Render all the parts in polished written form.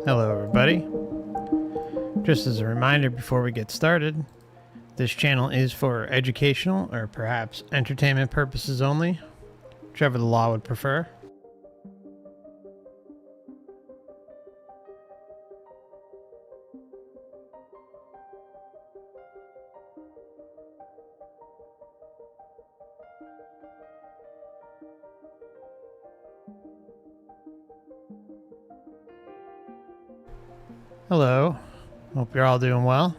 Hello everybody. Just as a reminder before we get started, this channel is for educational or perhaps entertainment purposes only, whichever the law would prefer. Hello. Hope you're all doing well.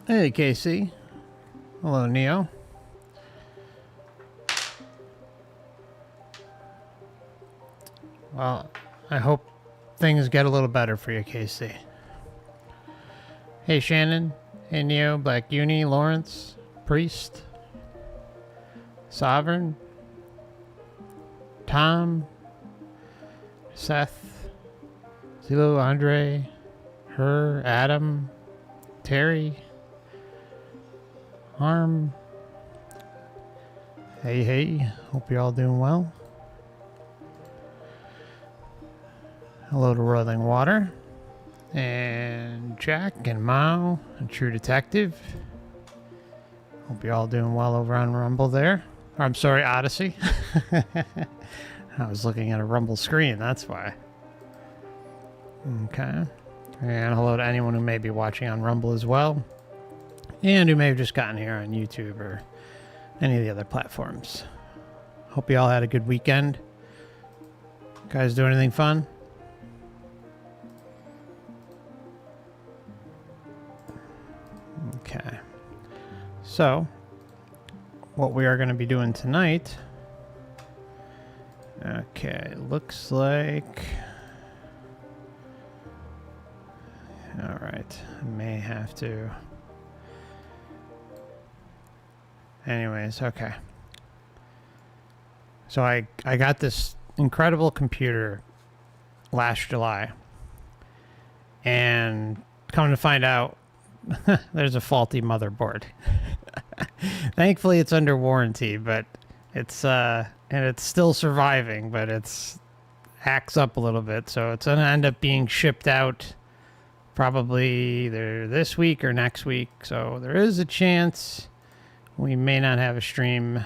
Hey, Casey. Hello, Neo. Well, I hope things get a little better for you, Casey. Hey, Shannon. Hey, Neo, Black Uni, Lawrence, Priest, Sovereign, Tom, Seth, Zilo, Andre, Her, Adam, Terry, Harm. Hey, hope you're all doing well. Hello to Rolling Water, and Jack, and Mao, and True Detective. Hope you're all doing well over on Rumble there. Or, I'm sorry, Odysee. I was looking at a Rumble screen, that's why. Okay. And hello to anyone who may be watching on Rumble as well, and who may have just gotten here on YouTube or any of the other platforms. Hope you all had a good weekend. Guys do anything fun? Okay. So, what we are going to be doing tonight... Okay, looks like... Alright, I may have to... Anyways, okay. So I got this incredible computer last July. And come to find out, there's a faulty motherboard. Thankfully, it's under warranty, but it's and it's still surviving, but it's acts up a little bit, so it's gonna end up being shipped out probably either this week or next week. So there is a chance we may not have a stream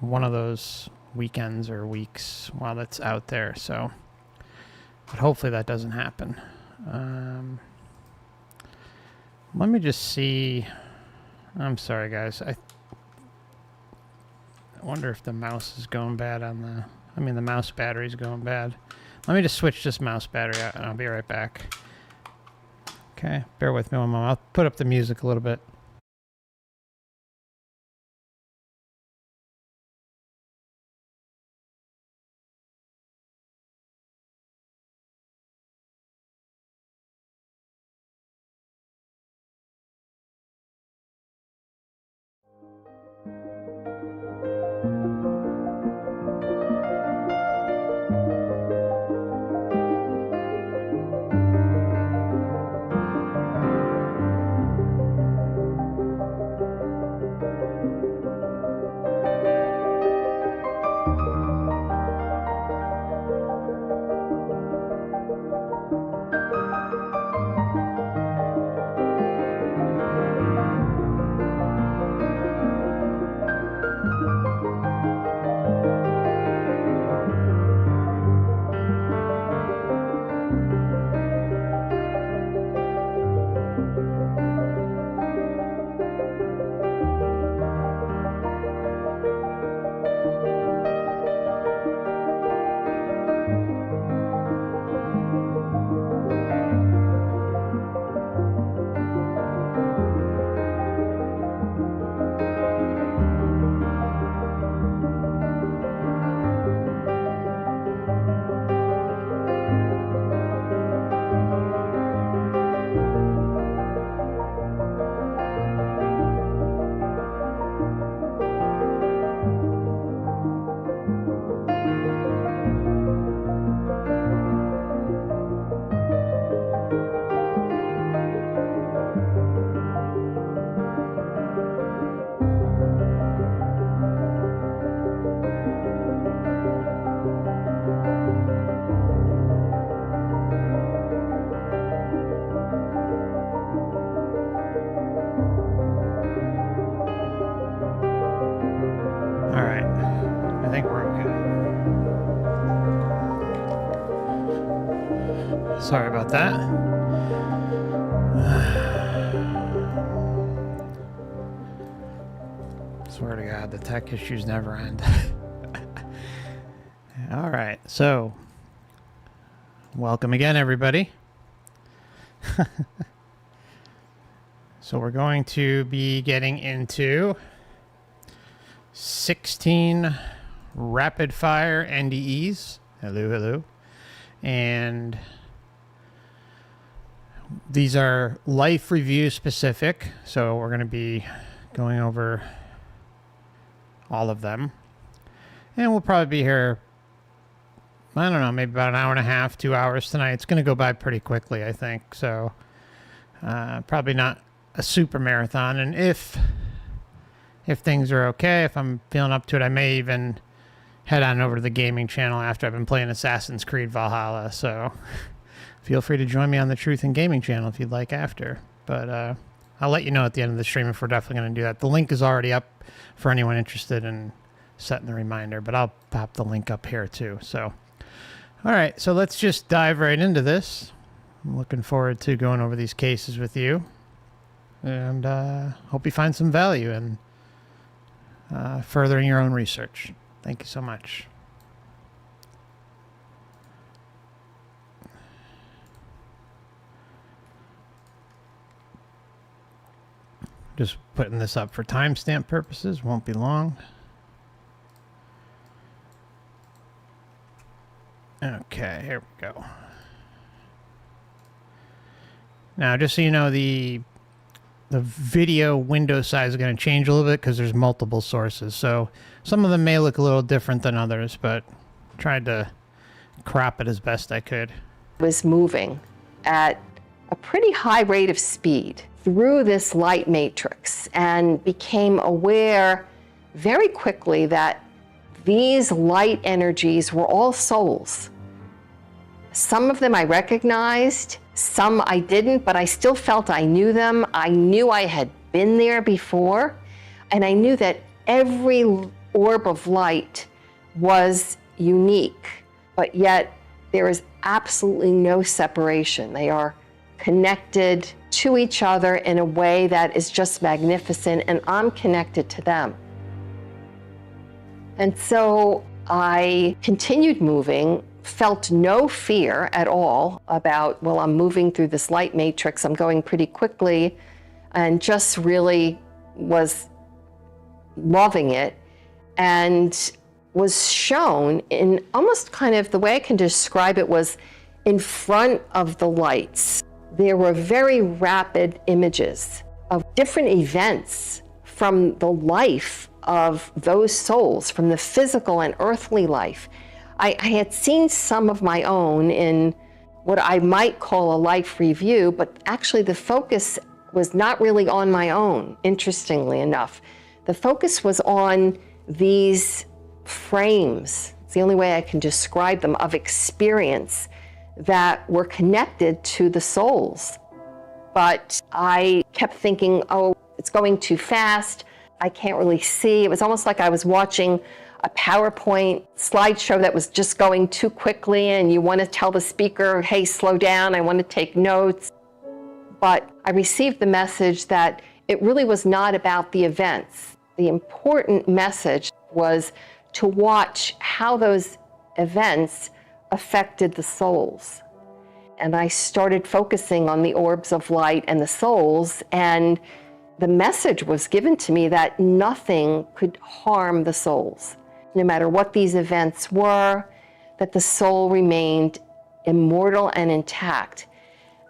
one of those weekends or weeks while it's out there. So, but hopefully that doesn't happen. Let me just see. I'm sorry, guys. I wonder if the mouse is going bad on the... I mean, the mouse battery's going bad. Let me just switch this mouse battery out, and I'll be right back. Okay, bear with me one moment. I'll put up the music a little bit. Sorry about that. Swear to God, the tech issues never end. All right, so welcome again, everybody. So we're going to be getting into 16 rapid fire NDEs. Hello. And these are life review specific, so we're going to be going over all of them. And we'll probably be here, I don't know, maybe about an hour and a half, 2 hours tonight. It's going to go by pretty quickly, I think. So probably not a super marathon. And if things are okay, if I'm feeling up to it, I may even head on over to the gaming channel after I've been playing Assassin's Creed Valhalla. So feel free to join me on the Truth in Gaming channel if you'd like after. But I'll let you know at the end of the stream if we're definitely going to do that. The link is already up for anyone interested in setting the reminder, but I'll pop the link up here too. So, all right, so let's just dive right into this. I'm looking forward to going over these cases with you, and hope you find some value in furthering your own research. Thank you so much. Just putting this up for timestamp purposes, won't be long. Okay, here we go. Now, just so you know, the video window size is going to change a little bit because there's multiple sources. So some of them may look a little different than others, but tried to crop it as best I could. Was moving at a pretty high rate of speed through this light matrix and became aware very quickly that these light energies were all souls. Some of them I recognized, some I didn't, but I still felt I knew them. I knew I had been there before, and I knew that every orb of light was unique, but yet there is absolutely no separation. They are connected to each other in a way that is just magnificent, and I'm connected to them. And so I continued moving, felt no fear at all about, well, I'm moving through this light matrix, I'm going pretty quickly, and just really was loving it, and was shown in almost kind of, the way I can describe it was in front of the lights. There were very rapid images of different events from the life of those souls, from the physical and earthly life. I had seen some of my own in what I might call a life review, but actually the focus was not really on my own, interestingly enough. The focus was on these frames, it's the only way I can describe them, of experience that were connected to the souls. But I kept thinking, oh, it's going too fast, I can't really see. It was almost like I was watching a PowerPoint slideshow that was just going too quickly, and you want to tell the speaker, hey, slow down, I want to take notes. But I received the message that it really was not about the events. The important message was to watch how those events affected the souls. And I started focusing on the orbs of light and the souls, and the message was given to me that nothing could harm the souls. No matter what these events were, that the soul remained immortal and intact.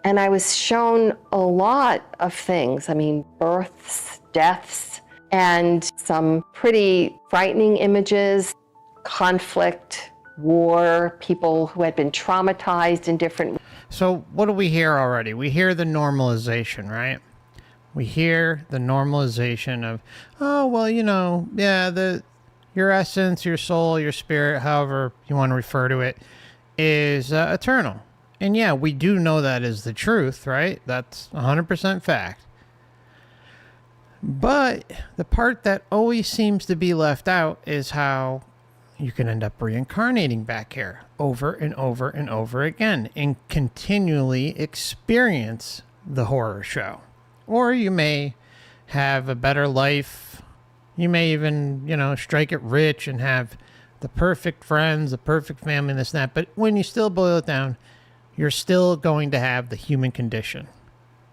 And I was shown a lot of things. I mean, births, deaths, and some pretty frightening images, conflict, war, people who had been traumatized in different... So what do we hear already? We hear the normalization, right? We hear the normalization of, oh, well, you know, yeah, your essence, your soul, your spirit, however you want to refer to it, is eternal. And yeah, we do know that is the truth, right? That's 100% fact. But the part that always seems to be left out is how you can end up reincarnating back here over and over and over again and continually experience the horror show. Or you may have a better life. You may even, strike it rich and have the perfect friends, the perfect family, and this and that. But when you still boil it down, you're still going to have the human condition.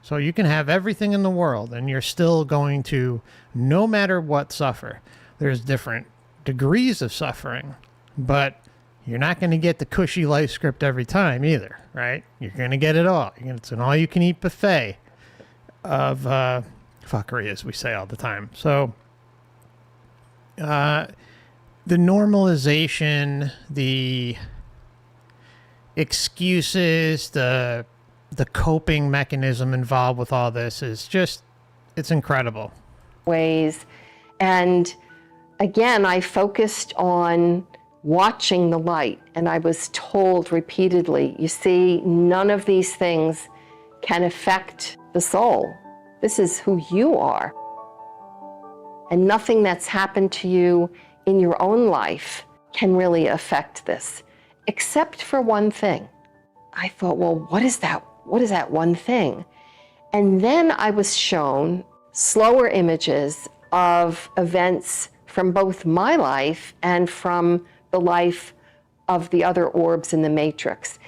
So you can have everything in the world and you're still going to, no matter what, suffer. There's different degrees of suffering, but you're not going to get the cushy life script every time either, right? You're going to get it all. It's an all-you-can-eat buffet of fuckery, as we say all the time. So the normalization, the excuses, the coping mechanism involved with all this is just, it's incredible. Ways. And again, I focused on watching the light, and I was told repeatedly, you see, none of these things can affect the soul. This is who you are. And nothing that's happened to you in your own life can really affect this, except for one thing. I thought, well, what is that? What is that one thing? And then I was shown slower images of events from both my life and from the life of the other orbs in the matrix.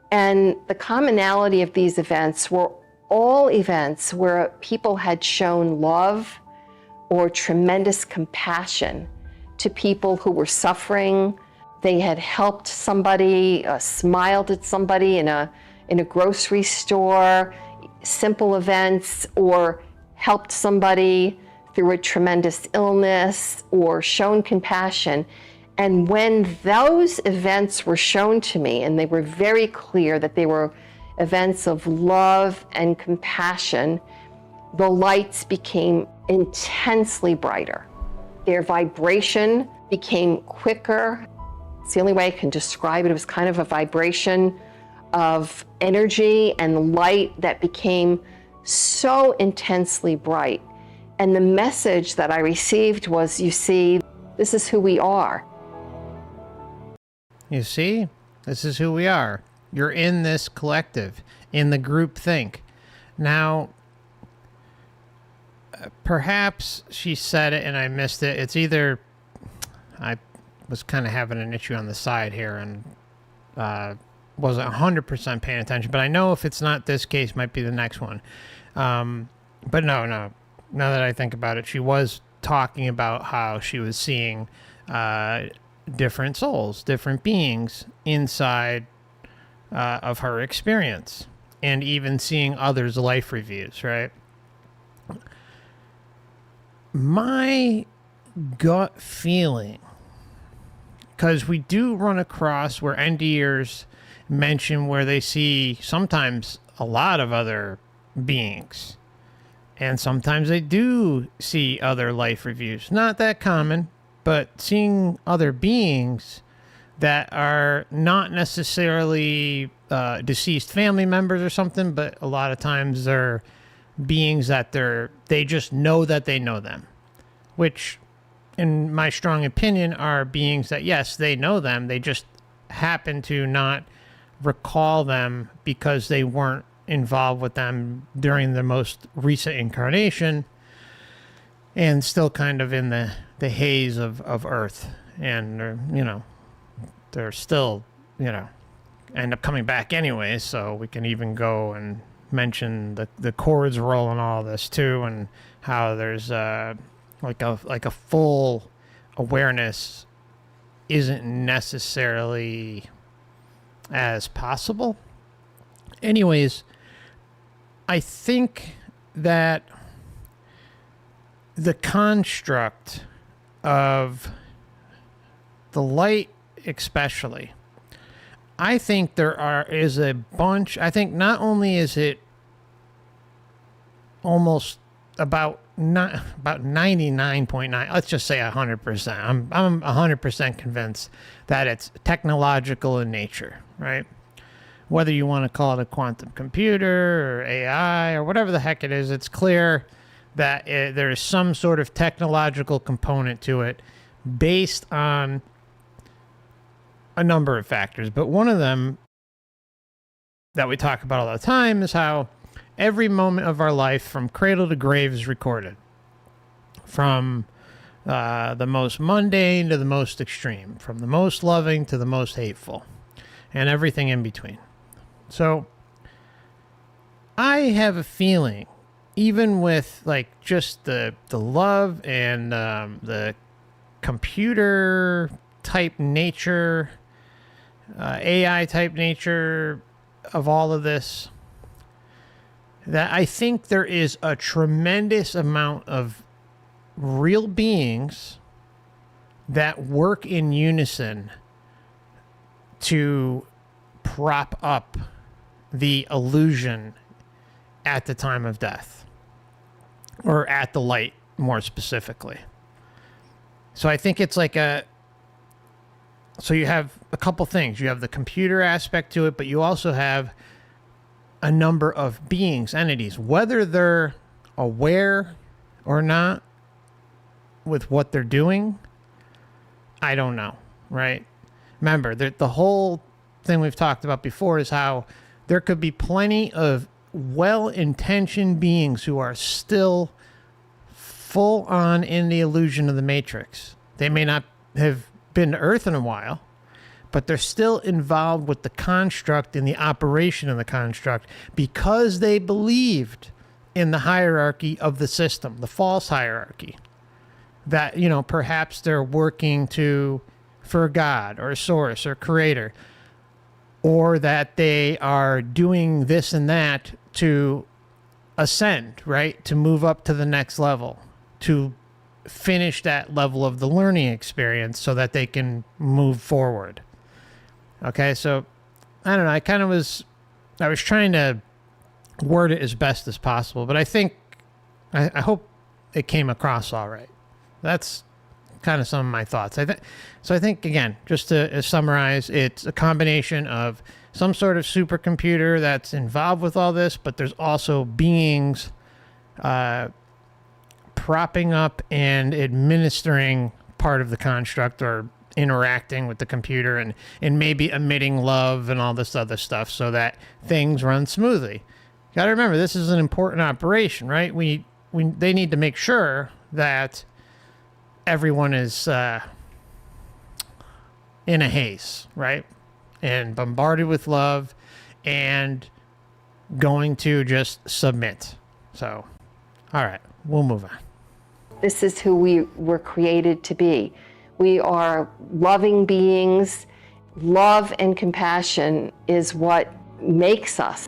And the commonality of these events were all events where people had shown love or tremendous compassion to people who were suffering. They had helped somebody, smiled at somebody in a grocery store, simple events, or helped somebody through a tremendous illness, or shown compassion. And when those events were shown to me, and they were very clear that they were events of love and compassion, the lights became intensely brighter. Their vibration became quicker. It's the only way I can describe it. It was kind of a vibration of energy and light that became so intensely bright. And the message that I received was, you see, this is who we are. You see, this is who we are. You're in this collective, in the group think. Now, perhaps she said it and I missed it. It's either, I was kind of having an issue on the side here and wasn't 100% paying attention, but I know if it's not this case, it might be the next one. But no, now that I think about it, she was talking about how she was seeing different souls, different beings inside of her experience, and even seeing others' life reviews, right? My gut feeling, because we do run across where NDErs mention where they see sometimes a lot of other beings, and sometimes they do see other life reviews. Not that common, but seeing other beings that are not necessarily deceased family members or something, but a lot of times they're beings that they just know that they know them, which in my strong opinion are beings that, yes, they know them, they just happen to not recall them because they weren't involved with them during the most recent incarnation, and still kind of in the haze of Earth, and they're still end up coming back anyway. So we can even go and mention the chords roll and all this too, and how there's like a full awareness isn't necessarily as possible. Anyways, I think that the construct of the light especially, I think is a bunch. I think not only is it almost about 99.9, let's just say 100%. I'm 100% convinced that it's technological in nature, right? Whether you want to call it a quantum computer or AI or whatever the heck it is, it's clear that there is some sort of technological component to it based on a number of factors. But one of them that we talk about all the time is how every moment of our life from cradle to grave is recorded. From the most mundane to the most extreme, from the most loving to the most hateful, and everything in between. So I have a feeling, even with like just the love and the computer type nature, AI type nature of all of this, that I think there is a tremendous amount of real beings that work in unison to prop up the illusion at the time of death, or at the light more specifically. So I think it's like so you have a couple things. You have the computer aspect to it, but you also have a number of beings, entities, whether they're aware or not with what they're doing, I don't know, right? Remember, the whole thing we've talked about before is how there could be plenty of well-intentioned beings who are still full on in the illusion of the Matrix. They may not have been to Earth in a while, but they're still involved with the construct and the operation of the construct because they believed in the hierarchy of the system, the false hierarchy. That, you know, perhaps they're working for God or source or creator, or that they are doing this and that to ascend, right? To move up to the next level, to finish that level of the learning experience so that they can move forward. Okay, so I don't know. I was trying to word it as best as possible, but I hope it came across all right. That's kind of some of my thoughts. I think, again, just to summarize, it's a combination of some sort of supercomputer that's involved with all this, but there's also beings propping up and administering part of the construct, or interacting with the computer and maybe emitting love and all this other stuff so that things run smoothly. You got to remember, this is an important operation, right? They need to make sure that everyone is in a haze, right? And bombarded with love and going to just submit. So, all right, we'll move on. This is who we were created to be. We are loving beings. Love and compassion is what makes us.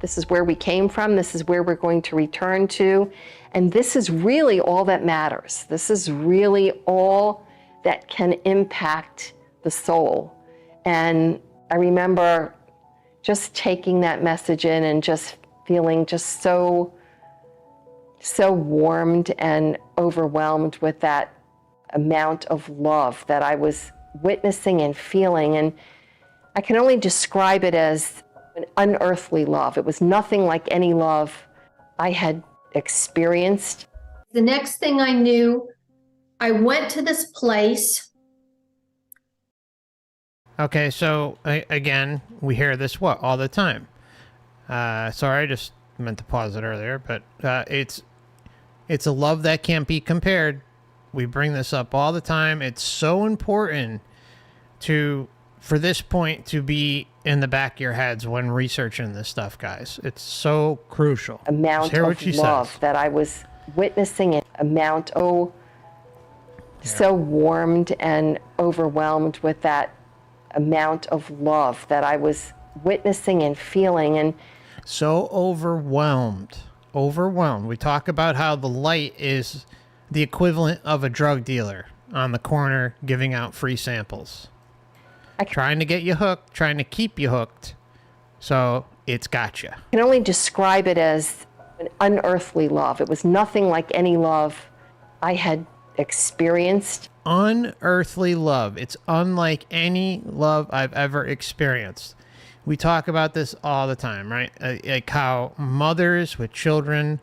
This is where we came from. This is where we're going to return to. And this is really all that matters. This is really all that can impact the soul. And I remember just taking that message in and just feeling just so warmed and overwhelmed with that amount of love that I was witnessing and feeling. And I can only describe it as an unearthly love. It was nothing like any love I had experienced. The next thing I knew, I went to this place. Okay, so again, we hear this all the time. Sorry, I just meant to pause it earlier, but it's a love that can't be compared. We bring this up all the time. It's so important for this point to be in the back of your heads when researching this stuff, guys. It's so crucial. Amount of love that I was witnessing, so warmed and overwhelmed with that amount of love that I was witnessing and feeling. And so overwhelmed. We talk about how the light is the equivalent of a drug dealer on the corner giving out free samples. Trying to get you hooked, trying to keep you hooked. So it's got you. I can only describe it as an unearthly love. It was nothing like any love I had experienced. Unearthly love. It's unlike any love I've ever experienced. We talk about this all the time, right? Like how mothers with children,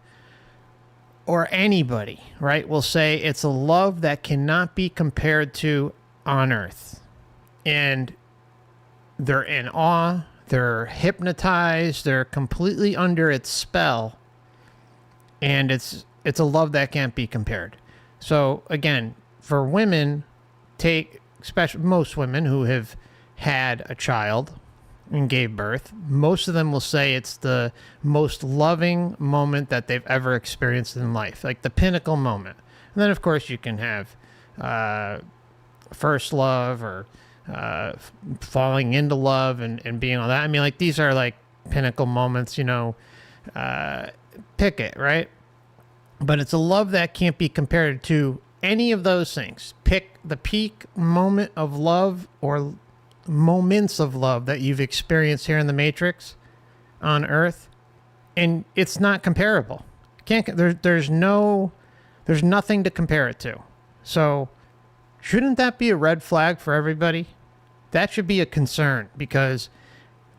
or anybody, right, will say it's a love that cannot be compared to on earth. And they're in awe, they're hypnotized, they're completely under its spell, and it's a love that can't be compared. So again, for women, especially most women who have had a child and gave birth, most of them will say it's the most loving moment that they've ever experienced in life, like the pinnacle moment. And then, of course, you can have first love or falling into love and being all that. I mean, like, these are like pinnacle moments, pick it, right? But it's a love that can't be compared to any of those things. Pick the peak moment of love or moments of love that you've experienced here in the Matrix on Earth, and it's not comparable. There's nothing to compare it to. So shouldn't that be a red flag for everybody? That should be a concern, because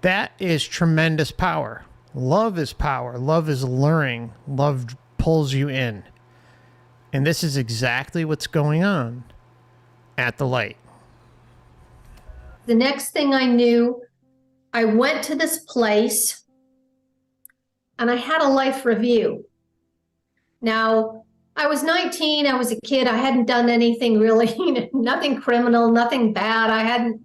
that is tremendous power. Love is power. Love is alluring. Love pulls you in. And this is exactly what's going on at the light. The next thing I knew, I went to this place and I had a life review. Now, I was 19, I was a kid, I hadn't done anything really, nothing criminal, nothing bad. I hadn't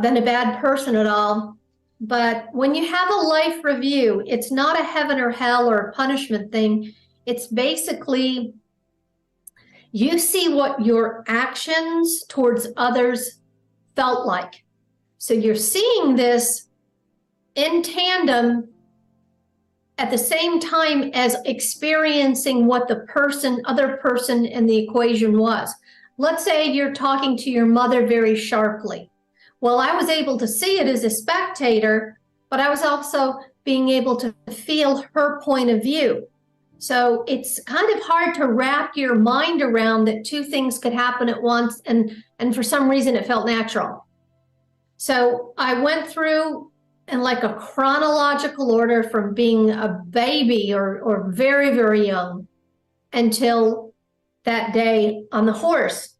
been a bad person at all. But when you have a life review, it's not a heaven or hell or a punishment thing. It's basically, you see what your actions towards others felt like. So you're seeing this in tandem at the same time as experiencing what the other person in the equation was. Let's say you're talking to your mother very sharply. Well, I was able to see it as a spectator, but I was also being able to feel her point of view. So it's kind of hard to wrap your mind around that two things could happen at once, and for some reason it felt natural. So I went through in like a chronological order from being a baby or very, very young until that day on the horse.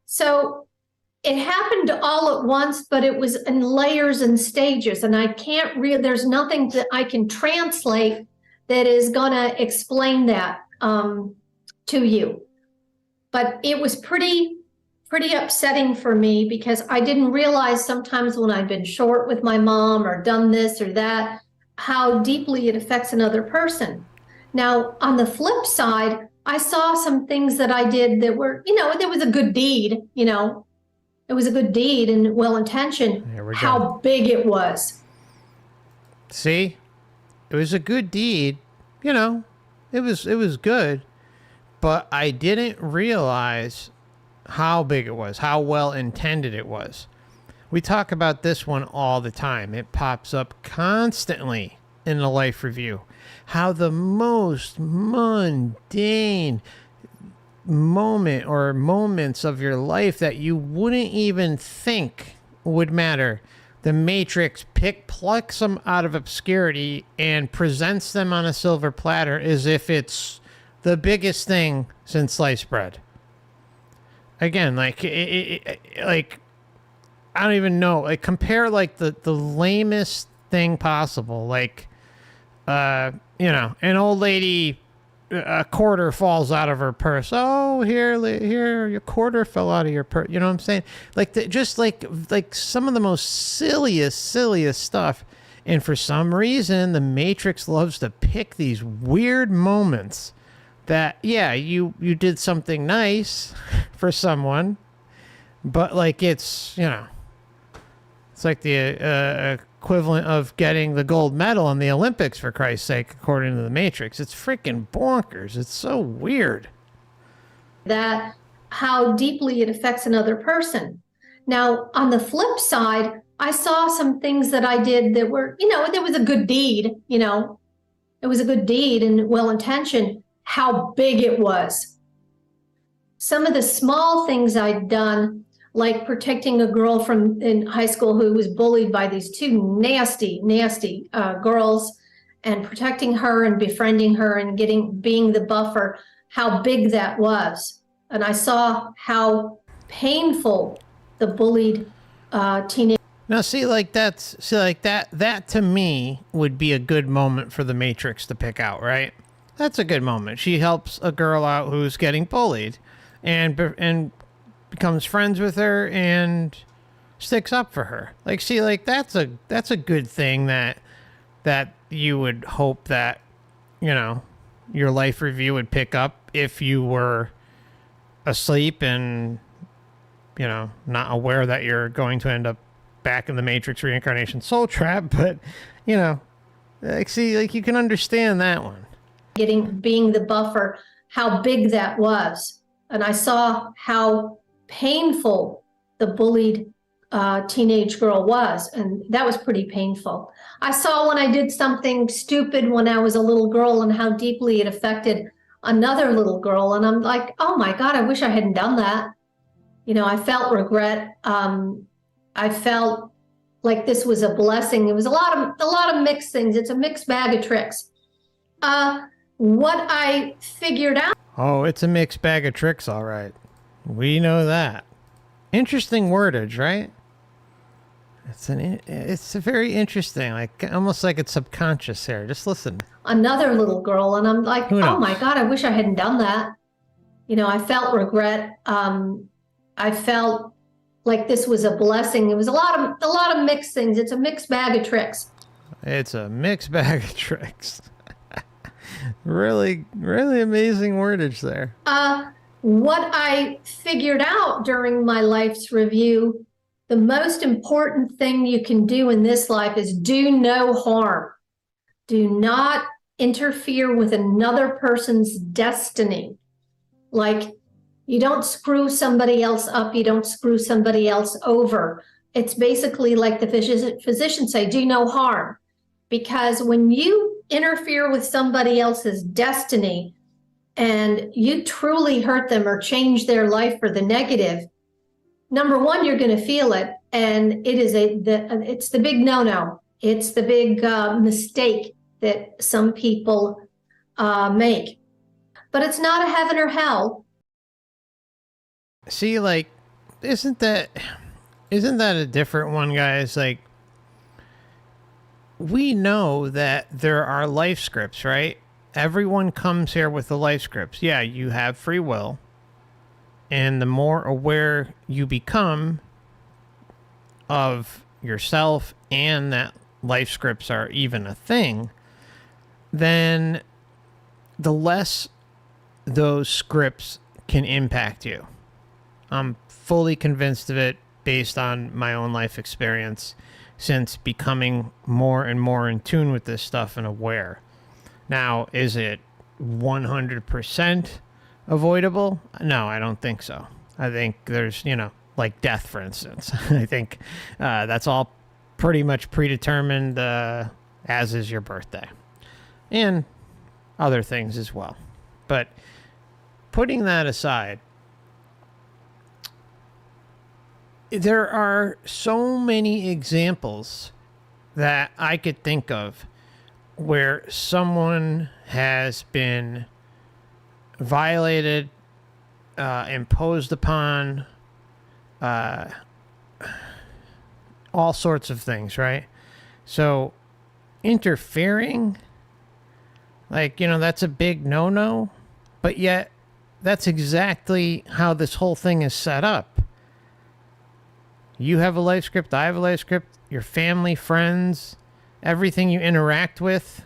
So it happened all at once, but it was in layers and stages, and there's nothing that I can translate that is going to explain that to you. But it was pretty upsetting for me, because I didn't realize sometimes when I've been short with my mom or done this or that, how deeply it affects another person. Now, on the flip side, I saw some things that I did that were, there was a good deed, it was a good deed and well-intentioned, how big it was. See? It was a good deed, it was good, but I didn't realize how big it was, how well intended it was. We talk about this one all the time. It pops up constantly in the life review. How the most mundane moment or moments of your life that you wouldn't even think would matter, the Matrix plucks them out of obscurity and presents them on a silver platter as if it's the biggest thing since sliced bread. Again, like, like, I don't even know. Like, compare like the lamest thing possible. Like, an old lady, a quarter falls out of her purse. Oh, here, your quarter fell out of your purse. You know what I'm saying? Like, just like some of the most silliest stuff. And for some reason, the Matrix loves to pick these weird moments that, yeah, you did something nice for someone, but like, it's like the equivalent of getting the gold medal in the Olympics, for Christ's sake, according to the Matrix. It's freaking bonkers. It's so weird. That how deeply it affects another person. Now, on the flip side, I saw some things that I did that were, there was a good deed, it was a good deed and well-intentioned, how big it was. Some of the small things I'd done, like protecting a girl in high school who was bullied by these two nasty girls, and protecting her and befriending her and being the buffer, how big that was. And I saw how painful the bullied teenage. Now, that to me would be a good moment for the Matrix to pick out, right? That's a good moment. She helps a girl out who's getting bullied, and becomes friends with her and sticks up for her. Like, see, like that's a good thing that you would hope that, you know, your life review would pick up if you were asleep and, you know, not aware that you're going to end up back in the Matrix reincarnation soul trap. But, you know, like, see, like, you can understand that one. Being the buffer, how big that was. And I saw how painful the bullied teenage girl was. And that was pretty painful. I saw when I did something stupid when I was a little girl and how deeply it affected another little girl. And I'm like, oh my God, I wish I hadn't done that. You know, I felt regret. I felt like this was a blessing. It was a lot of mixed things. It's a mixed bag of tricks. What I figured out. Oh, it's a mixed bag of tricks, all right. We know that. Interesting wordage, right? It's a very interesting, like almost like it's subconscious here. Just listen. Another little girl, and I'm like, oh my God, I wish I hadn't done that. You know, I felt regret. I felt like this was a blessing. It was a lot of mixed things. It's a mixed bag of tricks. It's a mixed bag of tricks. Really, really amazing wordage there. What I figured out during my life's review, the most important thing you can do in this life is do no harm. Do not interfere with another person's destiny. Like, you don't screw somebody else up. You don't screw somebody else over. It's basically like the physicians say, do no harm. Because when you interfere with somebody else's destiny and you truly hurt them or change their life for the negative, number one, you're going to feel it. And it's the big no-no. It's the big mistake that some people make. But it's not a heaven or hell. See, like, isn't that a different one, guys? Like, we know that there are life scripts, right? Everyone comes here with the life scripts. Yeah, you have free will. And the more aware you become of yourself and that life scripts are even a thing, then the less those scripts can impact you. I'm fully convinced of it based on my own life experience since becoming more and more in tune with this stuff and aware. Now, is it 100% avoidable? No, I don't think so. I think there's, you know, like death, for instance. I think that's all pretty much predetermined, as is your birthday. And other things as well. But putting that aside, there are so many examples that I could think of where someone has been violated, imposed upon, all sorts of things, right? So interfering, like, you know, that's a big no-no, but yet that's exactly how this whole thing is set up. You have a life script, I have a life script, your family, friends, everything you interact with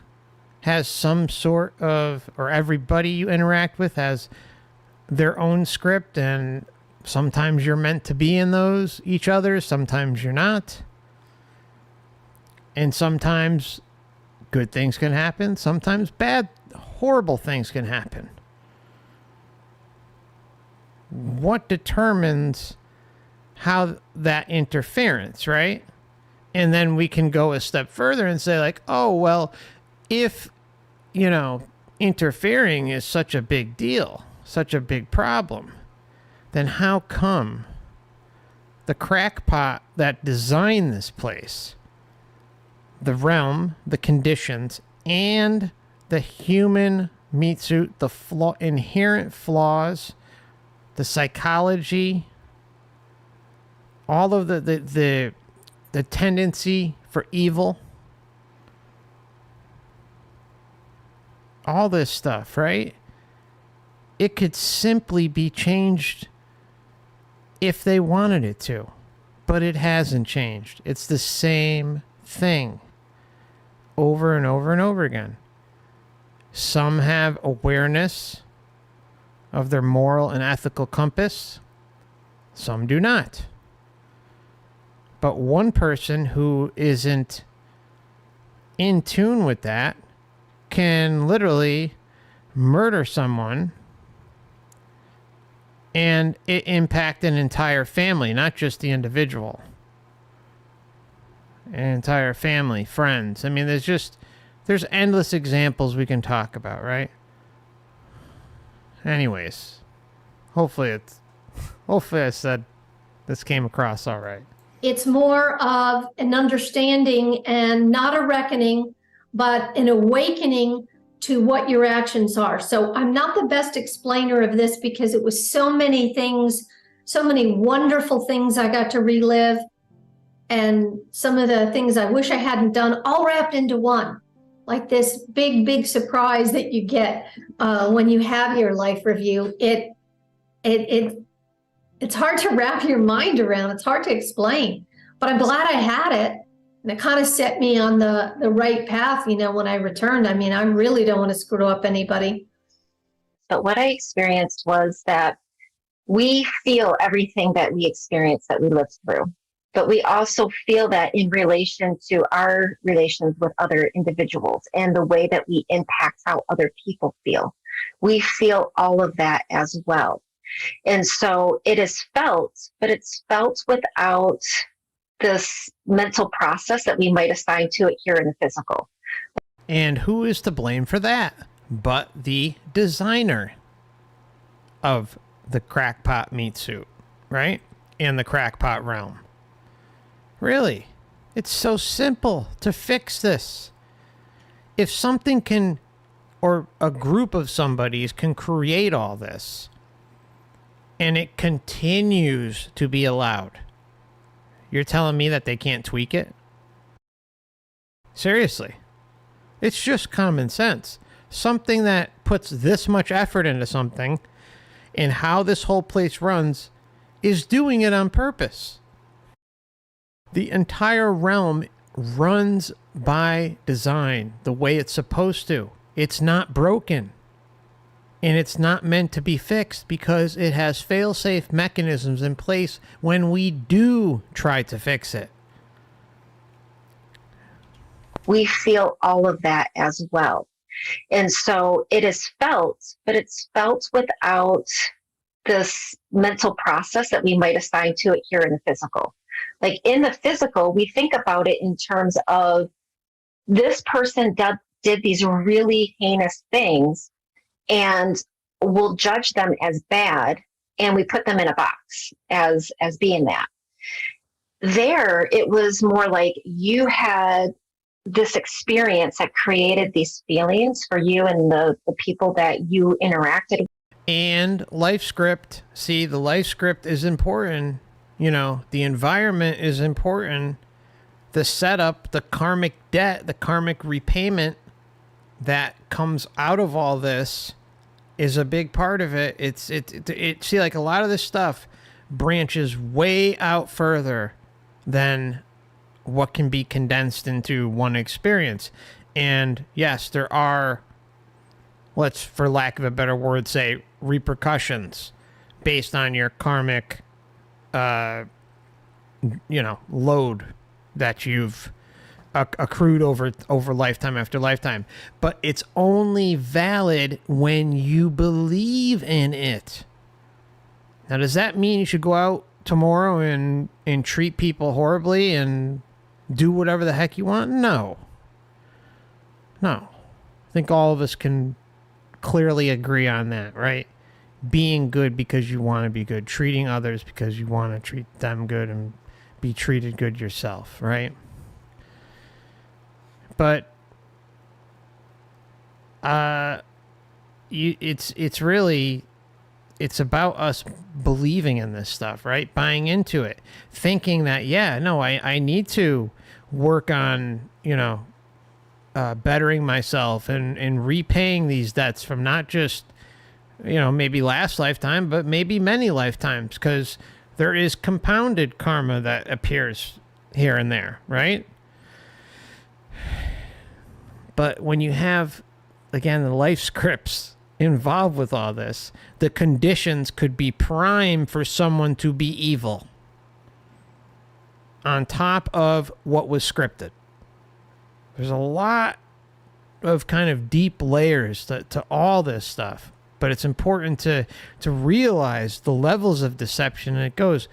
has some sort of, or everybody you interact with has their own script, and sometimes you're meant to be in those, each other, sometimes you're not. And sometimes good things can happen, sometimes bad, horrible things can happen. What determines how that interference, right? And then we can go a step further and say, like, oh, well, if, you know, interfering is such a big deal, such a big problem, then how come the crackpot that designed this place, the realm, the conditions, and the human meat suit, the inherent flaws, the psychology, all of the tendency for evil, all this stuff, right? It could simply be changed if they wanted it to, but it hasn't changed. It's the same thing over and over and over again. Some have awareness of their moral and ethical compass. Some do not. But one person who isn't in tune with that can literally murder someone and it impact an entire family, not just the individual. An entire family, friends. I mean, there's endless examples we can talk about, right? Anyways, hopefully I said this came across all right. It's more of an understanding and not a reckoning, but an awakening to what your actions are. So I'm not the best explainer of this because it was so many things, so many wonderful things I got to relive, and some of the things I wish I hadn't done, all wrapped into one. Like this big surprise that you get when you have your life review. It's hard to wrap your mind around. It's hard to explain, but I'm glad I had it. And it kind of set me on the right path, when I returned. I mean, I really don't want to screw up anybody. But what I experienced was that we feel everything that we experience, that we live through. But we also feel that in relation to our relations with other individuals and the way that we impact how other people feel. We feel all of that as well. And so it is felt, but it's felt without this mental process that we might assign to it here in the physical. And who is to blame for that but the designer of the crackpot meat suit, right? And the crackpot realm. Really, it's so simple to fix this. If something can, or a group of somebodies can create all this, and it continues to be allowed, you're telling me that they can't tweak it? Seriously. It's just common sense. Something that puts this much effort into something and how this whole place runs is doing it on purpose. The entire realm runs by design the way it's supposed to. It's not broken. And it's not meant to be fixed because it has fail-safe mechanisms in place when we do try to fix it. We feel all of that as well. And so it is felt, but it's felt without this mental process that we might assign to it here in the physical. Like in the physical, we think about it in terms of this person did these really heinous things, and we'll judge them as bad, and we put them in a box as being that. There, it was more like you had this experience that created these feelings for you and the people that you interacted with. And life script. See, the life script is important. The environment is important. The setup, the karmic debt, the karmic repayment that comes out of all this is a big part of it. See, like a lot of this stuff branches way out further than what can be condensed into one experience. And yes, there are, let's, for lack of a better word, say repercussions based on your karmic, load that you've accrued over lifetime after lifetime. But it's only valid when you believe in it. Now, does that mean you should go out tomorrow and treat people horribly and do whatever the heck you want? No. I think all of us can clearly agree on that, right? Being good because you want to be good, treating others because you want to treat them good and be treated good yourself, right? But it's really, it's about us believing in this stuff, right? Buying into it, thinking that, I need to work on, bettering myself and repaying these debts from not just, maybe last lifetime, but maybe many lifetimes, because there is compounded karma that appears here and there, right? But when you have, again, the life scripts involved with all this, the conditions could be prime for someone to be evil on top of what was scripted. There's a lot of kind of deep layers to all this stuff, but it's important to realize the levels of deception, and it goes,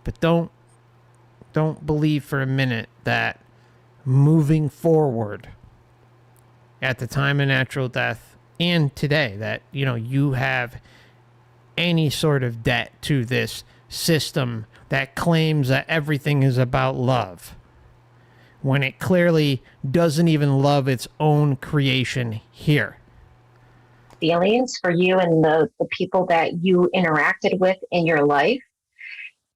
but don't believe for a minute that moving forward at the time of natural death and today that, you have any sort of debt to this system that claims that everything is about love, when it clearly doesn't even love its own creation here. Feelings for you and the people that you interacted with in your life.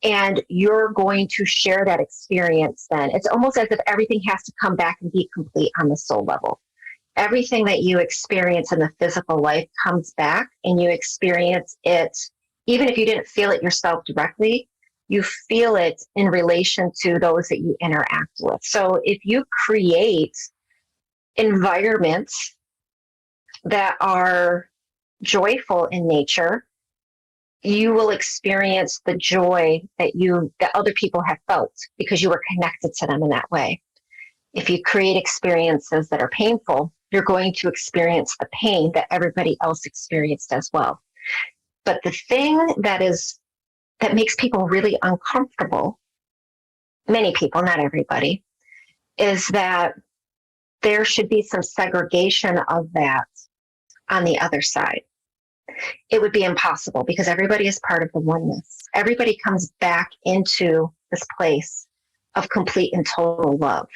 And you're going to share that experience then. It's almost as if everything has to come back and be complete on the soul level. Everything that you experience in the physical life comes back, and you experience it, even if you didn't feel it yourself directly, you feel it in relation to those that you interact with. So if you create environments that are joyful in nature, you will experience the joy that other people have felt because you were connected to them in that way. If you create experiences that are painful, you're going to experience the pain that everybody else experienced as well. But the thing that makes people really uncomfortable, many people, not everybody, is that there should be some segregation of that on the other side. It would be impossible because everybody is part of the oneness. Everybody comes back into this place of complete and total love.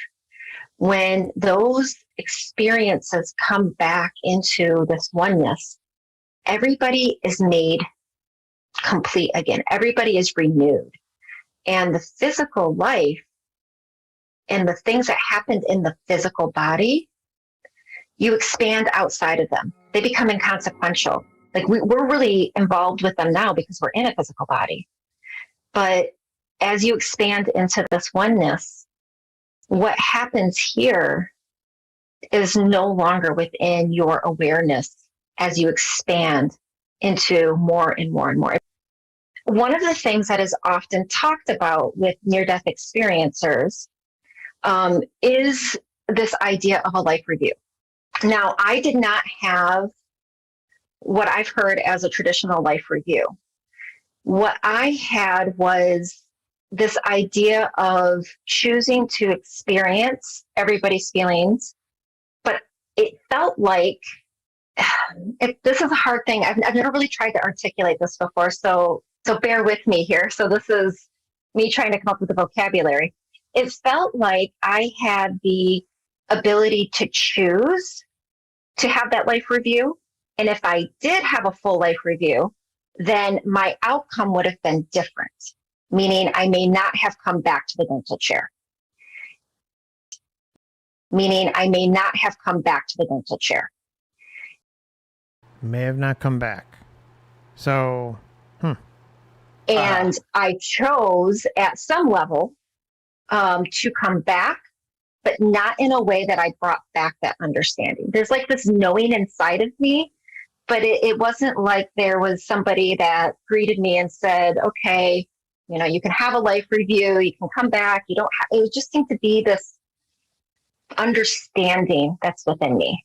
When those experiences come back into this oneness, everybody is made complete again. Everybody is renewed. And the physical life and the things that happened in the physical body, you expand outside of them. They become inconsequential. Like we're really involved with them now because we're in a physical body. But as you expand into this oneness, what happens here is no longer within your awareness as you expand into more and more and more. One of the things that is often talked about with near-death experiencers is this idea of a life review. Now, I did not have what I've heard as a traditional life review. What I had was this idea of choosing to experience everybody's feelings, but it felt like, this is a hard thing. I've never really tried to articulate this before, so bear with me here. So this is me trying to come up with the vocabulary. It felt like I had the ability to choose to have that life review. And if I did have a full life review, then my outcome would have been different, meaning I may not have come back to the dental chair. May have not come back. So, And I chose at some level to come back, but not in a way that I brought back that understanding. There's like this knowing inside of me, but it wasn't like there was somebody that greeted me and said, okay, you can have a life review, you can come back, it just seemed to be this understanding that's within me.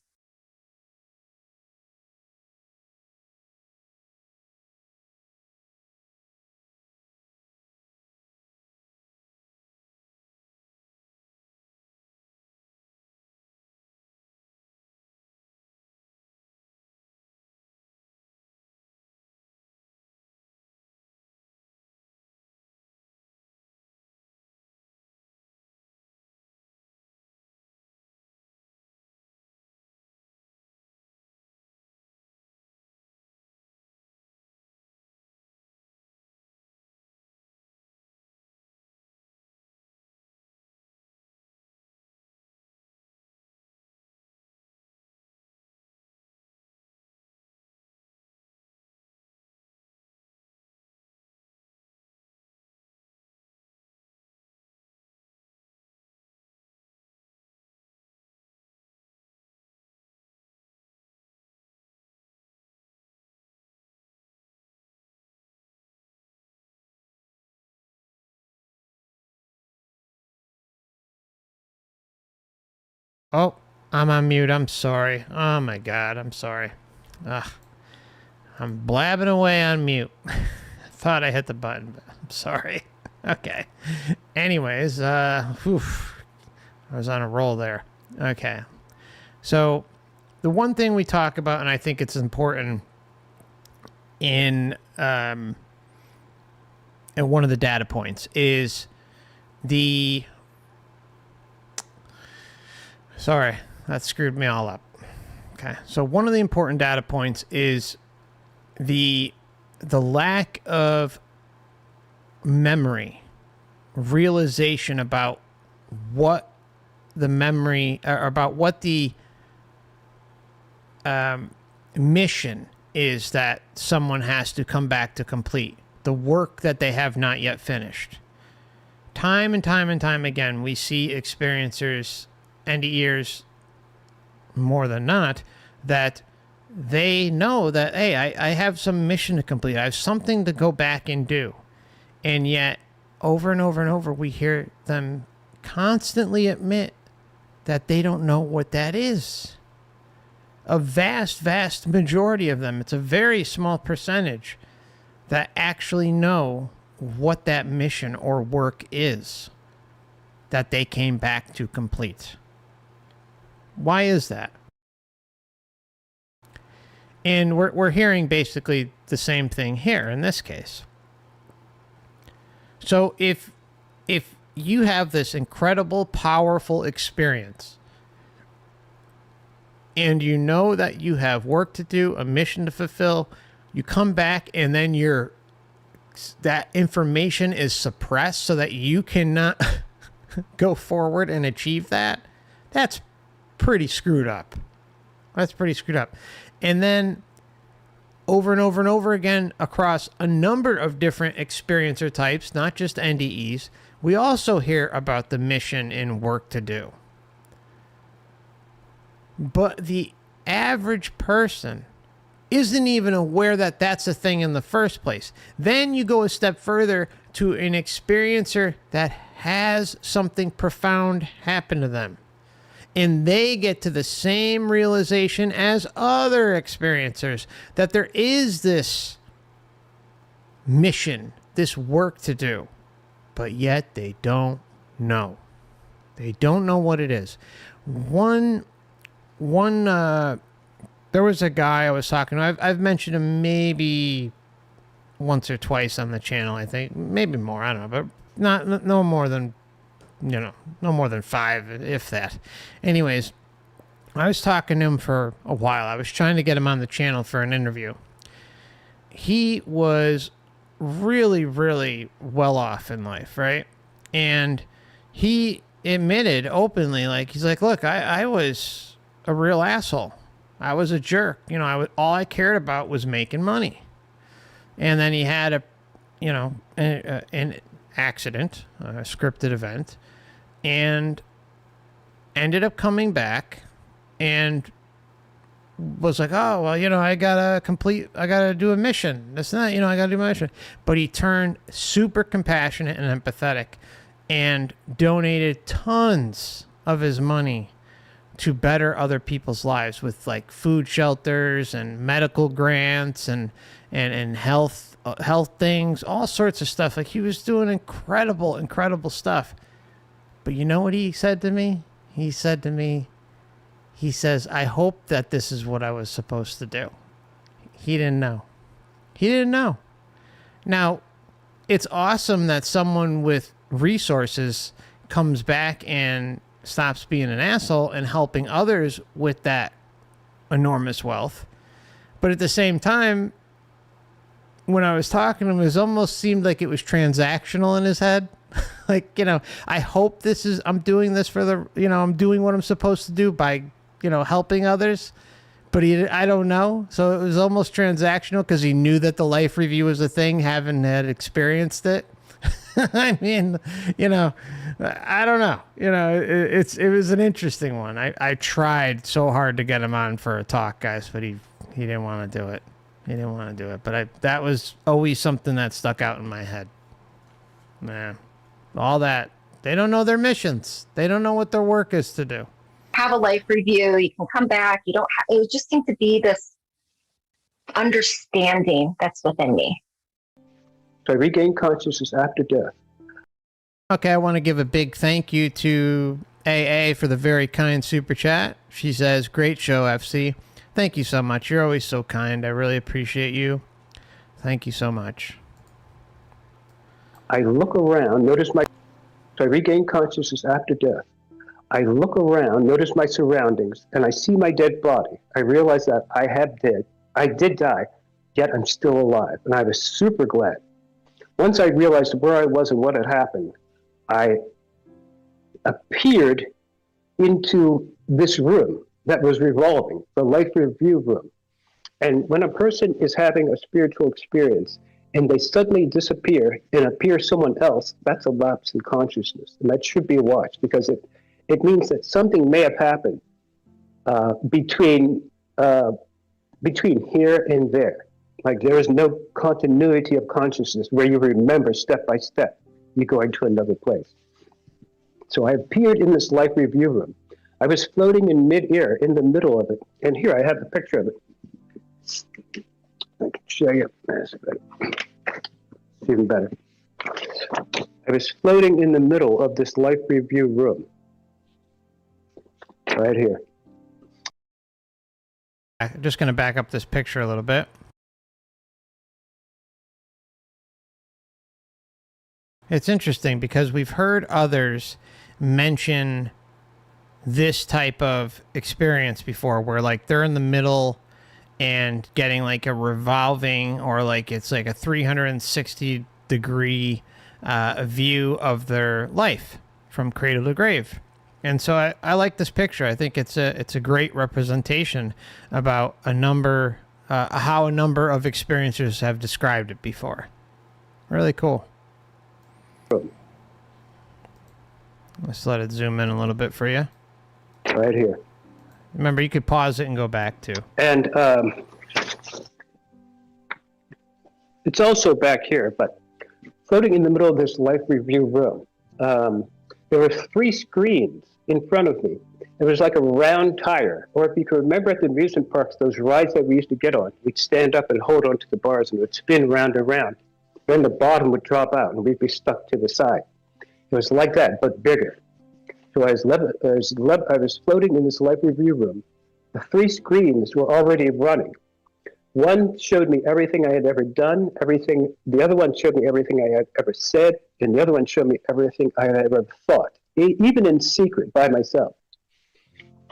Oh, I'm on mute. I'm sorry. Oh my God, I'm sorry. Ugh. I'm blabbing away on mute. Thought I hit the button, but I'm sorry. Okay. Anyways, I was on a roll there. Okay. So the one thing we talk about, and I think it's important in one of the data points, is the... Sorry, that screwed me all up. Okay. So one of the important data points is the lack of memory, realization about what the memory, or about what the mission is that someone has to come back to complete, the work that they have not yet finished. Time and time and time again, we see experiencers, NDErs, more than not, that they know that, hey, I have some mission to complete. I have something to go back and do. And yet, over and over and over, we hear them constantly admit that they don't know what that is. A vast, vast majority of them, it's a very small percentage, that actually know what that mission or work is that they came back to complete. Why is that? And we're hearing basically the same thing here in this case. So if you have this incredible, powerful experience, and you know that you have work to do, a mission to fulfill, you come back and then that information is suppressed so that you cannot go forward and achieve that, that's pretty screwed up. That's pretty screwed up. And then over and over and over again across a number of different experiencer types, not just NDEs, we also hear about the mission and work to do. But the average person isn't even aware that that's a thing in the first place. Then you go a step further to an experiencer that has something profound happen to them. And they get to the same realization as other experiencers that there is this mission, this work to do, but yet they don't know. They don't know what it is. There was a guy I was talking to. I've mentioned him maybe once or twice on the channel, I think. Maybe more, I don't know, but no more than, no more than 5, if that. Anyways, I was talking to him for a while. I was trying to get him on the channel for an interview. He was really, really well off in life, right? And he admitted openly, he's like, look, I was a real asshole. I was a jerk. All I cared about was making money. And then he had an accident, a scripted event, and ended up coming back and was like, oh, well, I gotta do a mission. That's not, I gotta do my mission. But he turned super compassionate and empathetic and donated tons of his money to better other people's lives with food shelters and medical grants and health things, all sorts of stuff. He was doing incredible stuff. But you know what he said to me? He said, I hope that this is what I was supposed to do. He didn't know. Now, it's awesome that someone with resources comes back and stops being an asshole and helping others with that enormous wealth. But at the same time, when I was talking to him, it almost seemed like it was transactional in his head. I hope I'm doing this for I'm doing what I'm supposed to do by, helping others. But I don't know. So it was almost transactional because he knew that the life review was a thing, having had experienced it. I mean, I don't know. It was an interesting one. I tried so hard to get him on for a talk, guys, but he didn't want to do it. But that was always something that stuck out in my head. Man, all that. They don't know their missions. They don't know what their work is to do. have a life review. You can come back. You don't have, it just seemed to be this understanding that's within me. So I regained consciousness after death. Okay, I want to give a big thank you to AA for the very kind super chat. She says, great show, FC. Thank you so much. You're always so kind. I really appreciate you. Thank you so much. I look around, notice my... So I regained consciousness after death. I look around, notice my surroundings, and I see my dead body. I realize that I did die, yet I'm still alive, and I was super glad. Once I realized where I was and what had happened, I appeared into this room that was revolving, the life review room. And when a person is having a spiritual experience and they suddenly disappear and appear someone else, that's a lapse in consciousness. And that should be watched, because it means that something may have happened between here and there. Like there is no continuity of consciousness where you remember step by step, you go into another place. So I appeared in this life review room. I was floating in midair in the middle of it. And here I have a picture of it. I can show you. It's even better. I was floating in the middle of this life review room. Right here. I'm just going to back up this picture a little bit. It's interesting because we've heard others mention this type of experience before, where like they're in the middle and getting like a revolving, or like it's like a 360 degree view of their life from cradle to grave. And so I like this picture. I think it's a great representation about how a number of experiencers have described it before. Really cool. Let's let it zoom in a little bit for you. Right here. Remember, you could pause it and go back too. And it's also back here, but floating in the middle of this life review room, there were 3 screens in front of me. It was like a round tire, or if you can remember at the amusement parks, those rides that we used to get on, we'd stand up and hold onto the bars and it would spin round and round. Then the bottom would drop out and we'd be stuck to the side. It was like that, but bigger. So I was floating in this life review room. The 3 screens were already running. One showed me everything I had ever done, the other one showed me everything I had ever said, and the other one showed me everything I had ever thought, even in secret by myself.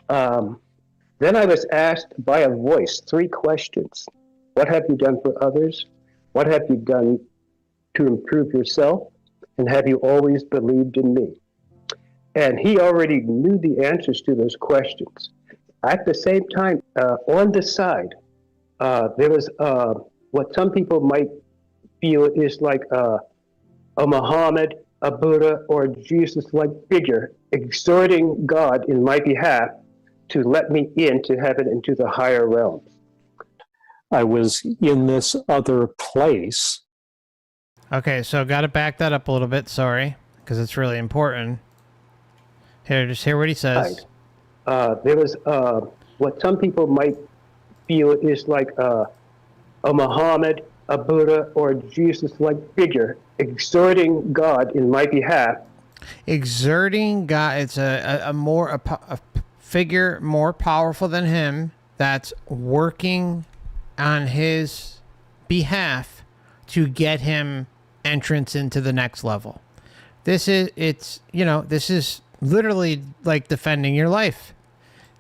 Then I was asked by a voice 3 questions. What have you done for others? What have you done to improve yourself? And have you always believed in me? And he already knew the answers to those questions. At the same time, on the side, there was what some people might feel is like a Muhammad, a Buddha, or a Jesus-like figure exhorting God in my behalf to let me into heaven and to the higher realms. I was in this other place. Okay, so got to back that up a little bit, sorry, because it's really important. Here, just hear what he says. There was what some people might feel is like a Muhammad, a Buddha, or a Jesus-like figure exhorting God in my behalf. Exerting God, it's a figure more powerful than him that's working on his behalf to get him entrance into the next level. This is literally like defending your life.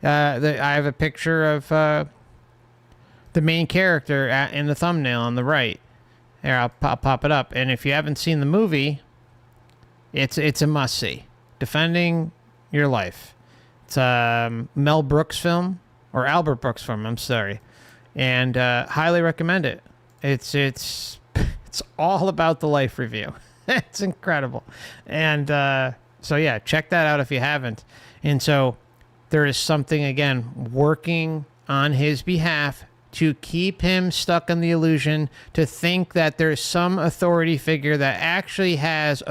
I have a picture of the main character in the thumbnail on the right. Here, I'll pop it up. And if you haven't seen the movie, it's a must-see. Defending your life. It's a Mel Brooks film, or Albert Brooks film, I'm sorry. And highly recommend it. It's all about the life review. It's incredible. And so yeah, check that out if you haven't. And so there is something, again, working on his behalf to keep him stuck in the illusion, to think that there's some authority figure that actually has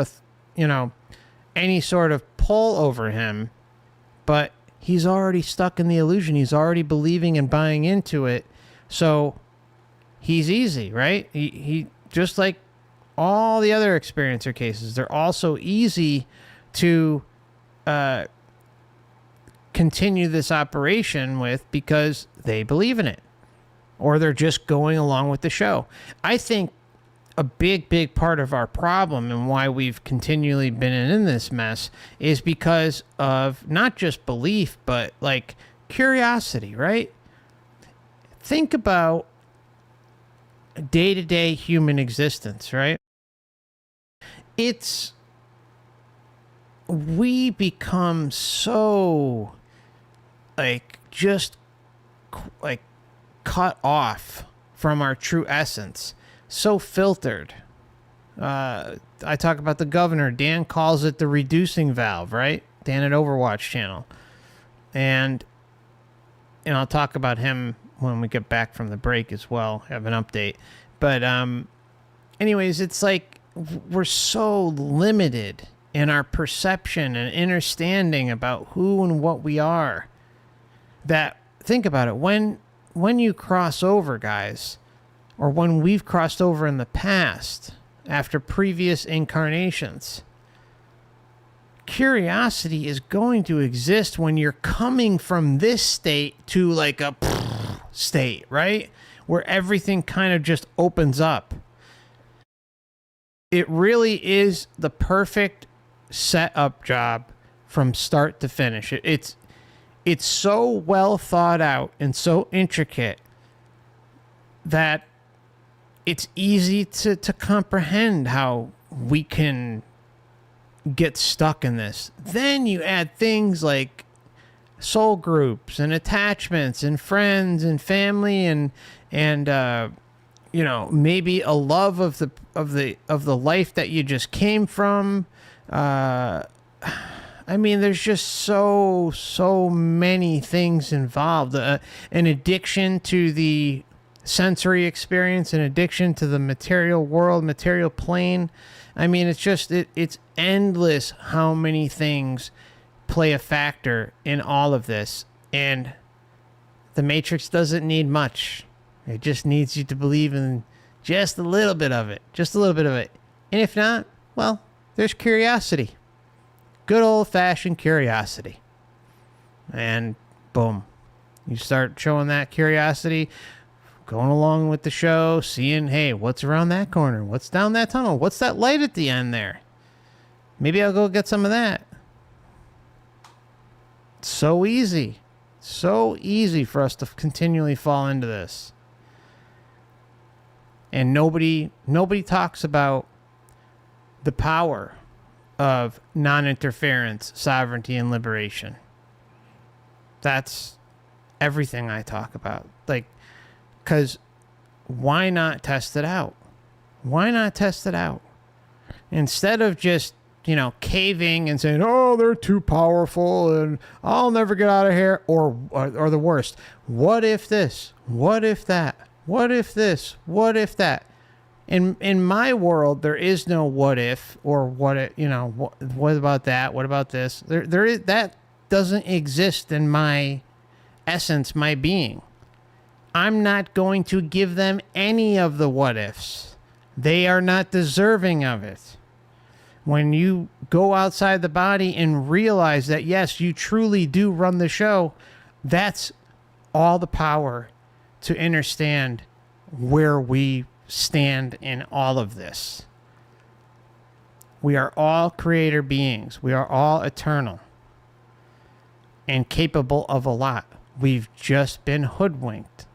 any sort of pull over him, but He's already stuck in the illusion. He's already believing and buying into it. So he's easy, right? He just like all the other experiencer cases, they're also easy to continue this operation with because they believe in it, or they're just going along with the show. I think a big part of our problem and why we've continually been in this mess is because of not just belief, but like curiosity, right? Think about day-to-day human existence, right? We become so just cut off from our true essence, so filtered. I talk about the governor. Dan calls it the reducing valve, right? Dan at Overwatch channel. And I'll talk about him when we get back from the break as well, have an update. But anyways, it's like we're so limited in our perception and understanding about who and what we are that, think about it, when you cross over, guys, or when we've crossed over in the past after previous incarnations, curiosity is going to exist when you're coming from this state to like a state, right? Where everything kind of just opens up. It really is the perfect setup job from start to finish. It's so well thought out and so intricate that it's easy to comprehend how we can get stuck in this. Then you add things like soul groups and attachments and friends and family and maybe a love of the life that you just came from. I mean, there's just so many things involved. An addiction to the sensory experience, an addiction to the material world, material plane. I mean, it's endless how many things play a factor in all of this. And the Matrix doesn't need much. It just needs you to believe in just a little bit of it. Just a little bit of it. And if not, well, there's curiosity. Good old-fashioned curiosity. And boom. You start showing that curiosity, going along with the show, seeing, hey, what's around that corner? What's down that tunnel? What's that light at the end there? Maybe I'll go get some of that. So easy. So easy for us to continually fall into this. And nobody talks about the power of non-interference, sovereignty, and liberation. That's everything I talk about. Like, because why not test it out? Why not test it out? Instead of just, caving and saying, oh, they're too powerful and I'll never get out of here. Or the worst, what if this? What if that? What if this? What if that? In my world, there is no what if or what about that? What about this? There is, that doesn't exist in my essence, my being. I'm not going to give them any of the what ifs. They are not deserving of it. When you go outside the body and realize that, yes, you truly do run the show, that's all the power to understand where we stand in all of this. We are all creator beings. We are all eternal and capable of a lot. We've just been hoodwinked.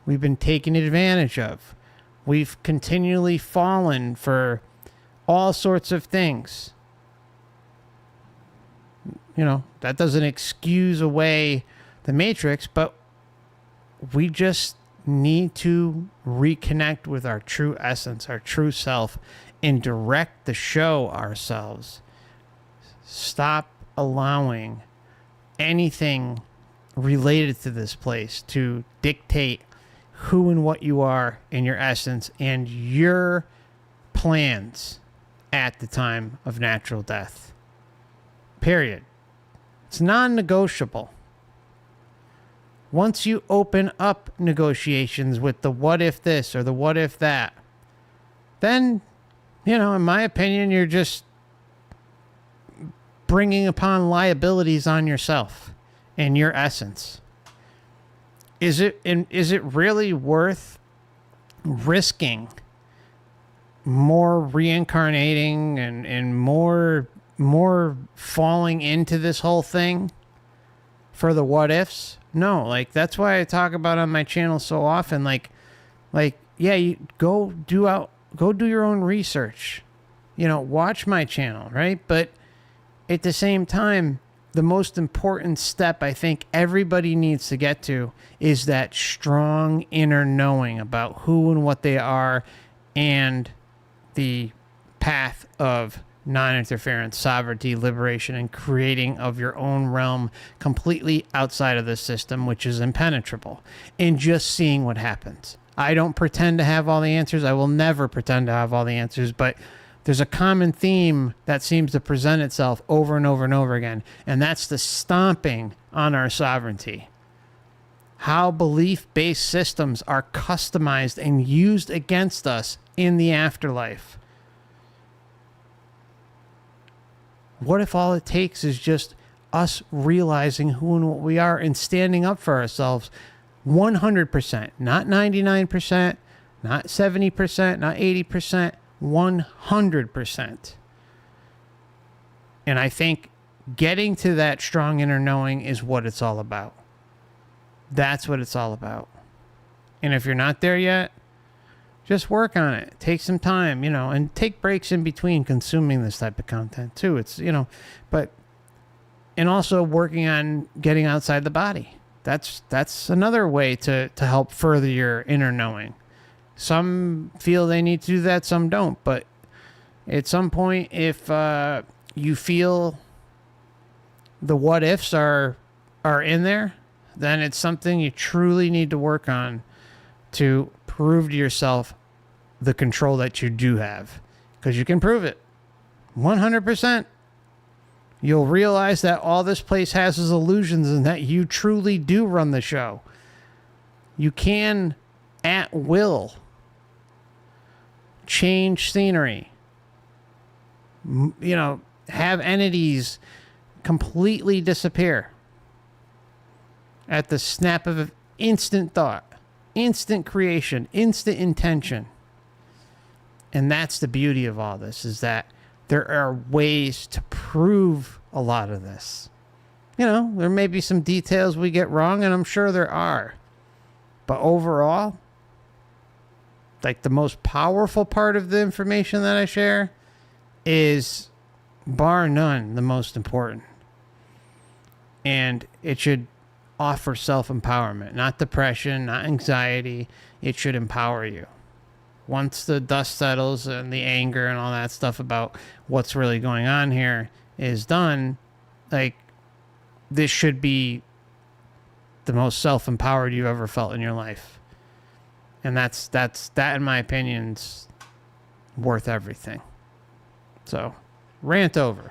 We've been taken advantage of. We've continually fallen for all sorts of things. That doesn't excuse away the Matrix, but we just need to reconnect with our true essence, our true self, and direct the show ourselves. Stop allowing anything related to this place to dictate who and what you are in your essence and your plans at the time of natural death. Period. It's non-negotiable. Once you open up negotiations with the what if this or the what if that, then, you know, in my opinion, you're just bringing upon liabilities on yourself and your essence. Is it really worth risking more reincarnating and more falling into this whole thing for the what ifs? No, like that's why I talk about on my channel so often. Like yeah, you go do your own research. You know, watch my channel, right? But at the same time, the most important step I think everybody needs to get to is that strong inner knowing about who and what they are and the path of non-interference, sovereignty, liberation, and creating of your own realm completely outside of the system, which is impenetrable, and just seeing what happens. I don't pretend to have all the answers. I will never pretend to have all the answers, but there's a common theme that seems to present itself over and over and over again, and that's the stomping on our sovereignty. How belief-based systems are customized and used against us in the afterlife. What if all it takes is just us realizing who and what we are and standing up for ourselves 100%, not 99%, not 70%, not 80%, 100%. And I think getting to that strong inner knowing is what it's all about. That's what it's all about. And if you're not there yet, just work on it. Take some time, you know, and take breaks in between consuming this type of content too. It's, you know, and also working on getting outside the body. That's another way to help further your inner knowing. Some feel they need to do that, some don't. But at some point, if you feel the what ifs are in there, then it's something you truly need to work on to prove to yourself the control that you do have. Because you can prove it. 100%. You'll realize that all this place has is illusions and that you truly do run the show. You can, at will, change scenery. You know, have entities completely disappear at the snap of instant thought. Instant creation, instant intention. And that's the beauty of all this, is that there are ways to prove a lot of this. You know, there may be some details we get wrong, and I'm sure there are. But overall, like the most powerful part of the information that I share is, bar none, the most important. And it should offer self-empowerment, not depression, not anxiety. It should empower you. Once the dust settles and the anger and all that stuff about what's really going on here is done, like, this should be the most self-empowered you've ever felt in your life. And that, in my opinion, is worth everything. So, rant over.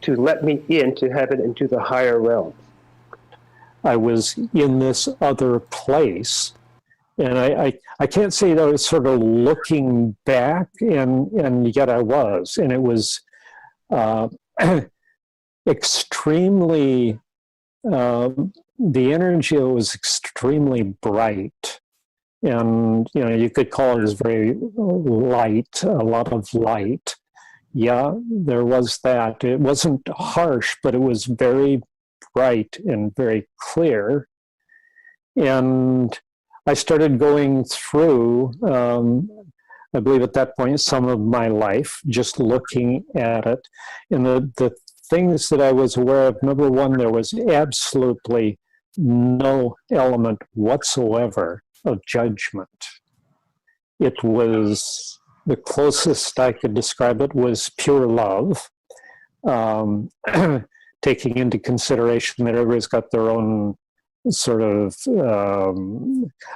To let me into heaven, into the higher realms. I was in this other place, and I can't say that I was sort of looking back, and yet I was, and it was extremely, the energy was extremely bright, and you know, you could call it as very light, a lot of light. Yeah, there was that. It wasn't harsh, but it was very bright and very clear. And I started going through, I believe at that point, some of my life, just looking at it. And the things that I was aware of, number one, there was absolutely no element whatsoever of judgment. It was, the closest I could describe it was pure love. Taking into consideration that everybody's got their own sort of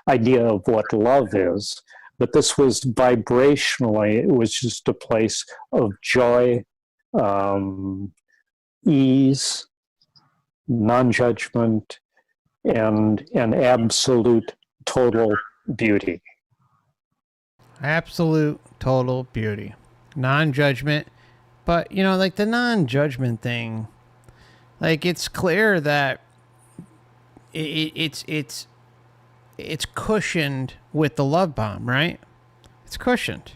idea of what love is. But this was vibrationally, it was just a place of joy, ease, non-judgment, and an absolute total beauty. Absolute total beauty. Non-judgment. But, you know, like the non-judgment thing, like it's clear that it's cushioned with the love bomb, right? It's cushioned.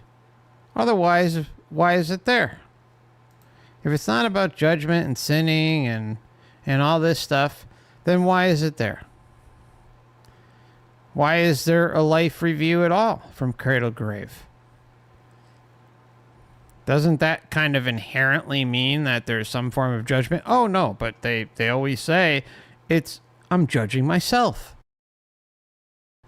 Otherwise, why is it there? If it's not about judgment and sinning and all this stuff, then why is it there? Why is there a life review at all from cradle to grave? Doesn't that kind of inherently mean that there's some form of judgment? Oh, no, but they always say I'm judging myself.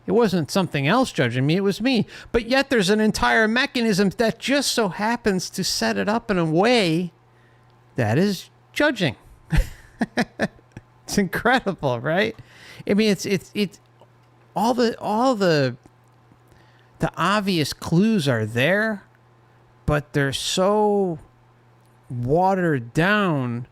It wasn't something else judging me, it was me. But yet there's an entire mechanism that just so happens to set it up in a way that is judging. It's incredible, right? I mean, it's all the obvious clues are there, but they're so watered down,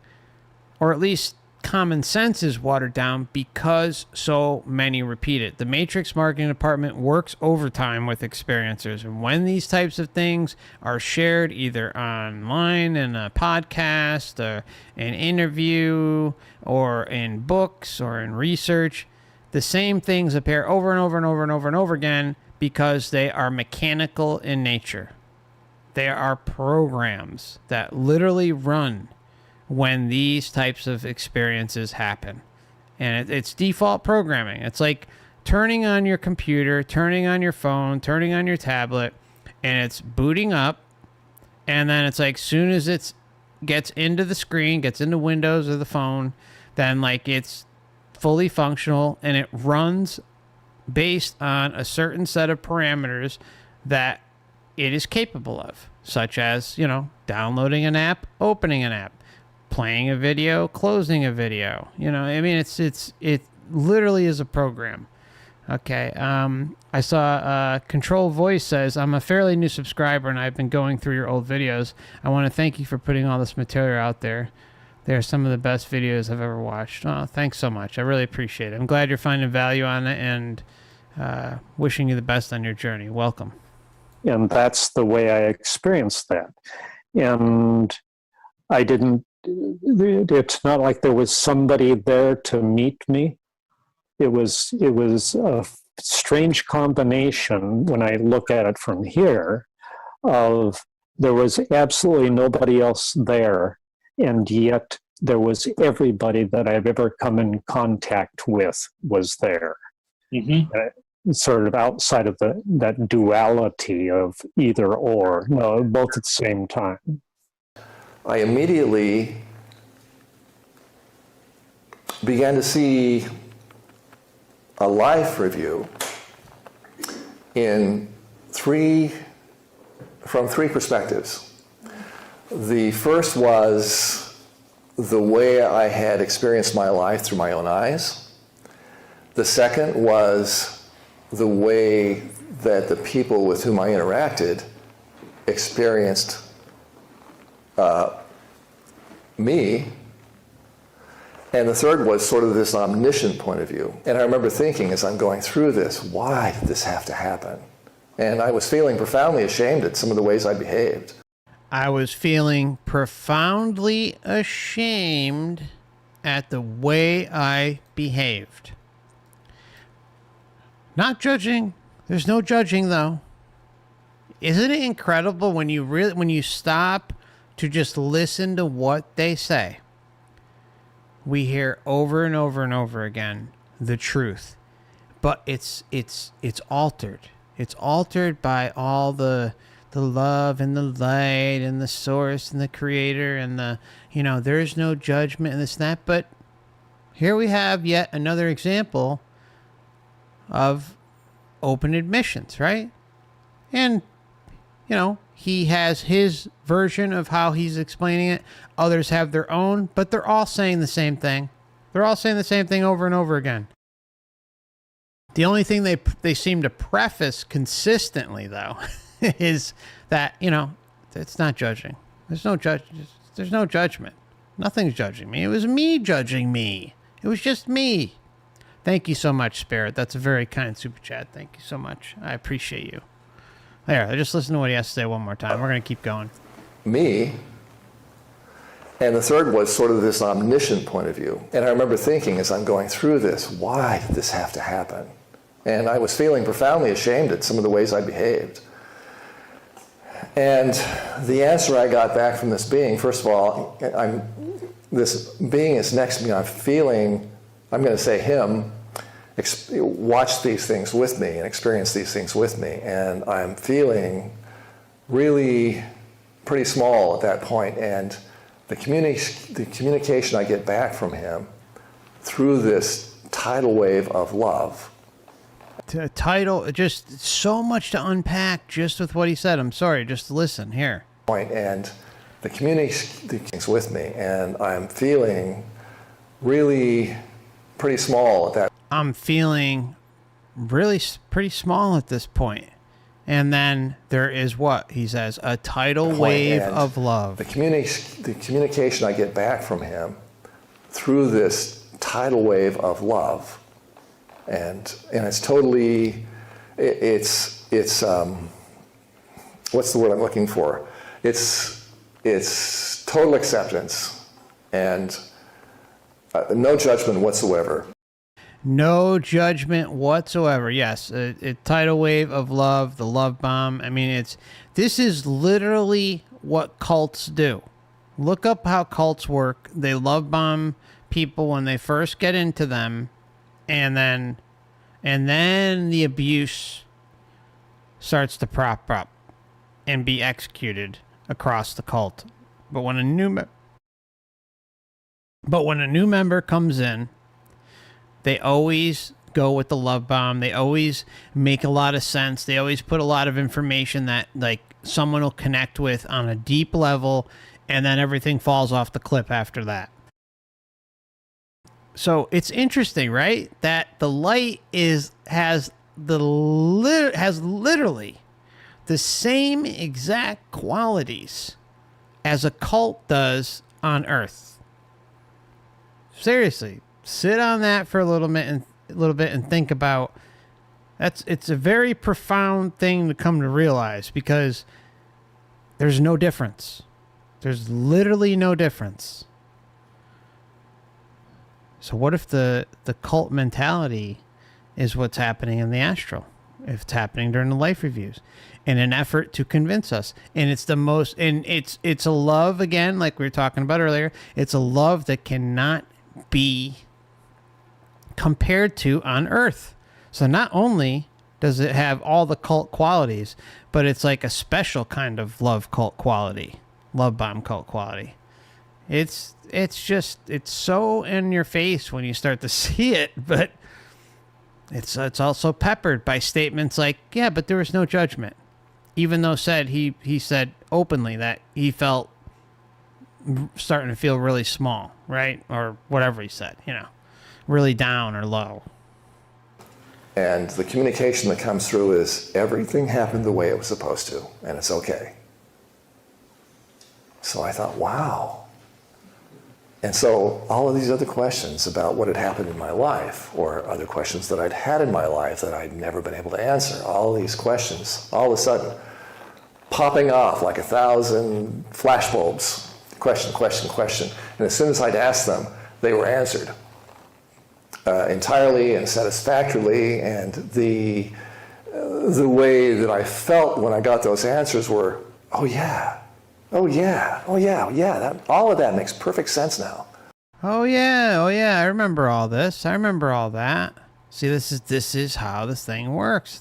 or at least common sense is watered down because so many repeat it. The Matrix marketing department works overtime with experiencers, and when these types of things are shared either online in a podcast or an interview or in books or in research, the same things appear over and over and over and over and over again because they are mechanical in nature. They are programs that literally run when these types of experiences happen. And it's default programming. It's like turning on your computer, turning on your phone, turning on your tablet, and it's booting up. And then it's like, soon as it gets into the screen, gets into Windows or the phone, then like it's fully functional and it runs based on a certain set of parameters that it is capable of, such as, you know, downloading an app, opening an app, playing a video, closing a video. You know, I mean, it literally is a program. Okay. I saw Control Voice says, I'm a fairly new subscriber and I've been going through your old videos. I want to thank you for putting all this material out there. They're some of the best videos I've ever watched. Oh, thanks so much. I really appreciate it. I'm glad you're finding value on it, and wishing you the best on your journey. Welcome. And that's the way I experienced that. And I didn't, it's not like there was somebody there to meet me. It was a strange combination when I look at it from here of there was absolutely nobody else there, and yet there was everybody that I've ever come in contact with was there. Mm-hmm. Sort of outside of that duality of either or, no, both at the same time. I immediately began to see a life review from three perspectives. The first was the way I had experienced my life through my own eyes. The second was the way that the people with whom I interacted experienced me. And the third was sort of this omniscient point of view. And I remember thinking as I'm going through this, why did this have to happen? And I was feeling profoundly ashamed at some of the ways I behaved. I was feeling profoundly ashamed at the way I behaved. Not judging. There's no judging, though. Isn't it incredible when you stop to just listen to what they say? We hear over and over and over again the truth, but it's altered. It's altered by all the love and the light and the source and the creator and there's no judgment and this and that. But here we have yet another example of open admissions, right? And he has his version of how he's explaining it. Others have their own, but they're all saying the same thing. They're all saying the same thing over and over again. The only thing they seem to preface consistently, though, is that, it's not judging. There's no judgment. Nothing's judging me. It was me judging me. It was just me. Thank you so much, Spirit. That's a very kind super chat. Thank you so much. I appreciate you. There, just listen to what he has to say one more time. We're going to keep going. Me. And the third was sort of this omniscient point of view. And I remember thinking as I'm going through this, why did this have to happen? And I was feeling profoundly ashamed at some of the ways I behaved. And the answer I got back from this being, first of all, this being is next to me. I'm feeling, I'm going to say him, watch these things with me and experience these things with me. And I'm feeling really pretty small at that point. And the communication I get back from him through this tidal wave of love. Title, just so much to unpack just with what he said. I'm sorry, just listen here. And the things with me, and I'm feeling really pretty small at that. I'm feeling really pretty small at this point. And then there is what he says, a tidal wave of love. The communication I get back from him through this tidal wave of love, and it's totally, it's what's the word I'm looking for? It's total acceptance and no judgment whatsoever. No judgment whatsoever. Yes, a tidal wave of love, the love bomb. I mean, this is literally what cults do. Look up how cults work. They love bomb people when they first get into them, and then the abuse starts to prop up and be executed across the cult. But when a new member comes in, they always go with the love bomb. They always make a lot of sense. They always put a lot of information that like someone will connect with on a deep level, and then everything falls off the cliff after that. So it's interesting, right? That the light has literally the same exact qualities as a cult does on Earth. Seriously. Sit on that for a little bit and think about it's a very profound thing to come to realize, because there's no difference. There's literally no difference. So what if the cult mentality is what's happening in the astral? If it's happening during the life reviews in an effort to convince us. And it's it's a love, again, like we were talking about earlier, it's a love that cannot be compared to on Earth. So not only does it have all the cult qualities, but it's like a special kind of love cult quality, love bomb cult quality. It's so in your face when you start to see it, but it's also peppered by statements like, yeah, but there was no judgment. Even though he said openly that he felt starting to feel really small, right? Or whatever he said, really down or low. And the communication that comes through is everything happened the way it was supposed to, and it's okay. So I thought, wow. And so all of these other questions about what had happened in my life, or other questions that I'd had in my life that I'd never been able to answer, all these questions, all of a sudden, popping off like 1,000 flashbulbs. Question, question, question. And as soon as I'd asked them, they were answered. Entirely and satisfactorily, and the way that I felt when I got those answers were, oh yeah, all of that makes perfect sense now. Oh yeah, I remember all this. I remember all that. See, this is how this thing works.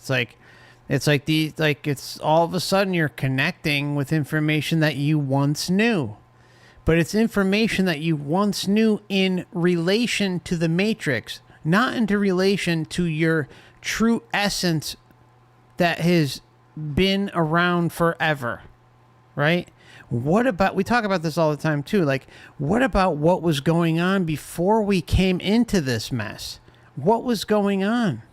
It's all of a sudden you're connecting with information that you once knew. But it's information that you once knew in relation to the Matrix, not into relation to your true essence that has been around forever, right? What about, we talk about this all the time too, like, what about what was going on before we came into this mess? What was going on?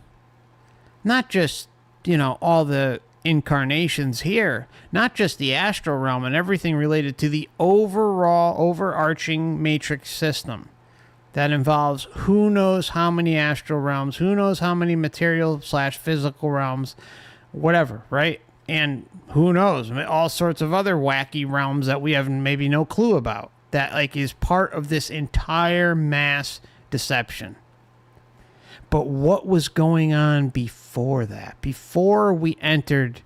Not just, all the incarnations here, not just the astral realm and everything related to the overall overarching matrix system. that involves who knows how many astral realms, who knows how many material / physical realms, whatever, right? And who knows, all sorts of other wacky realms that we have maybe no clue about, that like is part of this entire mass deception. But what was going on before that? Before we entered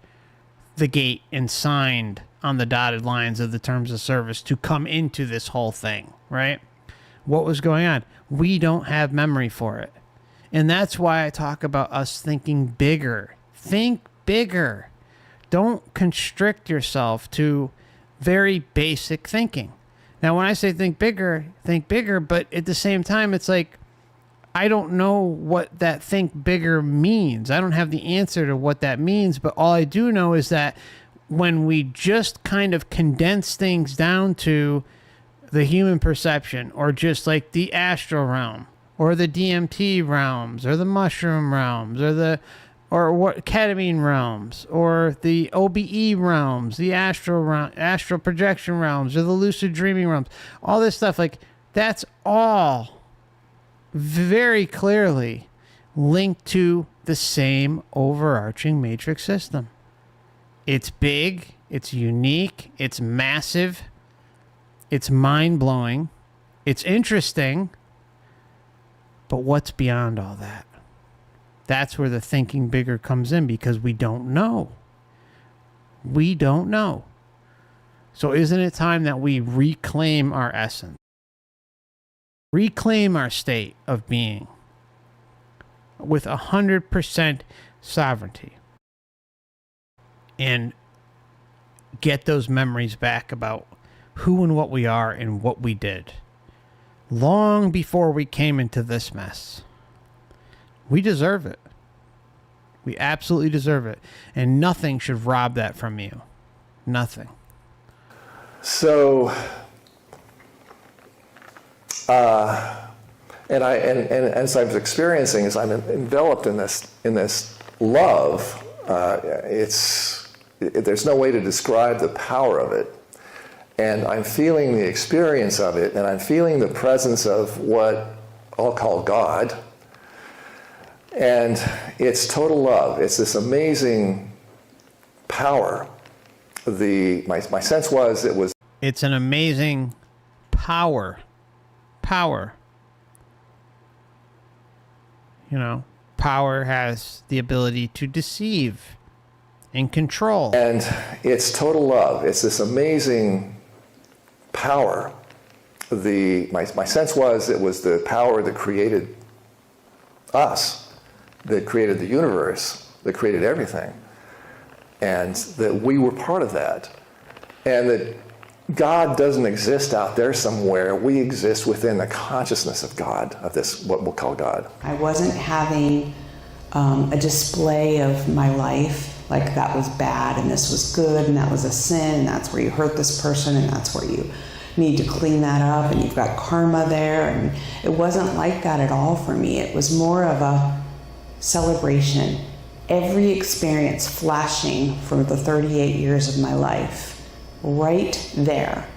the gate and signed on the dotted lines of the terms of service to come into this whole thing, right? What was going on? We don't have memory for it. And that's why I talk about us thinking bigger. Think bigger. Don't constrict yourself to very basic thinking. Now, when I say think bigger, but at the same time, it's like, I don't know what that think bigger means. I don't have the answer to what that means, but all I do know is that when we just kind of condense things down to the human perception, or just like the astral realm, or the DMT realms, or the mushroom realms, or what ketamine realms, or the OBE realms, the astral projection realms, or the lucid dreaming realms, all this stuff, like that's all very clearly linked to the same overarching matrix system. It's big, it's unique, it's massive, it's mind-blowing, it's interesting, but what's beyond all that? That's where the thinking bigger comes in, because we don't know. We don't know. So isn't it time that we reclaim our essence? Reclaim our state of being with 100% sovereignty, and get those memories back about who and what we are and what we did long before we came into this mess. We deserve it. We absolutely deserve it. And nothing should rob that from you. Nothing. So, and as I was experiencing, as I'm enveloped in this love, there's no way to describe the power of it. And I'm feeling the experience of it, and I'm feeling the presence of what I'll call God. And it's total love. It's this amazing power. My sense was it was. It's an amazing power. You know, power has the ability to deceive and control. And it's total love. It's this amazing power. My sense was it was the power that created us, that created the universe, that created everything. And that we were part of that. And that God doesn't exist out there somewhere. We exist within the consciousness of God, of this, what we'll call God. I wasn't having a display of my life, like that was bad and this was good and that was a sin and that's where you hurt this person and that's where you need to clean that up and you've got karma there. And it wasn't like that at all for me. It was more of a celebration. Every experience flashing for the 38 years of my life, right there.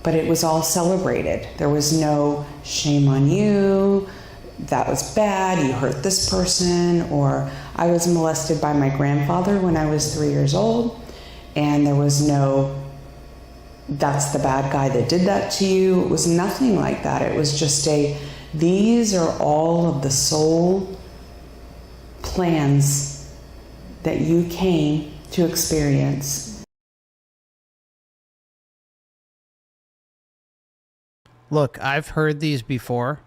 But it was all celebrated. There was no shame on you, that was bad, you hurt this person, or I was molested by my grandfather when I was 3 years old, and there was no, that's the bad guy that did that to you. It was nothing like that. It was just these are all of the soul plans that you came to experience. Look, I've heard these before.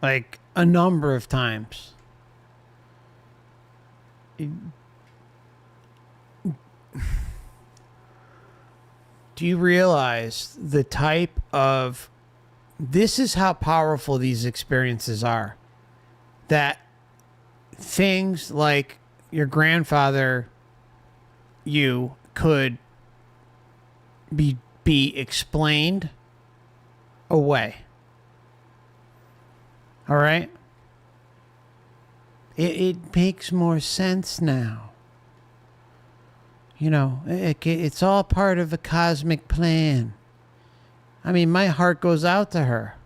Like a number of times. Do you realize the type of... This is how powerful these experiences are. That things like your grandfather, you could be explained away. All right? It makes more sense now. You know, it's all part of a cosmic plan. I mean, my heart goes out to her.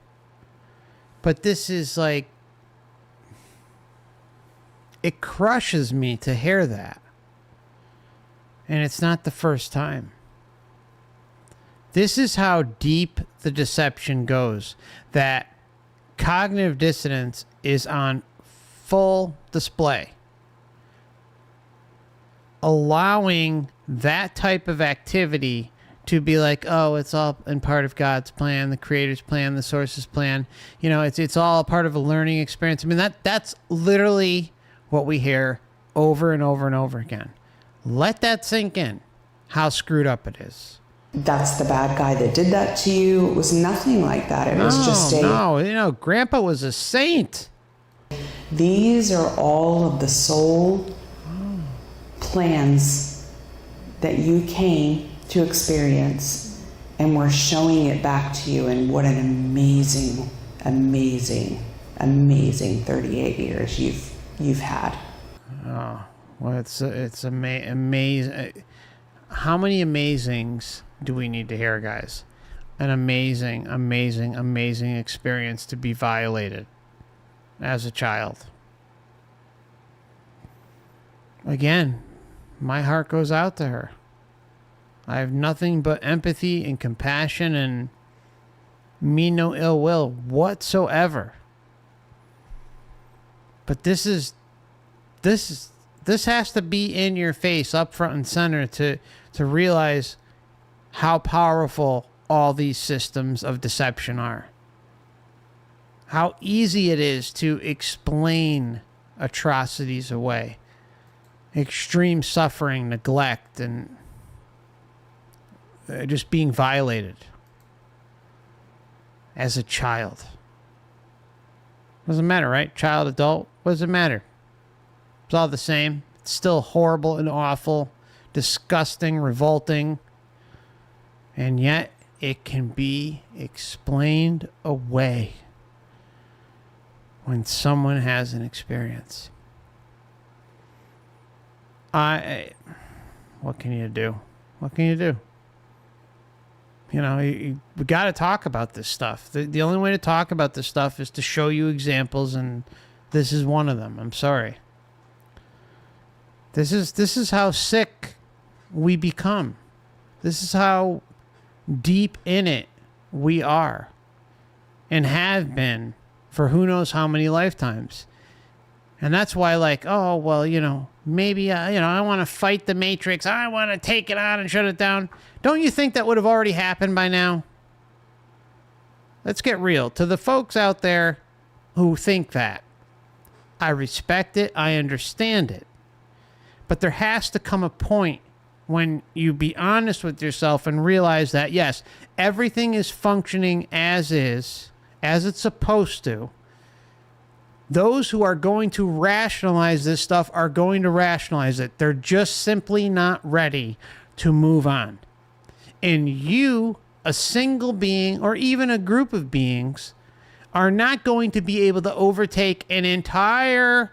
But this is like, it crushes me to hear that. And it's not the first time. This is how deep the deception goes. That cognitive dissonance is on full display. Allowing that type of activity to be like, oh, it's all in part of God's plan, the Creator's plan, the Source's plan. You know, it's all a part of a learning experience. I mean, that's literally what we hear over and over and over again. Let that sink in, how screwed up it is. That's the bad guy that did that to you. It was nothing like that. It was just No, you know, Grandpa was a saint. These are all of the soul plans that you came to experience, and we're showing it back to you. And what an amazing, amazing, amazing 38 years you've had. Oh, well, it's amazing. How many amazings do we need to hear, guys? An amazing, amazing, amazing experience to be violated as a child. Again, my heart goes out to her. I have nothing but empathy and compassion and mean no ill will whatsoever. But this has to be in your face, up front and center, to realize how powerful all these systems of deception are. How easy it is to explain atrocities away. Extreme suffering, neglect, and just being violated as a child. Doesn't matter, right? Child, adult, what does it matter? It's all the same. It's still horrible and awful, disgusting, revolting, and yet it can be explained away when someone has an experience. What can you do? What can you do? You know, we got to talk about this stuff. The only way to talk about this stuff is to show you examples, and this is one of them. I'm sorry. This is how sick we become. This is how deep in it we are and have been for who knows how many lifetimes. And that's why, like, oh, well, you know, maybe, I want to fight the Matrix. I want to take it on and shut it down. Don't you think that would have already happened by now? Let's get real. To the folks out there who think that, I respect it. I understand it. But there has to come a point when you be honest with yourself and realize that, yes, everything is functioning as is, as it's supposed to. Those who are going to rationalize this stuff are going to rationalize it. They're just simply not ready to move on. And you, a single being, or even a group of beings, are not going to be able to overtake an entire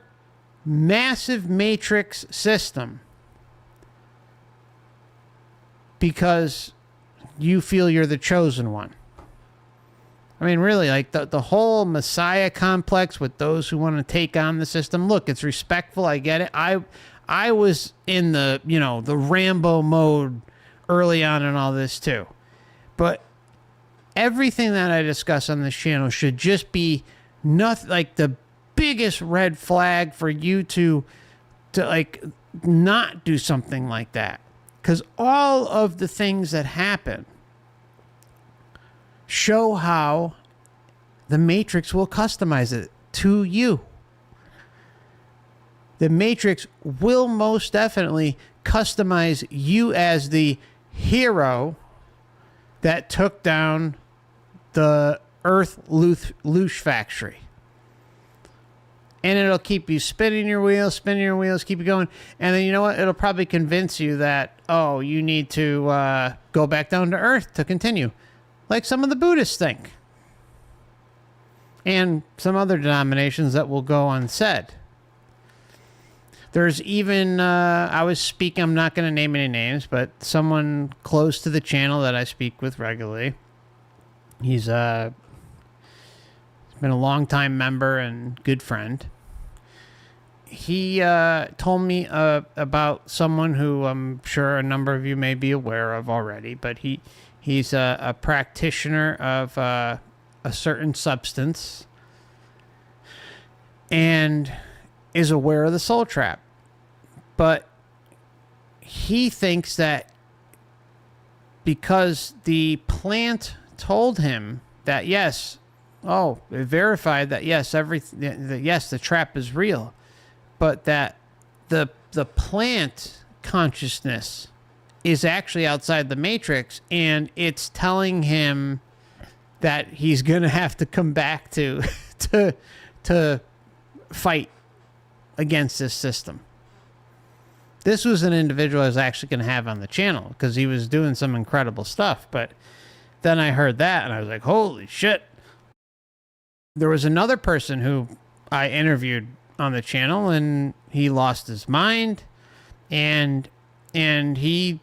massive matrix system because you feel you're the chosen one. I mean, really, like the whole Messiah complex with those who want to take on the system. Look, it's respectful. I get it. I was in the, the Rambo mode early on in all this too. But everything that I discuss on this channel should just be nothing like the biggest red flag for you to like not do something like that. Because all of the things that happen show how the Matrix will customize it to you. The Matrix will most definitely customize you as the hero that took down the Earth Loosh factory. And it'll keep you spinning your wheels, keep you going. And then you know what? It'll probably convince you that, oh, you need to go back down to Earth to continue. Like some of the Buddhists think. And some other denominations that will go unsaid. There's even, I was speaking, I'm not going to name any names, but someone close to the channel that I speak with regularly. He's been a longtime member and good friend. He told me about someone who I'm sure a number of you may be aware of already, but he's a practitioner of a certain substance and is aware of the soul trap. But he thinks that because the plant told him that yes, it verified that yes, the trap is real, but that the plant consciousness is actually outside the matrix, and it's telling him that he's gonna have to come back to fight against this system. This was an individual I was actually going to have on the channel because he was doing some incredible stuff. But then I heard that and I was like, holy shit. There was another person who I interviewed on the channel and he lost his mind and he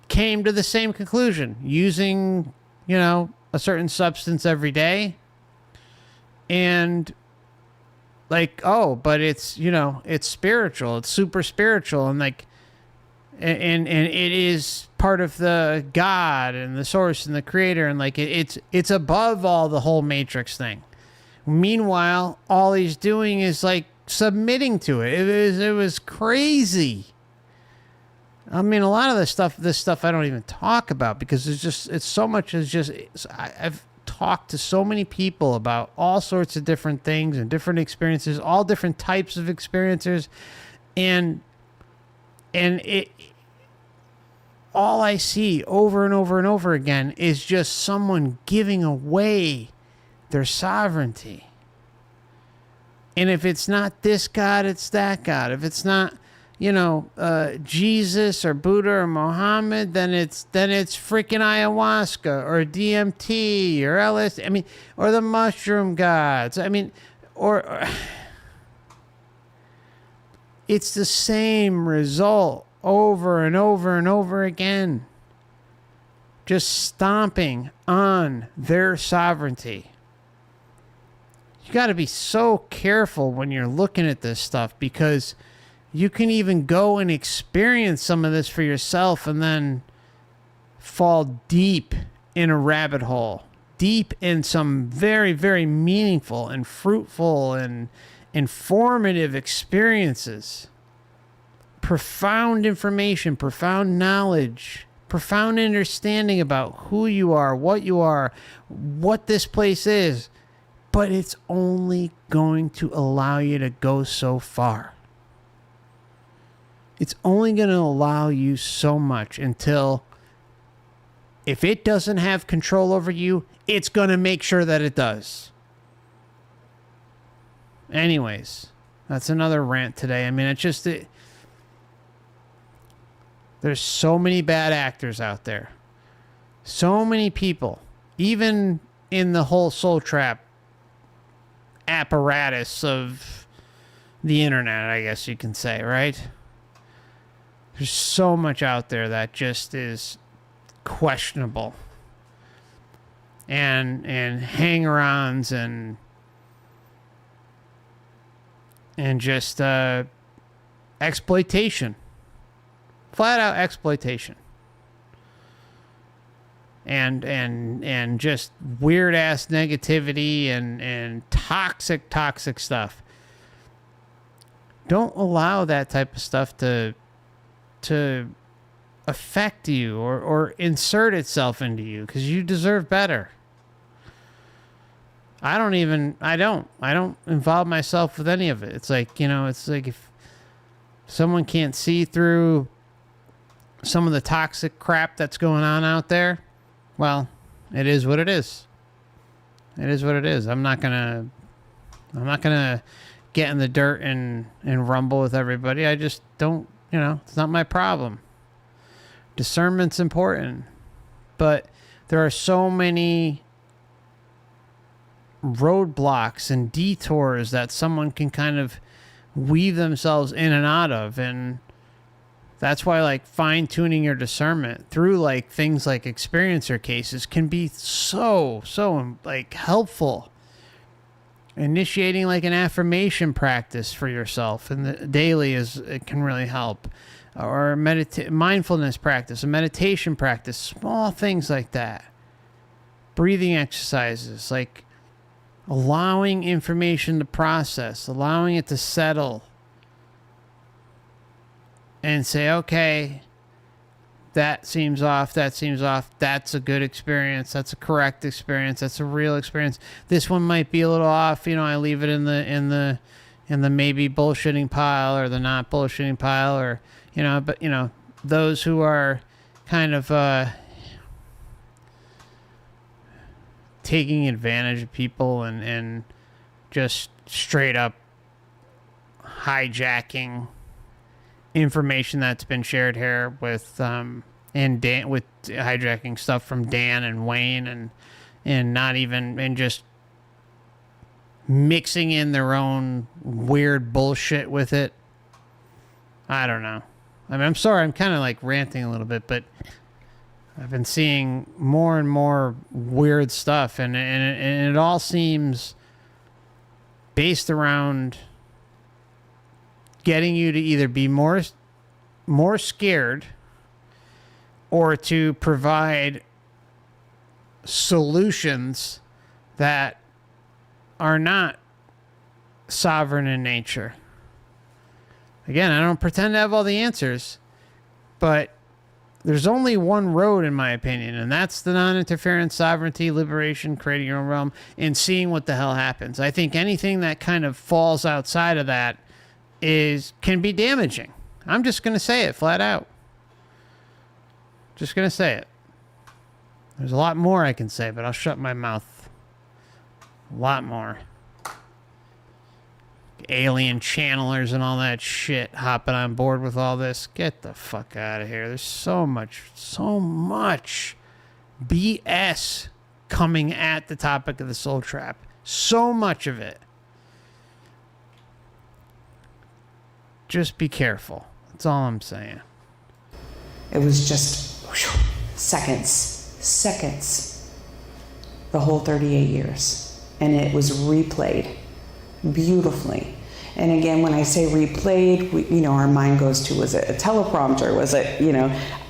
came to the same conclusion using, a certain substance every day. And like, but it's, it's spiritual. It's super spiritual. And like, and it is part of the God and the source and the creator. And like, it's above all the whole matrix thing. Meanwhile, all he's doing is like submitting to it. It was crazy. I mean, a lot of this stuff I don't even talk about because it's so much I've talked to so many people about all sorts of different things and different experiences, all different types of experiencers, and all I see over and over and over again is just someone giving away their sovereignty. And if it's not this God, it's that God. If it's not, Jesus or Buddha or Muhammad, then it's freaking ayahuasca or DMT or LSD. I mean, or the mushroom gods. I mean, or it's the same result over and over and over again. Just stomping on their sovereignty. You got to be so careful when you're looking at this stuff because you can even go and experience some of this for yourself and then fall deep in a rabbit hole, deep in some very, very meaningful and fruitful and informative experiences. Profound information, profound knowledge, profound understanding about who you are, what this place is. But it's only going to allow you to go so far. It's only going to allow you so much until if it doesn't have control over you, it's going to make sure that it does. Anyways, that's another rant today. I mean, there's so many bad actors out there. So many people, even in the whole soul trap apparatus of the internet, I guess you can say, right? There's so much out there that just is questionable. And hang-arounds and just exploitation. Flat out exploitation. And just weird ass negativity and toxic stuff. Don't allow that type of stuff to affect you or insert itself into you because you deserve better. I don't involve myself with any of it. It's like, it's like if someone can't see through some of the toxic crap that's going on out there, well, it is what it is. It is what it is. I'm not gonna get in the dirt and rumble with everybody. I just don't, it's not my problem. Discernment's important, but there are so many roadblocks and detours that someone can kind of weave themselves in and out of. And that's why, like, fine-tuning your discernment through, like, things like experiencer cases can be so like, helpful. Initiating, like, an affirmation practice for yourself and the daily it can really help. Or mindfulness practice, a meditation practice, small things like that. Breathing exercises, like allowing information to process, allowing it to settle, and say, okay, that seems off, that's a good experience, that's a correct experience, that's a real experience. This one might be a little off, I leave it in the maybe bullshitting pile or the not bullshitting pile, or but those who are kind of taking advantage of people and just straight up hijacking information that's been shared here with Dan, with hijacking stuff from Dan and Wayne and not even, and just mixing in their own weird bullshit with it. I don't know. I mean, I'm sorry, I'm kind of like ranting a little bit, but I've been seeing more and more weird stuff, and it all seems based around getting you to either be more scared or to provide solutions that are not sovereign in nature. Again, I don't pretend to have all the answers, but there's only one road, in my opinion, and that's the non-interference, sovereignty, liberation, creating your own realm, and seeing what the hell happens. I think anything that kind of falls outside of that can be damaging. I'm just going to say it flat out. Just going to say it. There's a lot more I can say, but I'll shut my mouth. A lot more. Alien channelers and all that shit hopping on board with all this. Get the fuck out of here. There's so much BS coming at the topic of the soul trap. So much of it. Just be careful. That's all I'm saying. It was just seconds, the whole 38 years. And it was replayed beautifully. And again, when I say replayed, our mind goes to, was it a teleprompter? Was it,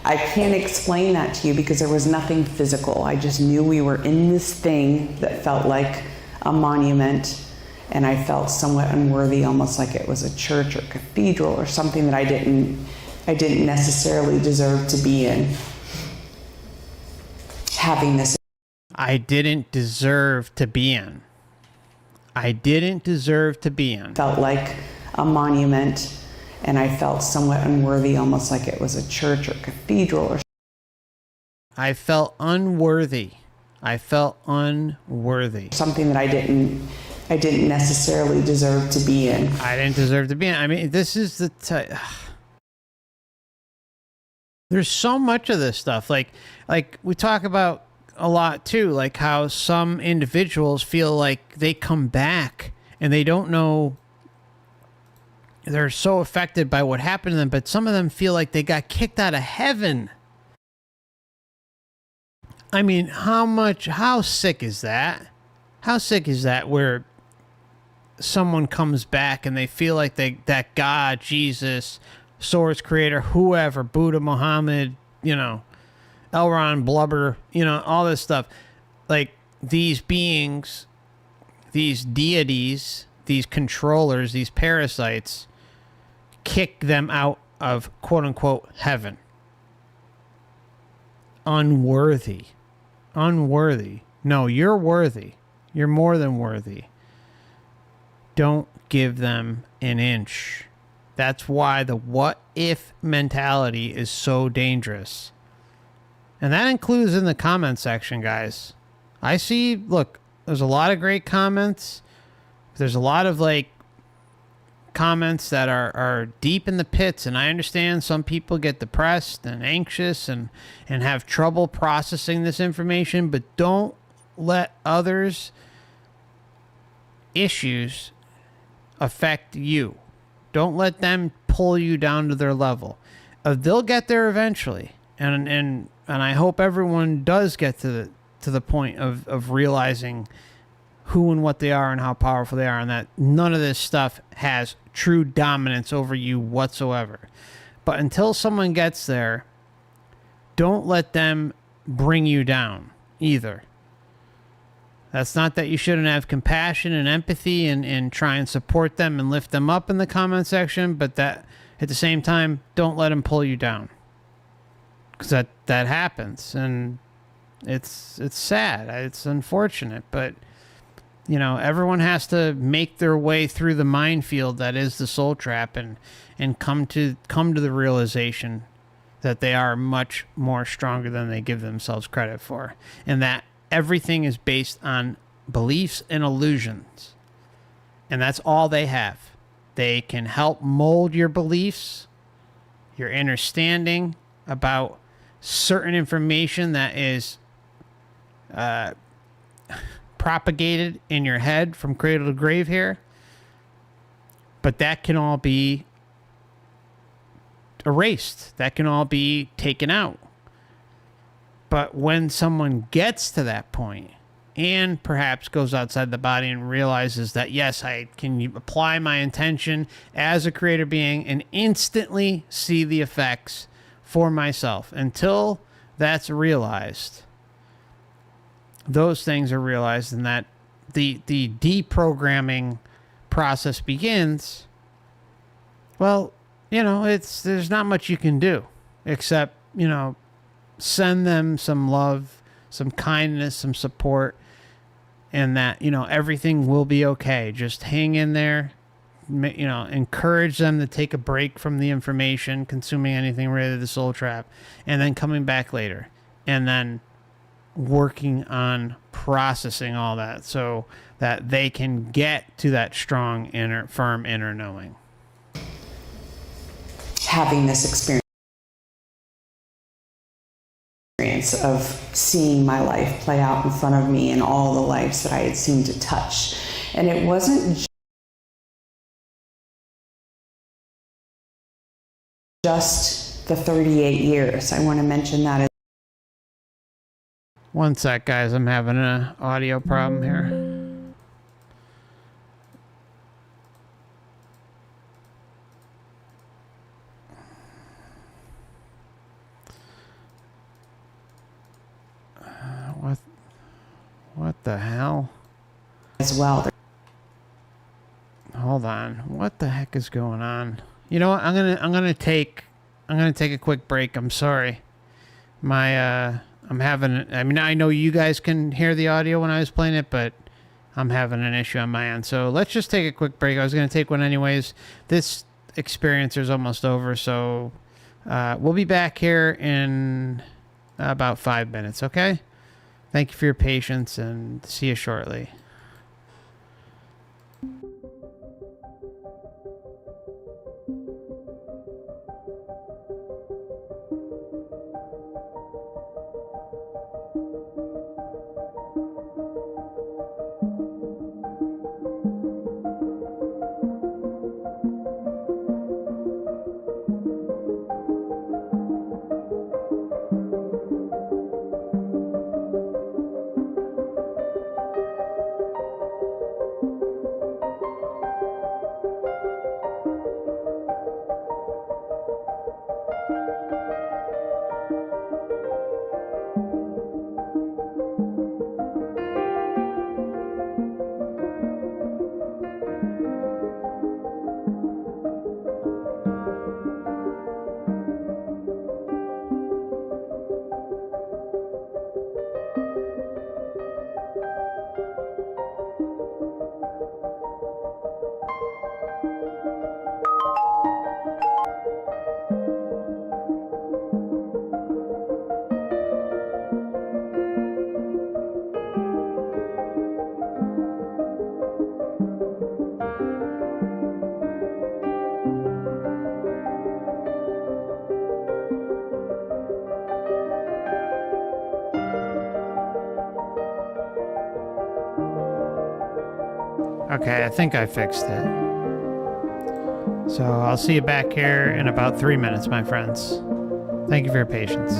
I can't explain that to you because there was nothing physical. I just knew we were in this thing that felt like a monument, and I felt somewhat unworthy, almost like it was a church or cathedral or something that I didn't necessarily deserve to be in. Having this. I didn't deserve to be in. Felt like a monument, and I felt somewhat unworthy, almost like it was a church or cathedral or. I felt unworthy. Something that I didn't necessarily deserve to be in. I didn't deserve to be in. I mean, this is the there's so much of this stuff. Like we talk about a lot too, like how some individuals feel like they come back and they don't know, they're so affected by what happened to them, but some of them feel like they got kicked out of heaven. I mean, how sick is that? How sick is that where someone comes back and they feel like that God, Jesus, source creator, whoever, Buddha, Muhammad, Elron, Blubber, all this stuff. Like, these beings, these deities, these controllers, these parasites, kick them out of quote-unquote heaven. Unworthy. No, you're worthy. You're more than worthy. Don't give them an inch. That's why the what-if mentality is so dangerous. And that includes in the comment section, guys. I see, look, there's a lot of great comments. There's a lot of, comments that are deep in the pits, and I understand some people get depressed and anxious and have trouble processing this information, but don't let others' issues affect you. Don't let them pull you down to their level. They'll get there eventually, and I hope everyone does get to the point of realizing who and what they are and how powerful they are, and that none of this stuff has true dominance over you whatsoever. But until someone gets there, don't let them bring you down either. That's not that you shouldn't have compassion and empathy and try and support them and lift them up in the comment section, but that at the same time, don't let them pull you down. Because that happens, and it's sad. It's unfortunate, but you know, everyone has to make their way through the minefield that is the soul trap and come to the realization that they are much more stronger than they give themselves credit for, and that everything is based on beliefs and illusions, and that's all they have. They can help mold your beliefs, your understanding about certain information that is propagated in your head from cradle to grave here, but that can all be erased. That can all be taken out. But when someone gets to that point and perhaps goes outside the body and realizes that, yes, I can apply my intention as a creator being and instantly see the effects for myself, until that's realized, those things are realized, and that the deprogramming process begins, well, you know, there's not much you can do except, you know, send them some love, some kindness, some support, and that, you know, everything will be okay. Just hang in there, you know, encourage them to take a break from the information, consuming anything related to the soul trap, and then coming back later, and then working on processing all that so that they can get to that strong firm inner knowing. Having this experience of seeing my life play out in front of me and all the lives that I had seemed to touch. And it wasn't just the 38 years. I want to mention that. One sec, guys. I'm having an audio problem here. What the hell? As well. Hold on. What the heck is going on? You know what? I'm gonna take a quick break. I'm sorry. I'm having, I mean, I know you guys can hear the audio when I was playing it, but I'm having an issue on my end. So let's just take a quick break. I was going to take one anyways. This experiencer is almost over, so we'll be back here in about 5 minutes, okay? Thank you for your patience, and see you shortly. Okay, I think I fixed it. So I'll see you back here in about 3 minutes, my friends. Thank you for your patience.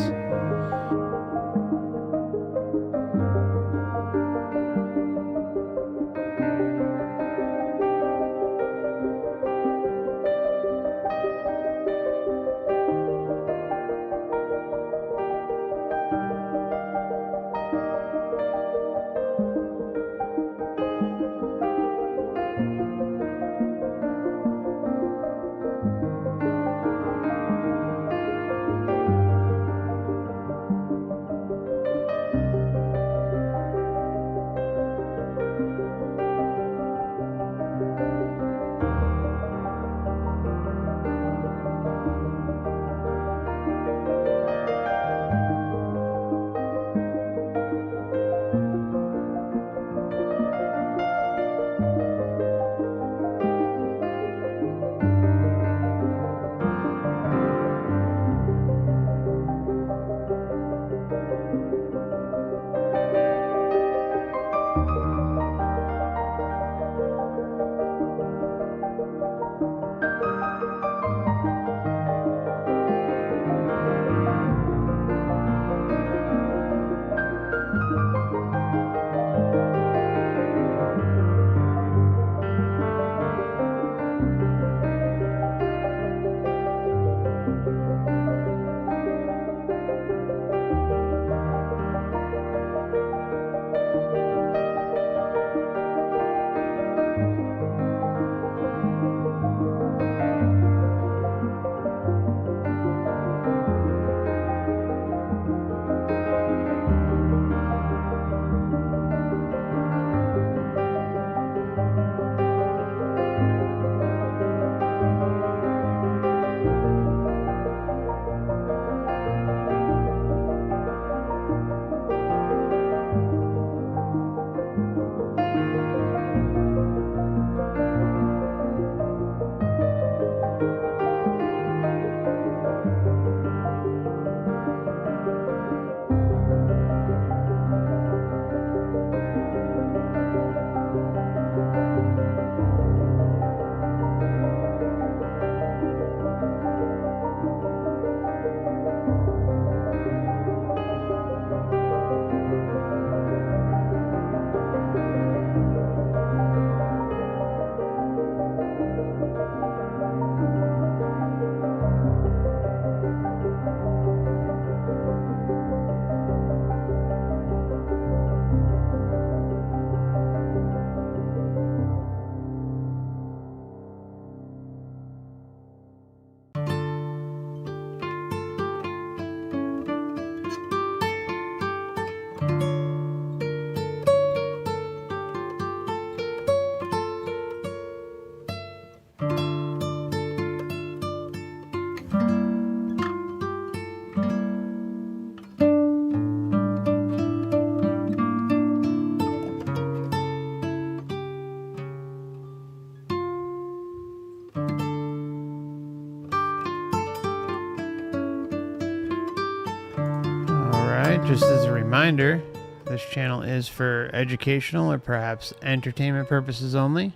Just as a reminder, this channel is for educational or perhaps entertainment purposes only.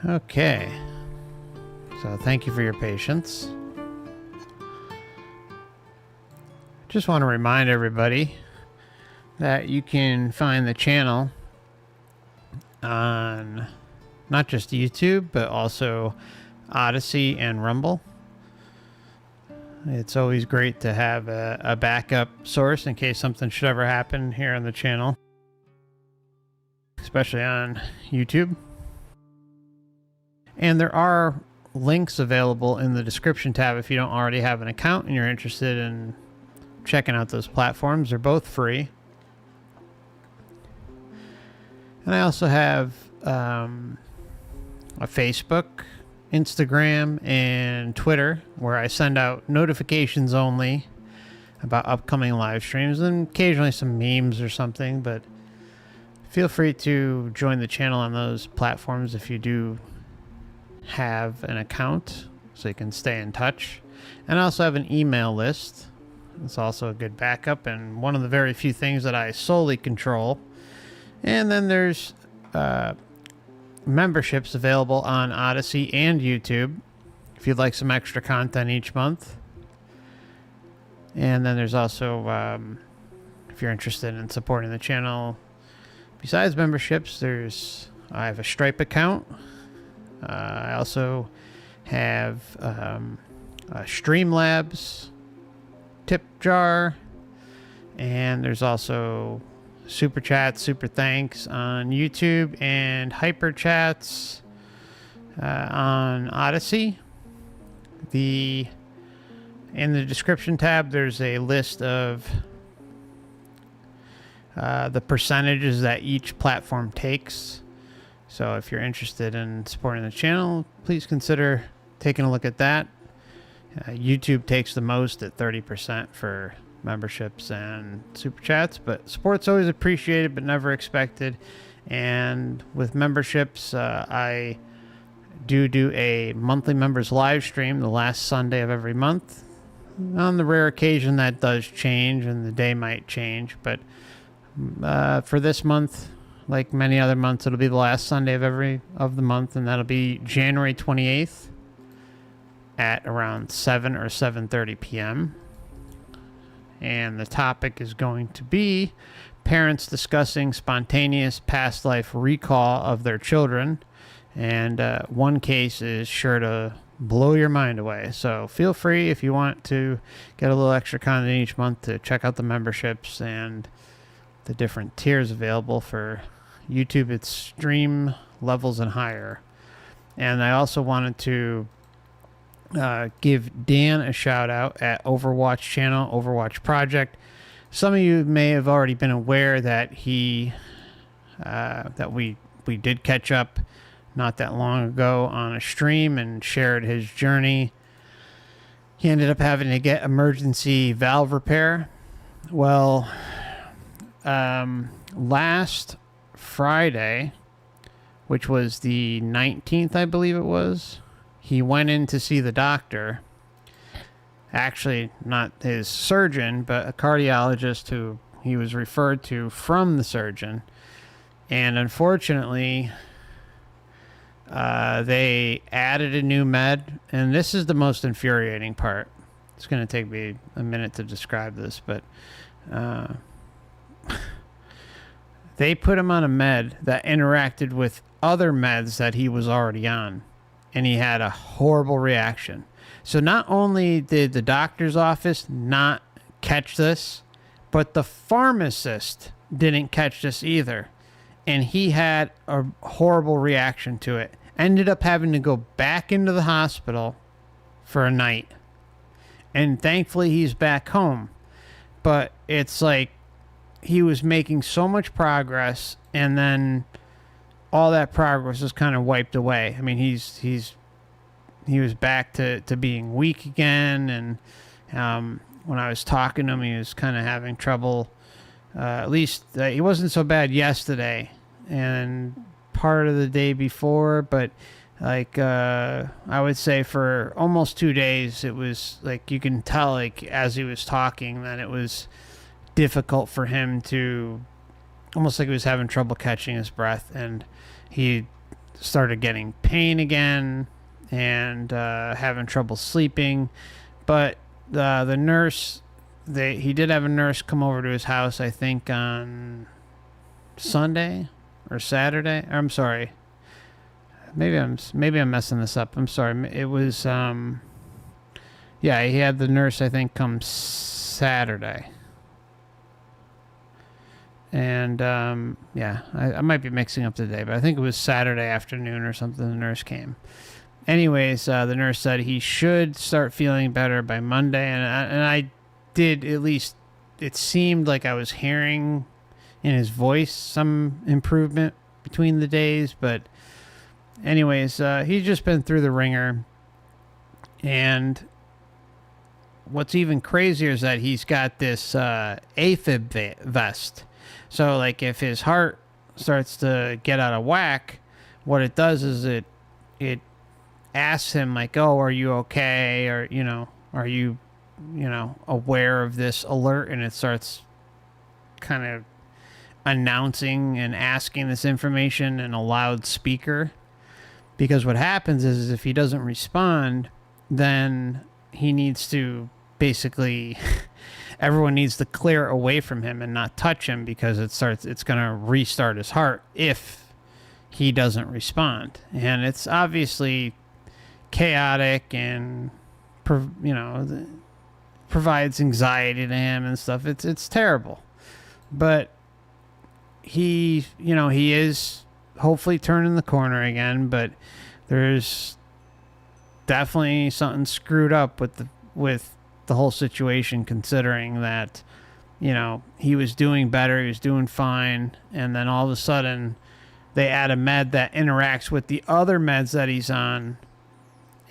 Okay, so thank you for your patience. Just want to remind everybody that you can find the channel on not just YouTube, but also Odysee and Rumble. It's always great to have a backup source in case something should ever happen here on the channel. especially on YouTube. And there are links available in the description tab if you don't already have an account and you're interested in checking out those platforms. They're both free. And I also have a Facebook, Instagram, and Twitter where I send out notifications only about upcoming live streams and occasionally some memes or something, but feel free to join the channel on those platforms if you do have an account so you can stay in touch. And I also have an email list. It's also a good backup and one of the very few things that I solely control. And then there's memberships available on Odysee and YouTube if you'd like some extra content each month. And then there's also, if you're interested in supporting the channel, besides memberships, I have a Stripe account. I also have a Streamlabs tip jar, and there's also super chats, super thanks on YouTube, and hyper chats on Odysee. In the description tab, there's a list of the percentages that each platform takes. So if you're interested in supporting the channel, please consider taking a look at that. YouTube takes the most at 30% for memberships and super chats, but support's always appreciated but never expected. And with memberships, I do a monthly members live stream the last Sunday of every month. On the rare occasion that does change and the day might change, but for this month, like many other months, it'll be the last Sunday of the month, and that'll be January 28th at around 7 or 7:30 p.m. And the topic is going to be parents discussing spontaneous past life recall of their children. And one case is sure to blow your mind away. So feel free, if you want to get a little extra content each month, to check out the memberships and the different tiers available. For YouTube, it's stream levels and higher. And I also wanted to give Dan a shout out at Overwatch channel, Overwatch Project. Some of you may have already been aware that that we did catch up not that long ago on a stream and shared his journey. He ended up having to get emergency valve repair. Well, last Friday, which was the 19th, I believe it was, he went in to see the doctor. Actually, not his surgeon, but a cardiologist who he was referred to from the surgeon. And unfortunately, they added a new med, and this is the most infuriating part. It's going to take me a minute to describe this, but they put him on a med that interacted with other meds that he was already on, and he had a horrible reaction. So not only did the doctor's office not catch this, but the pharmacist didn't catch this either, and he had a horrible reaction to it. Ended up having to go back into the hospital for a night. And thankfully he's back home. But it's like he was making so much progress, and then all that progress was kind of wiped away. I mean, he was back to being weak again, and when I was talking to him, he was kind of having trouble. At least he wasn't so bad yesterday and part of the day before, but like I would say for almost 2 days, it was like you can tell, like as he was talking, that it was difficult for him to, almost like he was having trouble catching his breath, and he started getting pain again and having trouble sleeping. But the nurse, he did have a nurse come over to his house, I think on Sunday or Saturday. I'm sorry. Maybe I'm messing this up. I'm sorry. It was yeah, he had the nurse, I think, come Saturday. And yeah, I might be mixing up the day, but I think it was Saturday afternoon or something. The nurse came. Anyways, the nurse said he should start feeling better by Monday, and I did, at least it seemed like I was hearing in his voice some improvement between the days. But anyways, he's just been through the ringer, and what's even crazier is that he's got this AFib vest. So like if his heart starts to get out of whack, what it does is it asks him like, oh, are you okay? Or, are you, aware of this alert? And it starts kind of announcing and asking this information in a loud speaker. Because what happens is if he doesn't respond, then he needs to basically, everyone needs to clear away from him and not touch him, because it's going to restart his heart if he doesn't respond. And it's obviously chaotic and provides anxiety to him and stuff. It's terrible. But he is hopefully turning the corner again, but there's definitely something screwed up with the whole situation, considering that he was doing better, he was doing fine, and then all of a sudden they add a med that interacts with the other meds that he's on,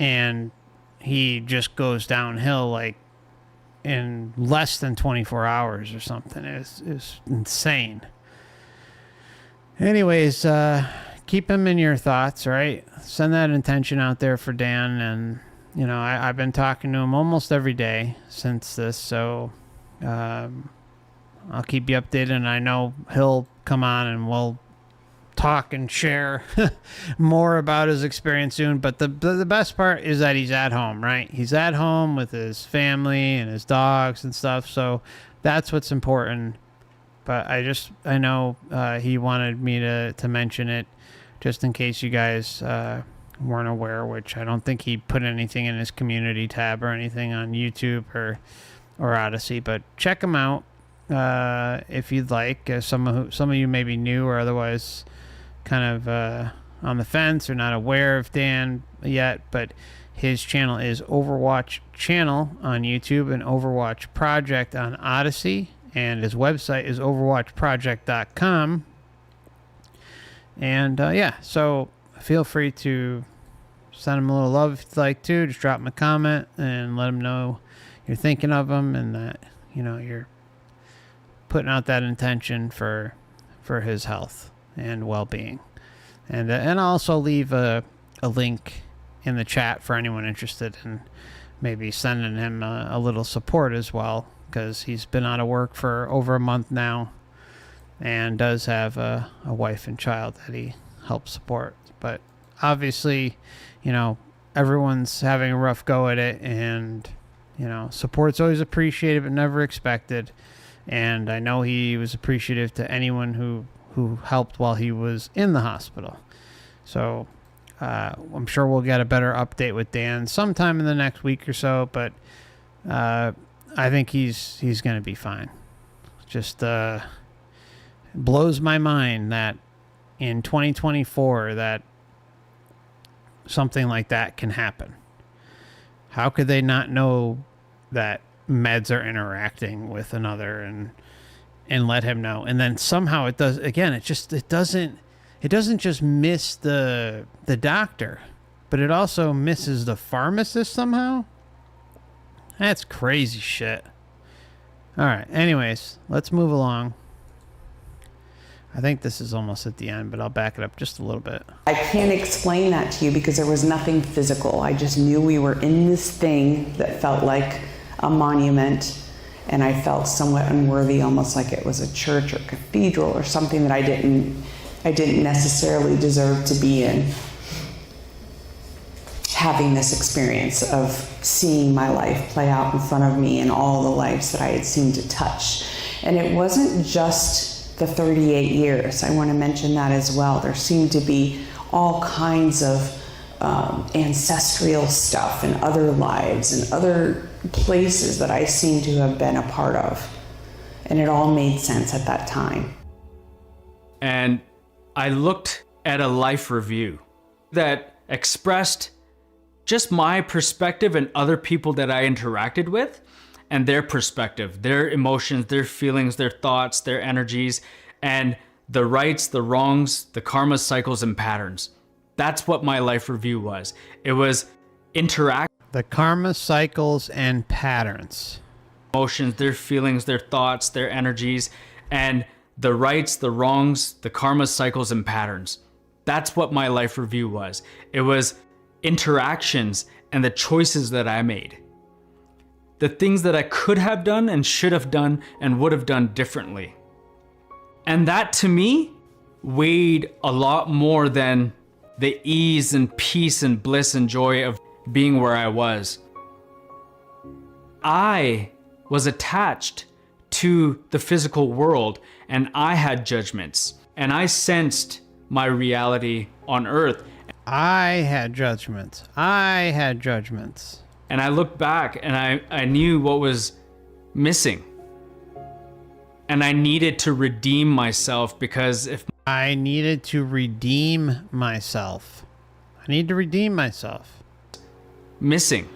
and he just goes downhill like in less than 24 hours or something. It's insane. Anyways, keep him in your thoughts, right? Send that intention out there for Dan. And, I've been talking to him almost every day since this. So I'll keep you updated. And I know he'll come on and we'll talk and share more about his experience soon. But the best part is that he's at home, right? He's at home with his family and his dogs and stuff. So that's what's important. But I know he wanted me to mention it just in case you guys weren't aware, which I don't think he put anything in his community tab or anything on YouTube or Odysee. But check him out if you'd like. Some of you may be new or otherwise kind of on the fence or not aware of Dan yet, but his channel is Overwatch Channel on YouTube and Overwatch Project on Odysee. And his website is overwatchproject.com. And so feel free to send him a little love if you'd like to. Just drop him a comment and let him know you're thinking of him and that, you're putting out that intention for his health and well-being. And I'll also leave a link in the chat for anyone interested in maybe sending him a little support as well, because he's been out of work for over a month now and does have a wife and child that he helps support. But obviously, everyone's having a rough go at it, and, support's always appreciated but never expected. And I know he was appreciative to anyone who helped while he was in the hospital. So I'm sure we'll get a better update with Dan sometime in the next week or so, but I think he's going to be fine. Just blows my mind that in 2024 that something like that can happen. How could they not know that meds are interacting with another and let him know? And then somehow it does again. It doesn't just miss the doctor, but it also misses the pharmacist somehow. That's crazy shit. All right. Anyways, let's move along. I think this is almost at the end, but I'll back it up just a little bit. I can't explain that to you because there was nothing physical. I just knew we were in this thing that felt like a monument, and I felt somewhat unworthy, almost like it was a church or cathedral or something that I didn't necessarily deserve to be in. Having this experience of seeing my life play out in front of me and all the lives that I had seemed to touch. And it wasn't just the 38 years. I want to mention that as well. There seemed to be all kinds of ancestral stuff and other lives and other places that I seemed to have been a part of. And it all made sense at that time. and I looked at a life review that expressed just my perspective and other people that I interacted with and their perspective, their emotions, their feelings, their thoughts, their energies, and the rights, the wrongs, the karma cycles and patterns. That's what my life review was. It was the karma cycles and patterns. Emotions, their feelings, their thoughts, their energies, and the rights, the wrongs, the karma cycles and patterns. That's what my life review was. It was interactions and the choices that I made. The things that I could have done and should have done and would have done differently. And that to me weighed a lot more than the ease and peace and bliss and joy of being where I was. I was attached to the physical world, and I had judgments, and I sensed my reality on earth. I had judgments. And I looked back and I knew what was missing. And I needed to redeem myself, because if I needed to redeem myself. I need to redeem myself. Missing.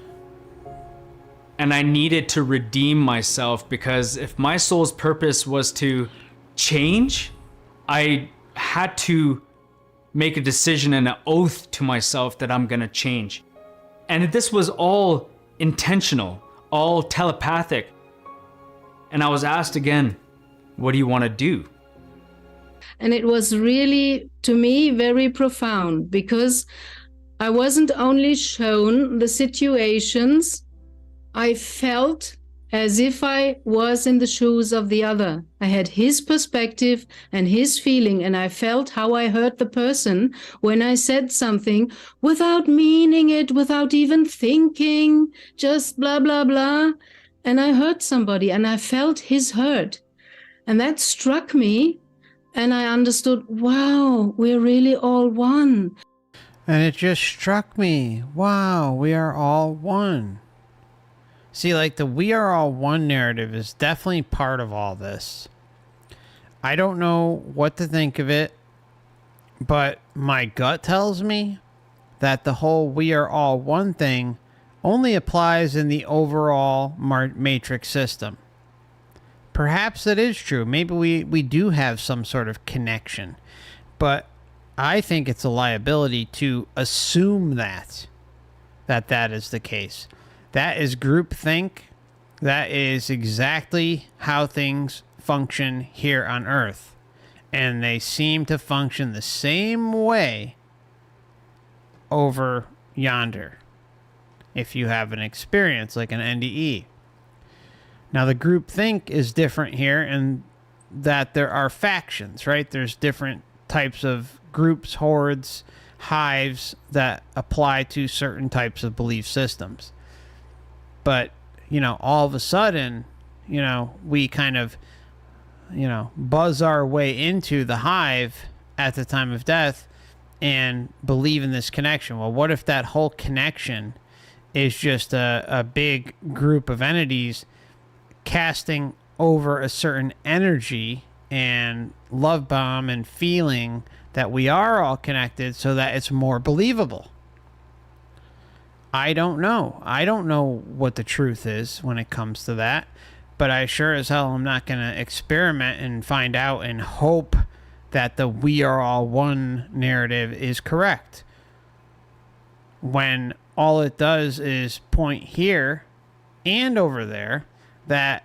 And I needed to redeem myself, because if my soul's purpose was to change, I had to make a decision and an oath to myself that I'm gonna change. And this was all intentional, all telepathic. And I was asked again, what do you want to do? And it was really, to me, very profound, because I wasn't only shown the situations, I felt as if I was in the shoes of the other. I had his perspective and his feeling, and I felt how I hurt the person when I said something without meaning it, without even thinking, just blah, blah, blah. And I hurt somebody, and I felt his hurt. And that struck me, and I understood, wow, we're really all one. And it just struck me, wow, we are all one. See, like the we are all one narrative is definitely part of all this. I don't know what to think of it, but my gut tells me that the whole we are all one thing only applies in the overall matrix system. Perhaps that is true. Maybe we do have some sort of connection, but I think it's a liability to assume that is the case. That is groupthink. That is exactly how things function here on Earth. And they seem to function the same way over yonder, if you have an experience like an NDE. Now, the groupthink is different here in that there are factions, right? There's different types of groups, hordes, hives that apply to certain types of belief systems. But, all of a sudden, we kind of, buzz our way into the hive at the time of death and believe in this connection. Well, what if that whole connection is just a big group of entities casting over a certain energy and love bomb and feeling that we are all connected so that it's more believable? I don't know. I don't know what the truth is when it comes to that, but I sure as hell am not going to experiment and find out and hope that the we are all one narrative is correct, when all it does is point here and over there that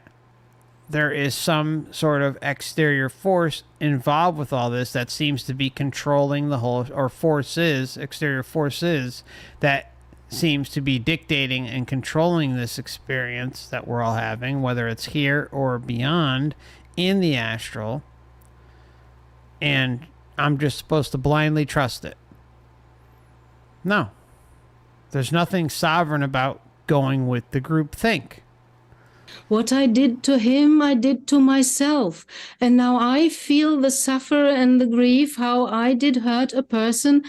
there is some sort of exterior force involved with all this that seems to be controlling the whole, or exterior forces that seems to be dictating and controlling this experience that we're all having, whether it's here or beyond in the astral. And I'm just supposed to blindly trust it. No. There's nothing sovereign about going with the group think. What I did to him, I did to myself. And now I feel the suffer and the grief, how I did hurt a person,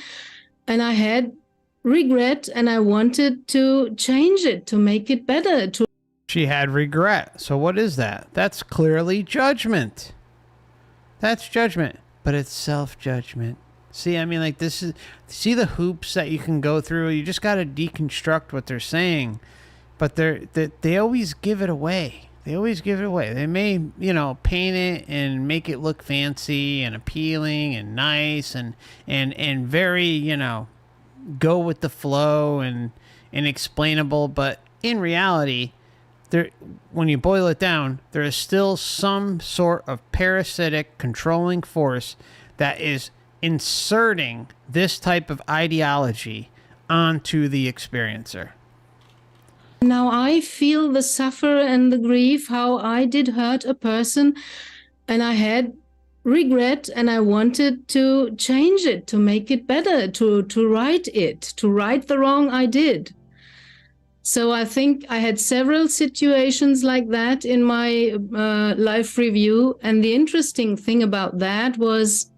and I had regret, and I wanted to change it, to make it better. She had regret. So what is that? That's clearly judgment. That's judgment. but it's self-judgment. See, I mean, like, this is, see the hoops that you can go through. You just got to deconstruct what they're saying, but they always give it away. They always give it away. They may, you know, paint it and make it look fancy and appealing and nice and very, you know, go with the flow and explainable. But in reality, there, when you boil it down, there is still some sort of parasitic controlling force that is inserting this type of ideology onto the experiencer. Now I feel the suffer and the grief, how I did hurt a person, and I had regret, and I wanted to change it, to make it better, to right it, to right the wrong I did. So I think I had several situations like that in my life review, and the interesting thing about that was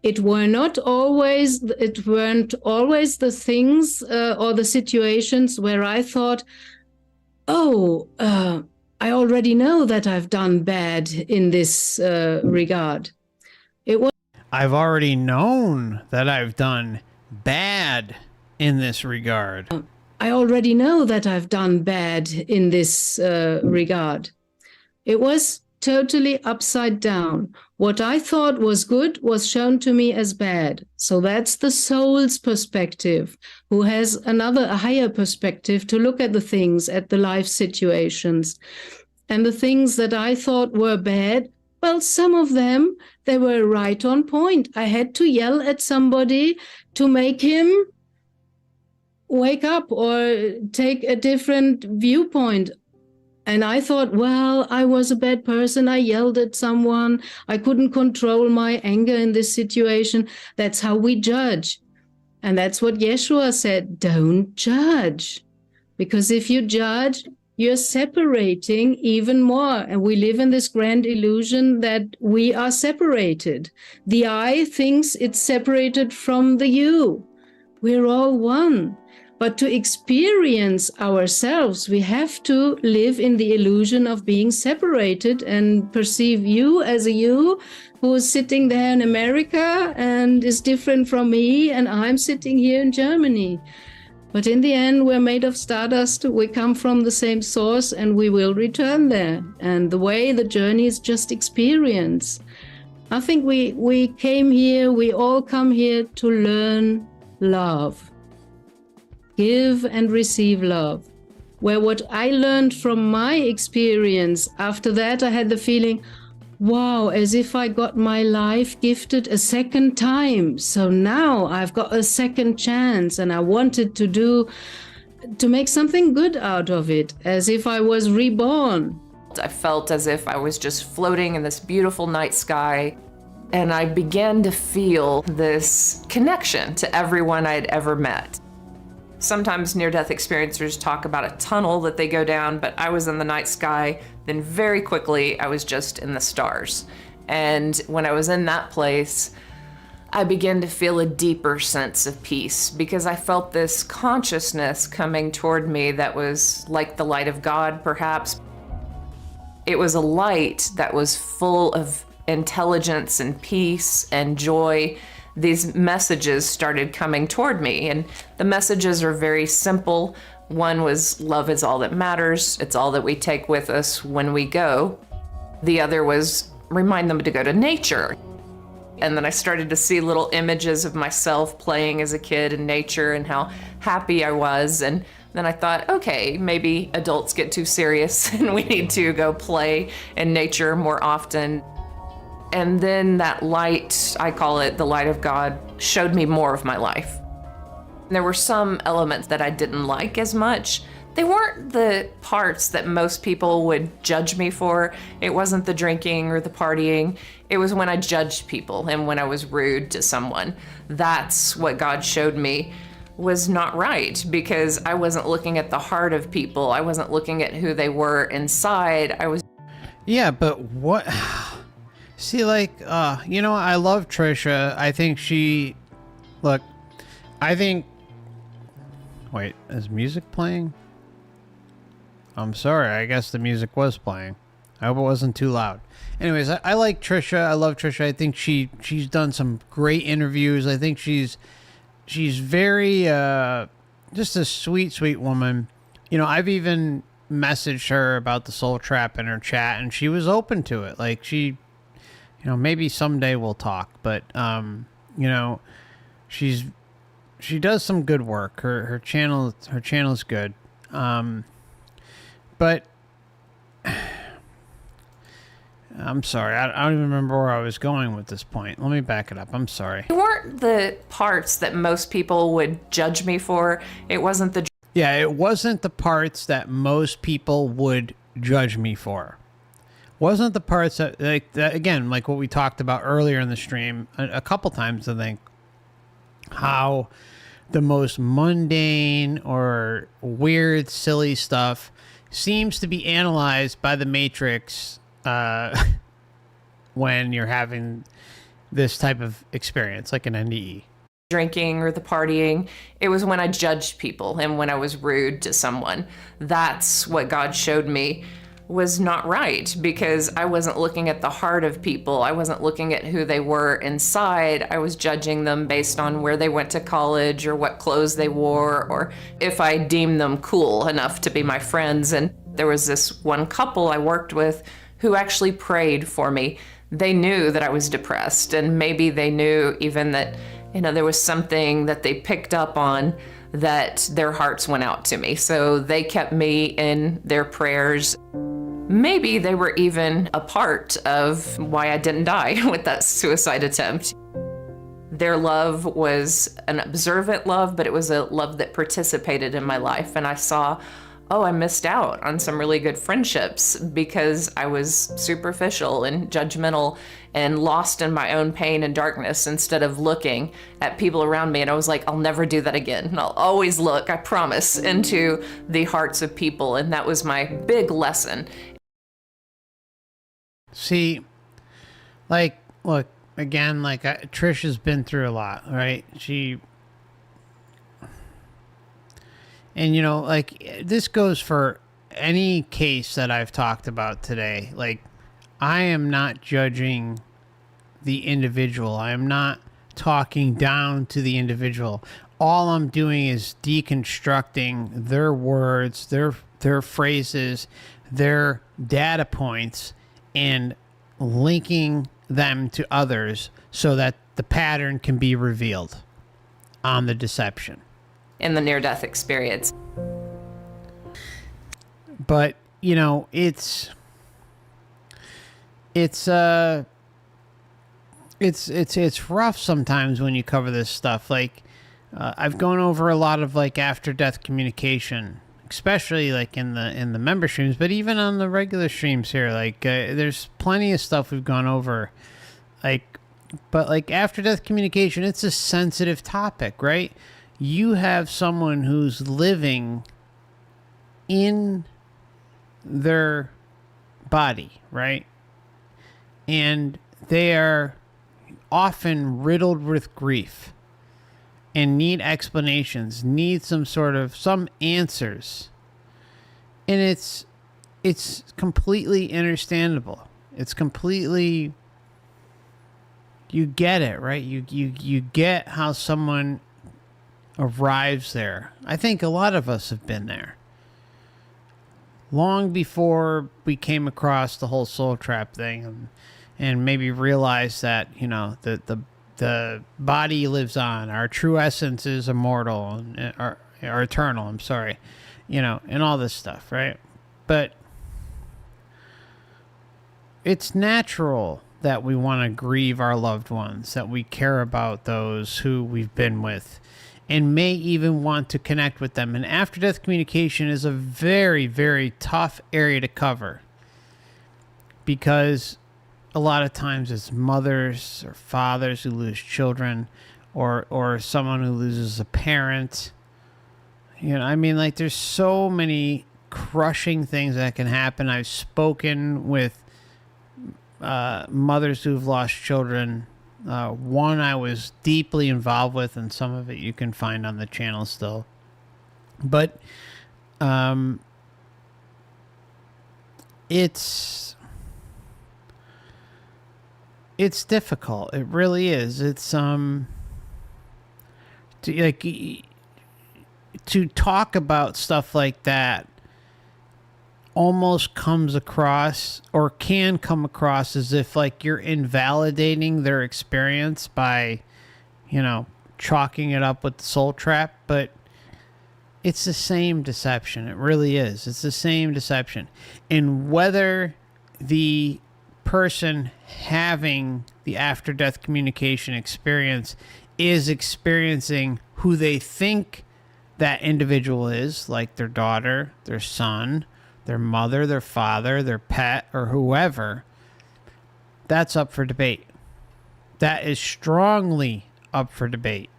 it weren't always the things or the situations where I thought, I already know that I've done bad in this regard. I've already known that I've done bad in this regard. I already know that I've done bad in this regard. It was totally upside down. What I thought was good was shown to me as bad. So that's the soul's perspective, who has a higher perspective to look at the things, at the life situations. And the things that I thought were bad, well, some of them, they were right on point. I had to yell at somebody to make him wake up or take a different viewpoint. And I thought, well, I was a bad person. I yelled at someone. I couldn't control my anger in this situation. That's how we judge. And that's what Yeshua said, don't judge. Because if you judge, you're separating even more. And we live in this grand illusion that we are separated. The I thinks it's separated from the you. We're all one. But to experience ourselves, we have to live in the illusion of being separated and perceive you as a you who is sitting there in America and is different from me, and I'm sitting here in Germany. But in the end, we're made of stardust. We come from the same source and we will return there. And the way, the journey is just experience. I think we came here, we all come here to learn love. Give and receive love. Where what I learned from my experience, after that I had the feeling, wow, as if I got my life gifted a second time. So now I've got a second chance, and I wanted to make something good out of it, as if I was reborn. I felt as if I was just floating in this beautiful night sky, and I began to feel this connection to everyone I'd ever met. Sometimes near-death experiencers talk about a tunnel that they go down, but I was in the night sky, then very quickly I was just in the stars. And when I was in that place, I began to feel a deeper sense of peace because I felt this consciousness coming toward me that was like the light of God, perhaps. It was a light that was full of intelligence and peace and joy. These messages started coming toward me, and the messages are very simple. One was, love is all that matters. It's all that we take with us when we go. The other was, remind them to go to nature. And then I started to see little images of myself playing as a kid in nature and how happy I was. And then I thought, okay, maybe adults get too serious and we need to go play in nature more often. And then that light, I call it the light of God, showed me more of my life. There were some elements that I didn't like as much. They weren't the parts that most people would judge me for. It wasn't the drinking or the partying. It was when I judged people and when I was rude to someone. That's what God showed me was not right, because I wasn't looking at the heart of people. I wasn't looking at who they were inside. Yeah, but what... See, like, you know, I love Trisha. I think she... Look, I think... Wait, is music playing? I'm sorry, I guess the music was playing. I hope it wasn't too loud. Anyways, I like Trisha. I love Trisha. I think she's done some great interviews. I think she's very just a sweet woman. You know, I've even messaged her about the soul trap in her chat, and she was open to it. Like, she, you know, maybe someday we'll talk, but you know, she does some good work. Her channel's good. But I'm sorry, I don't even remember where I was going with this point. Let me back it up. I'm sorry. It weren't the parts that most people would judge me for. It wasn't the Yeah, it wasn't the parts that most people would judge me for. Wasn't the parts that, like, that, again, like what we talked about earlier in the stream a couple times, I think, how the most mundane or weird, silly stuff seems to be analyzed by the Matrix when you're having this type of experience, like an NDE. drinking or the partying. It was when I judged people and when I was rude to someone. That's what God showed me was not right, because I wasn't looking at the heart of people. I wasn't looking at who they were inside. I was judging them based on where they went to college or what clothes they wore, or if I deemed them cool enough to be my friends. And there was this one couple I worked with who actually prayed for me. They knew that I was depressed, and maybe they knew even that, you know, there was something that they picked up on, that their hearts went out to me. So they kept me in their prayers. Maybe they were even a part of why I didn't die with that suicide attempt. Their love was an observant love, but it was a love that participated in my life. And I saw, oh, I missed out on some really good friendships because I was superficial and judgmental and lost in my own pain and darkness instead of looking at people around me. And I was like, I'll never do that again. And I'll always look, I promise, into the hearts of people. And that was my big lesson. See, like, look, again, like, Trish has been through a lot, right? And, you know, like, this goes for any case that I've talked about today. Like, I am not judging the individual. I am not talking down to the individual. All I'm doing is deconstructing their words, their phrases, their data points, and linking them to others so that the pattern can be revealed on the deception. In the near-death experience. But, you know, it's rough sometimes when you cover this stuff. Like, I've gone over a lot of, like, after-death communication, especially, like, in the member streams, but even on the regular streams here. Like, there's plenty of stuff we've gone over. Like, but, like, after-death communication, it's a sensitive topic, right? You have someone who's living in their body, right? And they are often riddled with grief and need explanations, need some answers. And it's completely understandable. It's completely, you get it, right? You get how someone arrives there. I think a lot of us have been there. Long before we came across the whole soul trap thing and maybe realized that, you know, the body lives on, our true essence is immortal and or eternal, I'm sorry, you know, and all this stuff, right? But it's natural that we want to grieve our loved ones, that we care about those who we've been with, and may even want to connect with them. And after-death communication is a very, very tough area to cover, because a lot of times it's mothers or fathers who lose children, or someone who loses a parent. You know, I mean, like, there's so many crushing things that can happen. I've spoken with mothers who've lost children. One I was deeply involved with, and some of it you can find on the channel still. But it's it's difficult. It really is. It's to talk about stuff like that almost comes across, or can come across, as if like you're invalidating their experience by, chalking it up with the soul trap. But it's the same deception. It really is. It's the same deception. And whether the person having the after-death communication experience is experiencing who they think that individual is, like their daughter, their son, their mother, their father, their pet, or whoever, that's up for debate. That is strongly up for debate.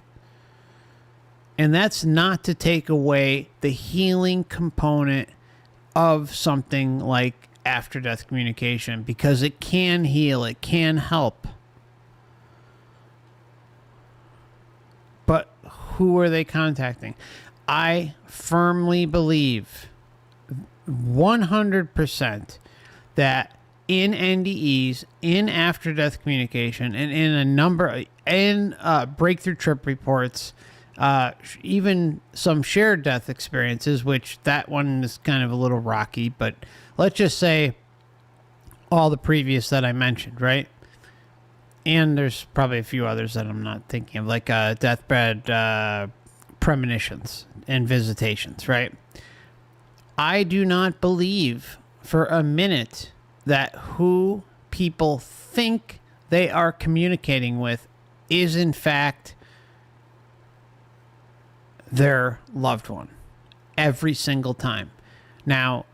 And that's not to take away the healing component of something like after-death communication, because it can heal, it can help. But who are they contacting? I firmly believe 100% that in NDEs, in after-death communication, and in a number, in breakthrough trip reports, even some shared death experiences, which that one is kind of a little rocky, but let's just say all the previous that I mentioned, right? And there's probably a few others that I'm not thinking of, like deathbed premonitions and visitations, right? I do not believe for a minute that who people think they are communicating with is in fact their loved one every single time. Now,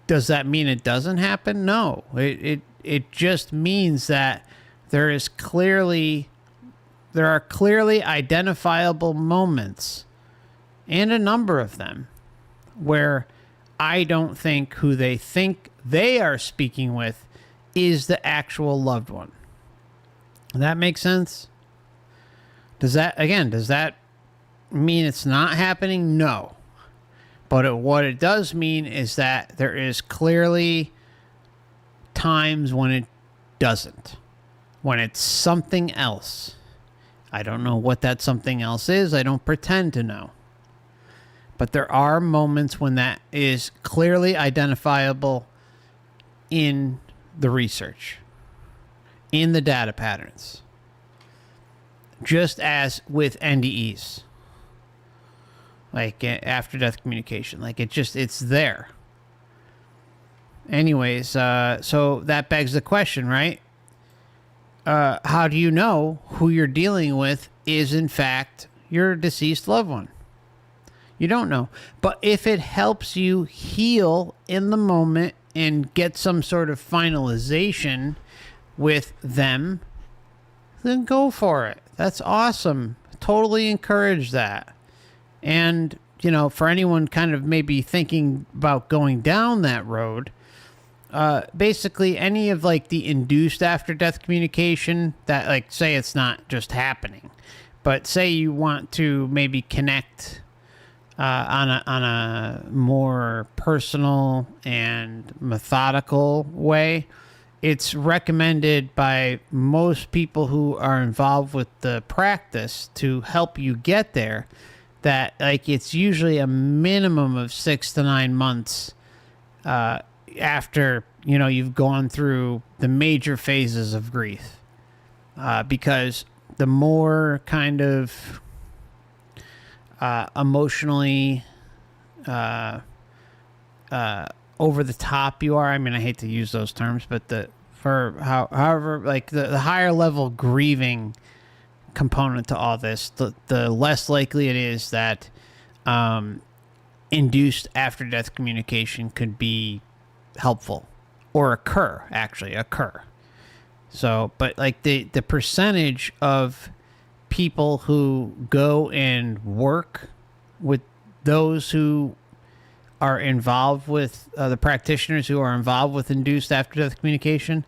does that mean it doesn't happen? No. It just means that there are clearly identifiable moments, and a number of them, where I don't think who they think they are speaking with is the actual loved one. Does that make sense? Does that mean it's not happening? No. But what it does mean is that there is clearly times when it doesn't. When it's something else. I don't know what that something else is. I don't pretend to know. But there are moments when that is clearly identifiable in the research, in the data patterns. Just as with NDEs. Like after death communication. Like it's there. Anyways, so that begs the question, right? How do you know who you're dealing with is in fact your deceased loved one? You don't know. But if it helps you heal in the moment and get some sort of finalization with them, then go for it. That's awesome. Totally encourage that. And, for anyone kind of maybe thinking about going down that road, basically any of like the induced after death communication that, like, say it's not just happening, but say you want to maybe connect on a more personal and methodical way, it's recommended by most people who are involved with the practice to help you get there, that like it's usually a minimum of 6 to 9 months after you've gone through the major phases of grief, because the more kind of emotionally over the top you are. I mean, I hate to use those terms, but however, like the higher level grieving component to all this, the less likely it is that induced after death communication could be helpful or occur. So, but like the percentage of people who go and work with those who are involved with the practitioners who are involved with induced after death communication,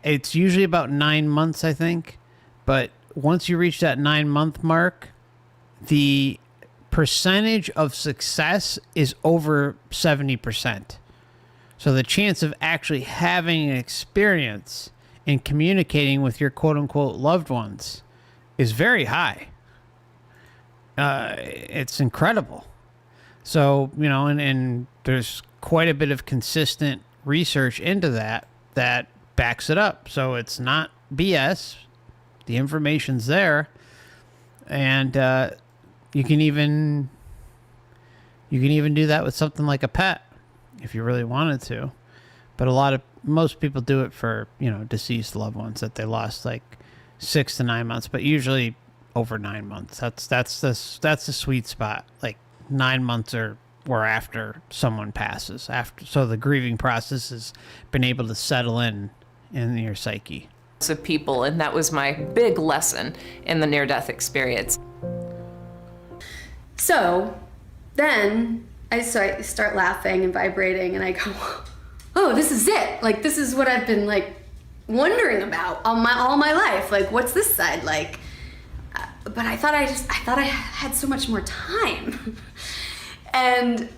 it's usually about 9 months, I think. But once you reach that 9-month mark, the percentage of success is over 70%. So the chance of actually having an experience in communicating with your quote-unquote loved ones is very high. It's incredible. So, you know, and there's quite a bit of consistent research into that backs it up. So it's not BS. The information's there. And you can even do that with something like a pet if you really wanted to. But most people do it for, you know, deceased loved ones that they lost like 6 to 9 months, but usually over 9 months. That's the sweet spot. Like 9 months or after someone passes. So the grieving process has been able to settle in your psyche. Of people, and that was my big lesson in the near-death experience. So then I start laughing and vibrating, and I go, oh, this is it. Like, this is what I've been like wondering about all my life. Like, what's this side like? But I thought I had so much more time. and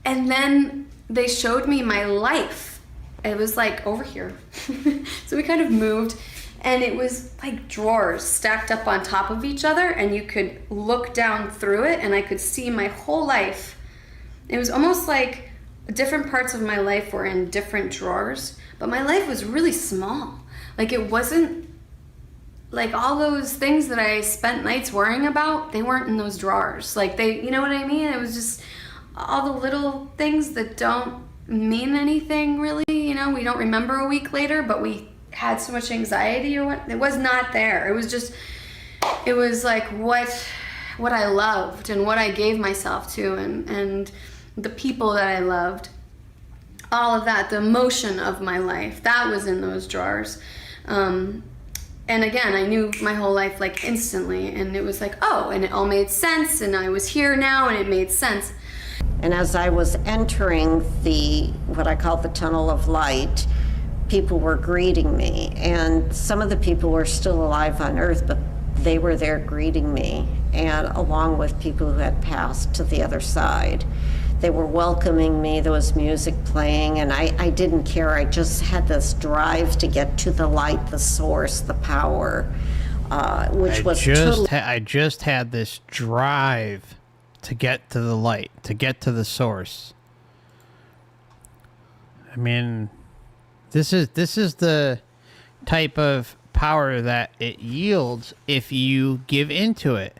then they showed me my life. It was like over here. So we kind of moved, and it was like drawers stacked up on top of each other, and you could look down through it, and I could see my whole life. It was almost like different parts of my life were in different drawers, but my life was really small. Like, it wasn't like all those things that I spent nights worrying about, they weren't in those drawers. Like, they, you know what I mean? It was just all the little things that don't mean anything really, you know, we don't remember a week later, but we had so much anxiety or what, it was not there. It was like what I loved and what I gave myself to, and the people that I loved, all of that, the emotion of my life, that was in those drawers. And again, I knew my whole life like instantly, and it was like, oh, and it all made sense, and I was here now, and it made sense. And as I was entering what I call the tunnel of light, people were greeting me. And some of the people were still alive on Earth, but they were there greeting me, and along with people who had passed to the other side. They were welcoming me. There was music playing, and I didn't care. I just had this drive to get to the light, the source, the power, which was totally... I just had this drive to get to the light, to get to the source. I mean, this is the type of power that it yields if you give into it.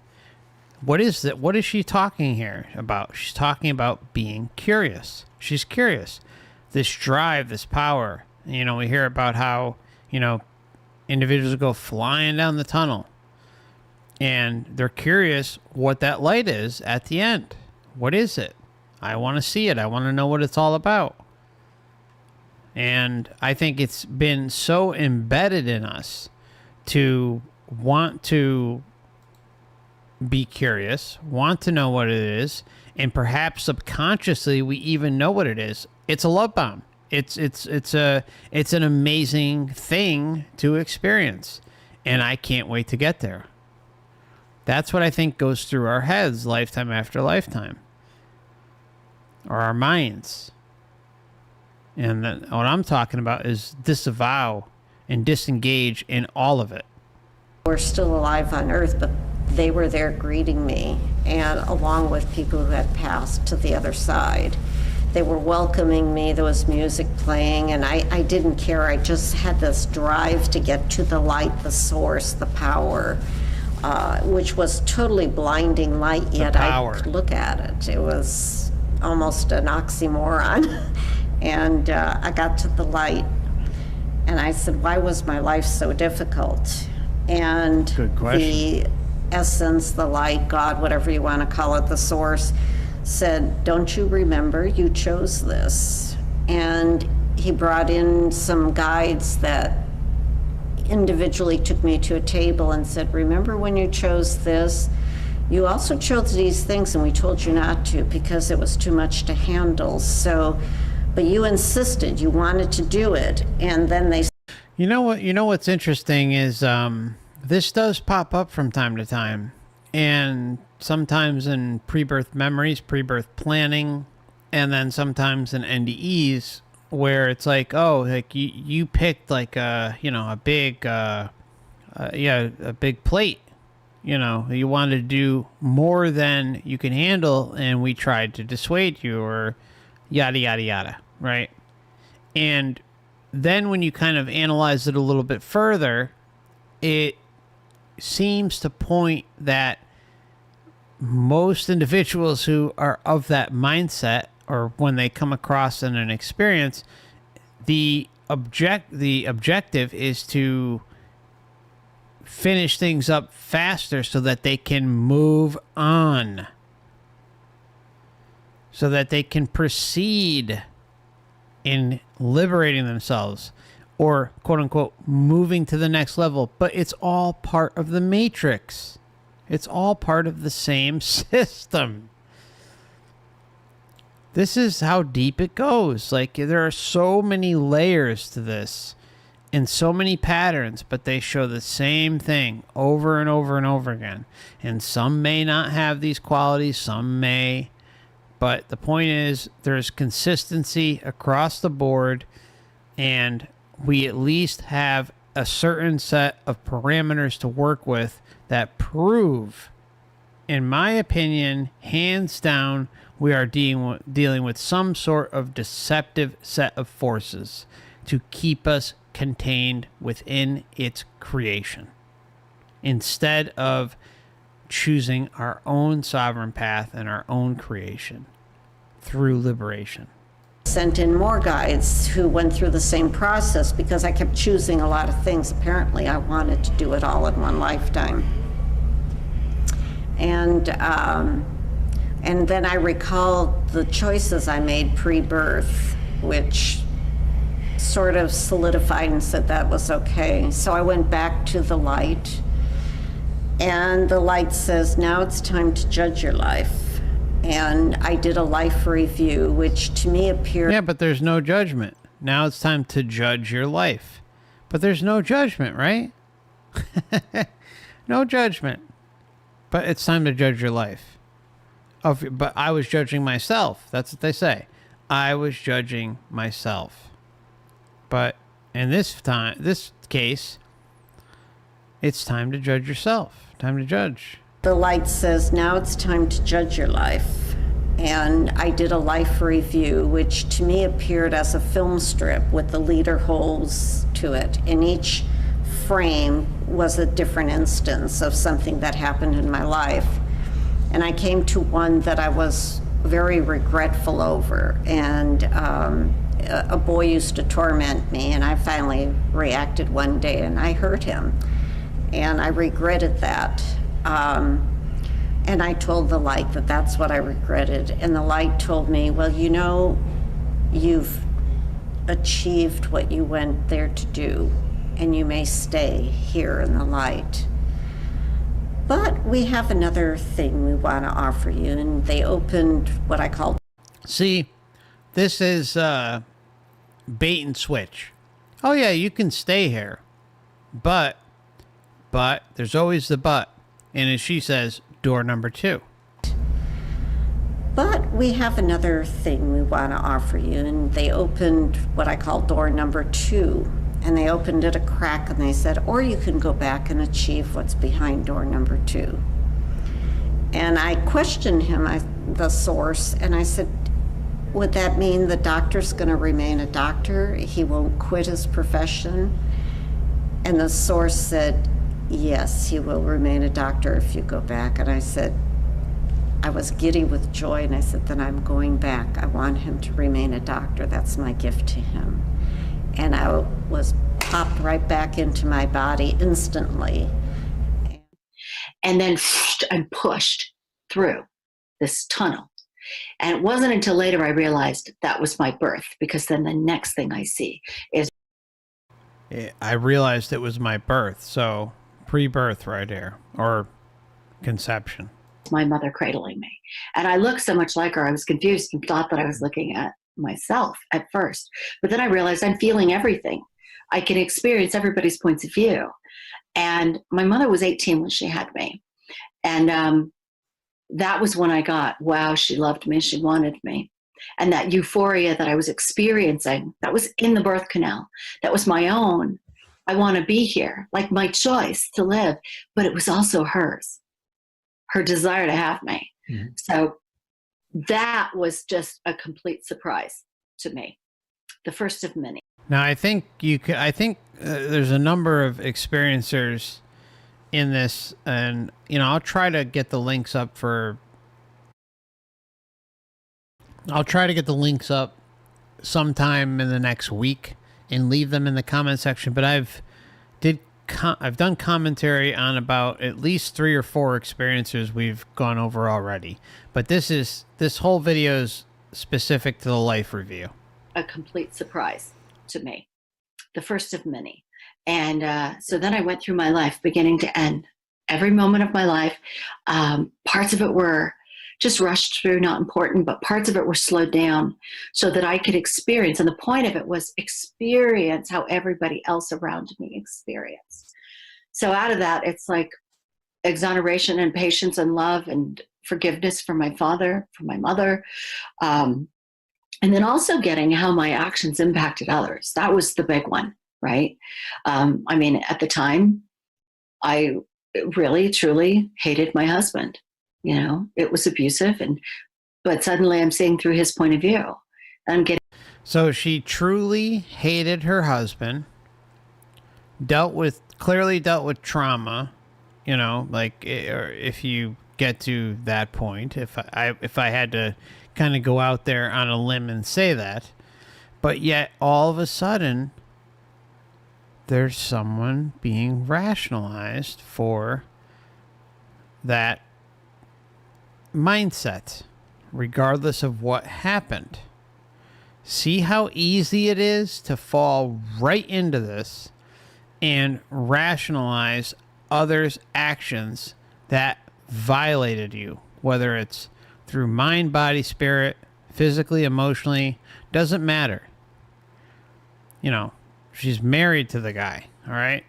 What is that? What is she talking here about? She's talking about being curious. She's curious. This drive, this power. You know, we hear about how, you know, individuals go flying down the tunnel, and they're curious what that light is at the end. What is it? I want to see it. I want to know what it's all about. And I think it's been so embedded in us to want to be curious, want to know what it is, and perhaps subconsciously we even know what it is. It's a love bomb. It's an amazing thing to experience, and I can't wait to get there. That's what I think goes through our heads lifetime after lifetime, or our minds. And what I'm talking about is disavow and disengage in all of it. We're still alive on Earth, but they were there greeting me, and along with people who had passed to the other side. They were welcoming me. There was music playing, and I didn't care. I just had this drive to get to the light, the source, the power, which was totally blinding light, yet I could look at it. It was almost an oxymoron. And I got to the light, and I said, why was my life so difficult? And good question. The essence, the light, God, whatever you want to call it, the source, said, don't you remember you chose this? And he brought in some guides that individually took me to a table and said, remember when you chose this? You also chose these things, and we told you not to because it was too much to handle. So, but you insisted, you wanted to do it, and then they... You know what's interesting is this does pop up from time to time, and sometimes in pre-birth memories, pre-birth planning, and then sometimes in NDEs where it's like, oh, like you picked like a big a big plate. You wanted to do more than you can handle, and we tried to dissuade you, or yada yada yada, right? And then when you kind of analyze it a little bit further, it seems to point that most individuals who are of that mindset, or when they come across in an experience, the objective is to finish things up faster so that they can move on, so that they can proceed in liberating themselves, or quote unquote moving to the next level. But it's all part of the matrix. It's all part of the same system. This is how deep it goes. Like, there are so many layers to this and so many patterns, but they show the same thing over and over and over again. And some may not have these qualities, some may. But the point is, there's consistency across the board, and we at least have a certain set of parameters to work with that prove, in my opinion, hands down, we are dealing with some sort of deceptive set of forces to keep us contained within its creation, instead of choosing our own sovereign path and our own creation through liberation. Sent in more guides who went through the same process because I kept choosing a lot of things. Apparently, I wanted to do it all in one lifetime. And then I recalled the choices I made pre-birth, which sort of solidified and said that was okay. So I went back to the light, and the light says, now it's time to judge your life. And I did a life review, which to me appeared... Yeah, but there's no judgment. Now it's time to judge your life. But there's no judgment, right? No judgment. But it's time to judge your life. But I was judging myself. That's what they say. I was judging myself. But in this case, it's time to judge yourself. Time to judge. The light says, now it's time to judge your life. And I did a life review, which to me appeared as a film strip with the leader holes to it. In each frame was a different instance of something that happened in my life. And I came to one that I was very regretful over. And a boy used to torment me, and I finally reacted one day and I hurt him. And I regretted that. And I told the light that that's what I regretted. And the light told me, well, you know, you've achieved what you went there to do, and you may stay here in the light. But we have another thing we want to offer you. And they opened what I call... See, this is bait and switch. Oh yeah, you can stay here. But there's always the but. And as she says, door number 2. But we have another thing we want to offer you. And they opened what I call door number 2. And they opened it a crack, and they said, or you can go back and achieve what's behind door number 2. And I questioned him, the source, and I said, would that mean the doctor's going to remain a doctor? He won't quit his profession? And the source said, yes, he will remain a doctor if you go back. And I said, I was giddy with joy, and I said, then I'm going back. I want him to remain a doctor. That's my gift to him. And I was popped right back into my body instantly. And then I'm pushed through this tunnel. And it wasn't until later I realized that was my birth, because then the next thing I see is... I realized it was my birth, so pre-birth right here, or conception. My mother cradling me. And I looked so much like her, I was confused and thought that I was looking at myself at first. But then I realized I'm feeling everything. I can experience everybody's points of view. And my mother was 18 when she had me. And that was when I got, wow, she loved me, she wanted me. And that euphoria that I was experiencing, that was in the birth canal, that was my own. I want to be here, like my choice to live, but it was also hers, her desire to have me. Mm-hmm. So that was just a complete surprise to me. The first of many. Now, I think there's a number of experiencers in this, and I'll try to get the links up sometime in the next week and leave them in the comment section. But I've done commentary on about at least 3 or 4 experiencers we've gone over already. But this whole video is specific to the life review. A complete surprise to me, the first of many. And so then I went through my life beginning to end, every moment of my life. Parts of it were just rushed through, not important, but parts of it were slowed down so that I could experience. And the point of it was experience how everybody else around me experienced. So out of that, it's like exoneration and patience and love and forgiveness from my father, from my mother. And then also getting how my actions impacted others. That was the big one, right? I mean, at the time, I really, truly hated my husband. It was abusive, but suddenly I'm seeing through his point of view. So she truly hated her husband, clearly dealt with trauma, or if you get to that point, if I had to kind of go out there on a limb and say that, but yet all of a sudden there's someone being rationalized for that mindset, regardless of what happened. See how easy it is to fall right into this and rationalize others' actions that violated you, whether it's through mind, body, spirit, physically, emotionally, doesn't matter. She's married to the guy, all right?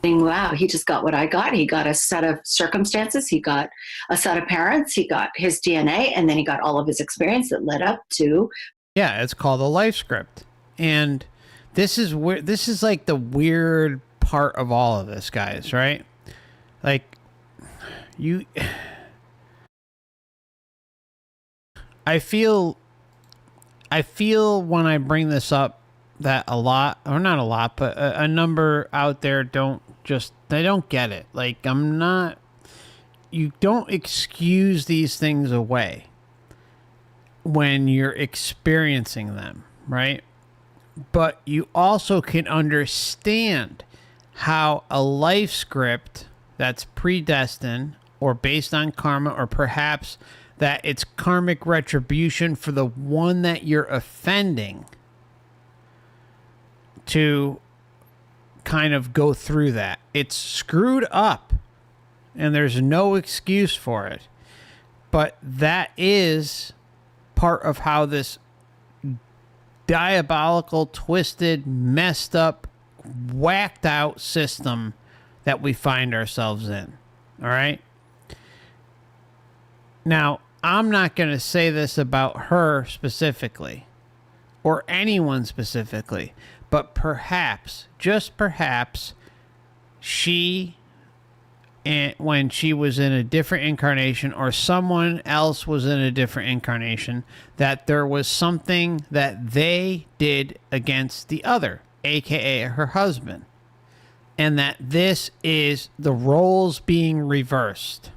Wow, he just got what I got. He got a set of circumstances. He got a set of parents. He got his DNA, and then he got all of his experience that led up to. Yeah, it's called a life script. And this is like the weird part of all of this, guys, right? Like, I feel when I bring this up that a lot, or not a lot, but a number out there they don't get it. Like, you don't excuse these things away when you're experiencing them, right? But you also can understand how a life script that's predestined or based on karma, or perhaps that it's karmic retribution for the one that you're offending, to kind of go through that. It's screwed up and there's no excuse for it. But that is part of how this diabolical, twisted, messed up, whacked out system that we find ourselves in. All right? Now, I'm not going to say this about her specifically or anyone specifically, but perhaps, just perhaps, when she was in a different incarnation, or someone else was in a different incarnation, that there was something that they did against the other, aka her husband, and that this is the roles being reversed.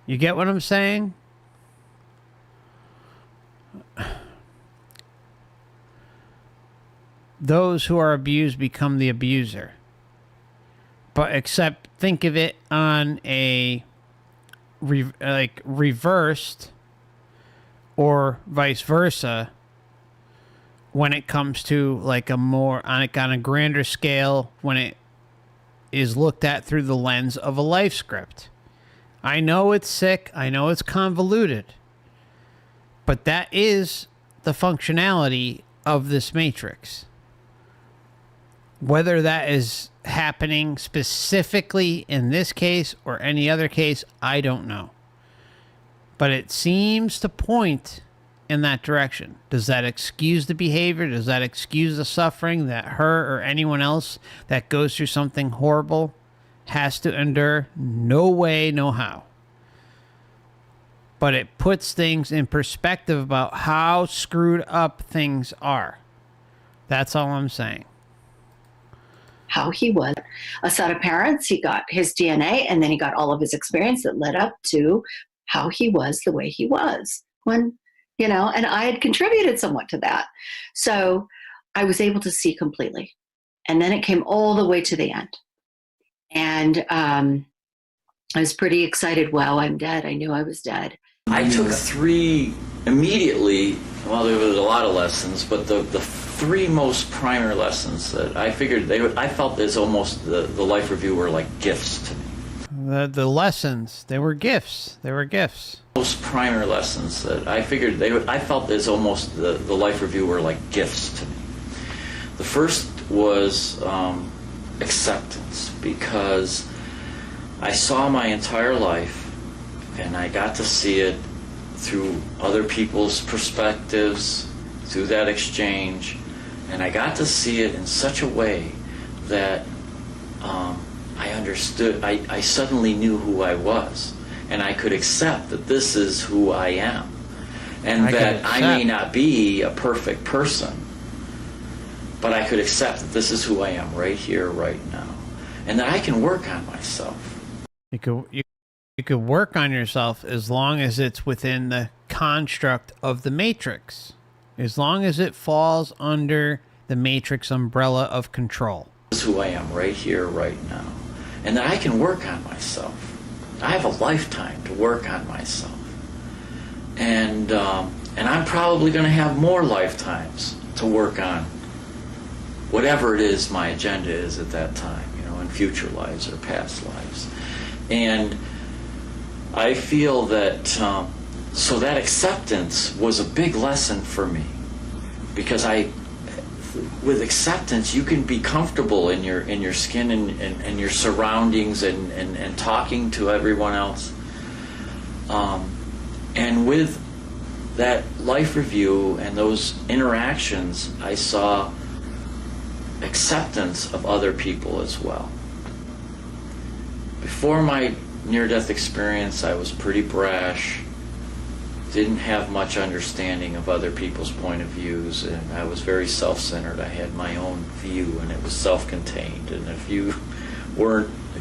You get what I'm saying? Those who are abused become the abuser. But except think of it on a reversed or vice versa when it comes to like a more on a grander scale, when it is looked at through the lens of a life script. I know it's sick, I know it's convoluted, but that is the functionality of this matrix. Whether that is happening specifically in this case or any other case, I don't know. but it seems to point in that direction. Does that excuse the behavior? Does that excuse the suffering that her or anyone else that goes through something horrible has to endure? No way, no how. But it puts things in perspective about how screwed up things are. That's all I'm saying. How he was a set of parents, he got his DNA, and then he got all of his experience that led up to how he was the way he was. When, you know, and I had contributed somewhat to that. So I was able to see completely. And then it came all the way to the end. And I was pretty excited. Wow, I'm dead. I knew I was dead. I took 3 immediately. Well, there was a lot of lessons, but the 3 most primary lessons that I figured I felt as almost the life review were like gifts to me. The lessons, they were gifts. They were gifts. Most primary lessons that I figured I felt as almost the life review were like gifts to me. The first was acceptance, because I saw my entire life and I got to see it through other people's perspectives, through that exchange, and I got to see it in such a way that I understood, I suddenly knew who I was, and I could accept that this is who I am, and that I may not be a perfect person, but I could accept that this is who I am right here, right now, and that I can work on myself. You could work on yourself as long as it's within the construct of the Matrix. As long as it falls under the Matrix umbrella of control. This is who I am right here, right now. And that I can work on myself. I have a lifetime to work on myself. And I'm probably going to have more lifetimes to work on whatever it is my agenda is at that time, you know, in future lives or past lives. And I feel that, so that acceptance was a big lesson for me, because with acceptance, you can be comfortable in your skin and your surroundings and talking to everyone else. And with that life review and those interactions, I saw acceptance of other people as well. Before my near-death experience, I was pretty brash, didn't have much understanding of other people's point of views, and I was very self-centered. I had my own view, and it was self-contained, and if you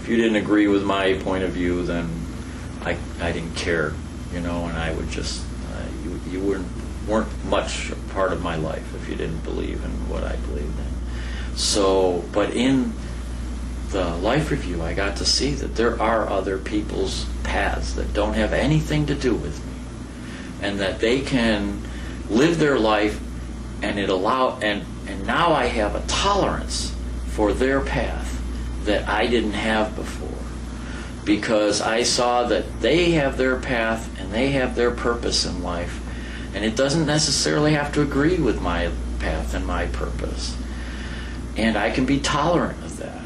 didn't agree with my point of view, then I didn't care, you know, and I would just, you weren't much a part of my life if you didn't believe in what I believed in. So, but in the life review, I got to see that there are other people's paths that don't have anything to do with me, and that they can live their life, and and now I have a tolerance for their path that I didn't have before, because I saw that they have their path and they have their purpose in life, and it doesn't necessarily have to agree with my path and my purpose, and I can be tolerant of that.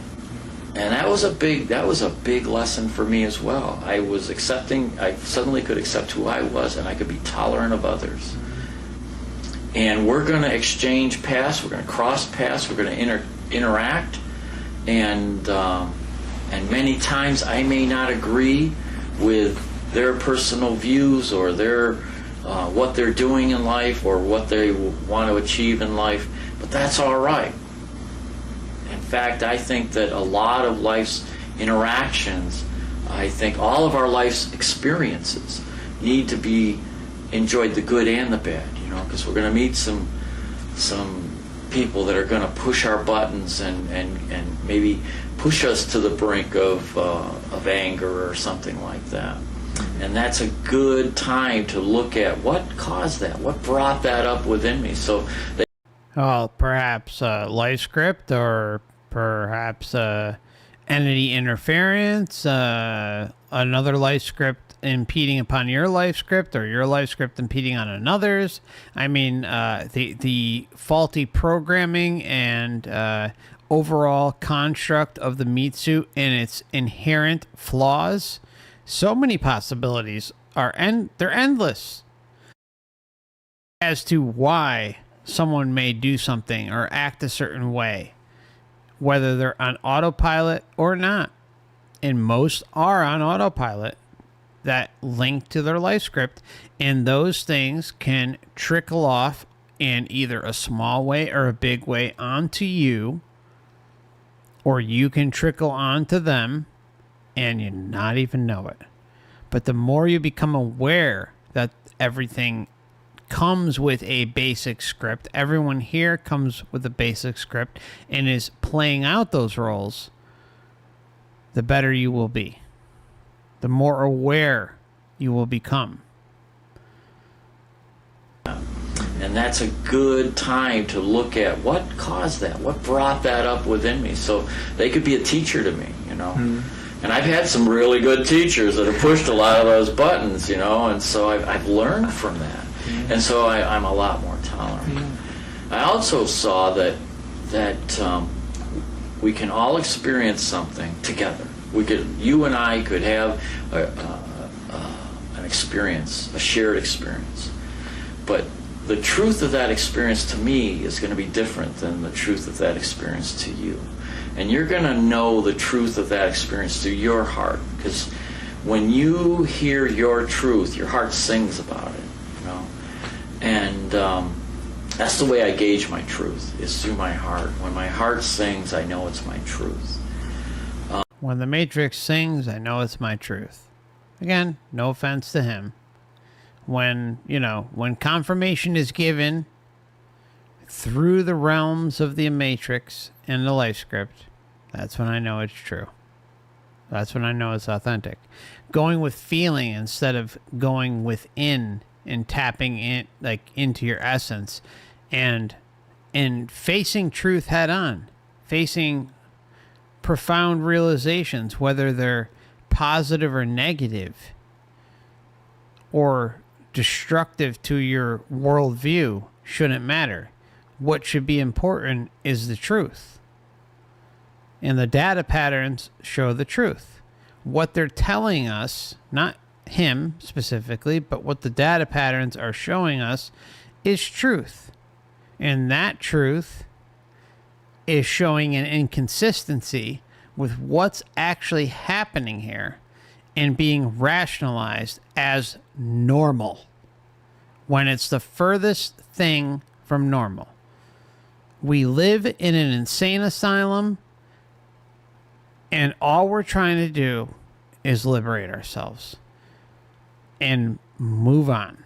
And that was a big lesson for me as well. I suddenly could accept who I was, and I could be tolerant of others. And we're going to exchange paths, we're going to cross paths, we're going to interact, and many times I may not agree with their personal views or their what they're doing in life or what they want to achieve in life, but that's all right. In fact, I think that a lot of life's interactions, I think all of our life's experiences need to be enjoyed, the good and the bad, you know, because we're going to meet some people that are going to push our buttons and maybe push us to the brink of anger or something like that. And that's a good time to look at what caused that, what brought that up within me. So, perhaps life script, or perhaps entity interference, another life script impeding upon your life script, or your life script impeding on another's. I mean, the faulty programming and overall construct of the meat suit and its inherent flaws. So many possibilities they're endless as to why someone may do something or act a certain way, whether they're on autopilot or not. And most are on autopilot that link to their life script, and those things can trickle off in either a small way or a big way onto you, or you can trickle onto them and you not even know it. But the more you become aware that everything comes with a basic script, everyone here comes with a basic script and is playing out those roles, the better you will be. The more aware you will become. And that's a good time to look at what caused that, what brought that up within me. So they could be a teacher to me, you know. And I've had some really good teachers that have pushed a lot of those buttons, you know, and so I've learned from that. And so I'm a lot more tolerant. I also saw that we can all experience something together. You and I could have an experience, a shared experience. But the truth of that experience to me is going to be different than the truth of that experience to you. And you're going to know the truth of that experience through your heart. Because when you hear your truth, your heart sings about it, you know. And that's the way I gauge my truth, is through my heart. When my heart sings, I know it's my truth. When the Matrix sings, I know it's my truth. Again, no offense to him. When confirmation is given through the realms of the Matrix and the life script, that's when I know it's true. That's when I know it's authentic. Going with feeling instead of going within and tapping in, like, into your essence, and facing truth head on, facing profound realizations, whether they're positive or negative or destructive to your worldview, shouldn't matter. What should be important is the truth. And the data patterns show the truth. What they're telling us, not him specifically, but what the data patterns are showing us is truth. And that truth is showing an inconsistency with what's actually happening here and being rationalized as normal when it's the furthest thing from normal. We live in an insane asylum, and all we're trying to do is liberate ourselves and move on.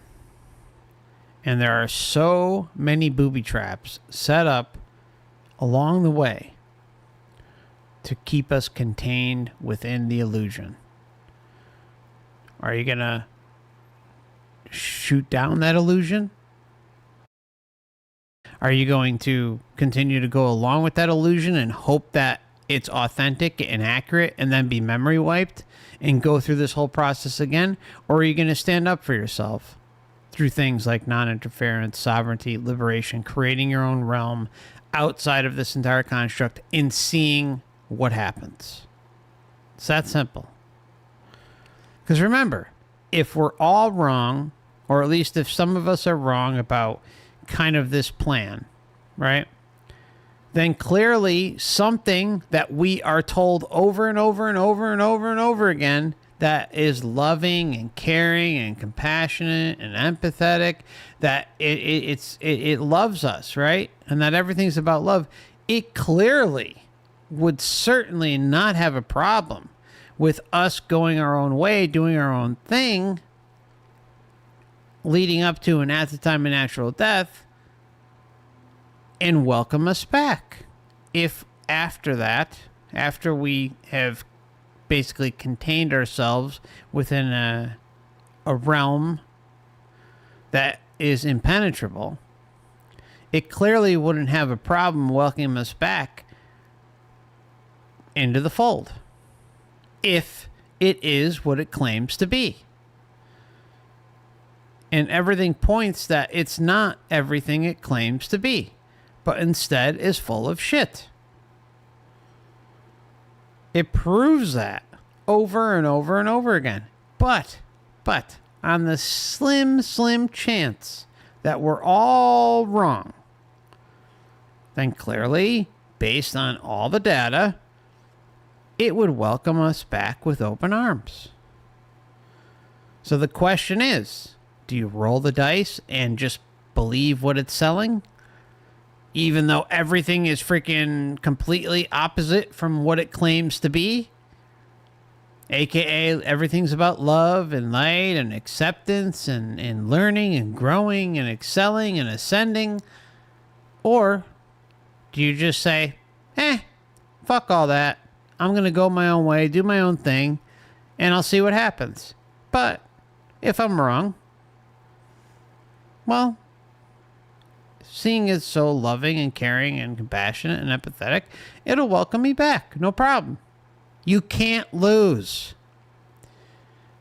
And there are so many booby traps set up along the way to keep us contained within the illusion. Are you going to shoot down that illusion? Are you going to continue to go along with that illusion and hope that it's authentic and accurate and then be memory wiped and go through this whole process again? Or are you going to stand up for yourself through things like non-interference, sovereignty, liberation, creating your own realm outside of this entire construct and seeing what happens? It's that simple. Because remember, if we're all wrong, or at least if some of us are wrong about kind of this plan, right? Then clearly something that we are told over and over and over and over and over again that is loving and caring and compassionate and empathetic, that it loves us, right? And that everything's about love. It clearly would certainly not have a problem with us going our own way, doing our own thing, leading up to and at the time of natural death, and welcome us back. If after that, after we have basically contained ourselves within a realm that is impenetrable, it clearly wouldn't have a problem welcoming us back into the fold, if it is what it claims to be. And everything points that it's not everything it claims to be, but instead is full of shit. It proves that over and over and over again. But on the slim, slim chance that we're all wrong, then clearly, based on all the data, it would welcome us back with open arms. So the question is, do you roll the dice and just believe what it's selling? Even though everything is freaking completely opposite from what it claims to be? AKA everything's about love and light and acceptance and learning and growing and excelling and ascending? Or do you just say, fuck all that. I'm going to go my own way, do my own thing, and I'll see what happens. But if I'm wrong, well, seeing it's so loving and caring and compassionate and empathetic, it'll welcome me back. No problem. You can't lose.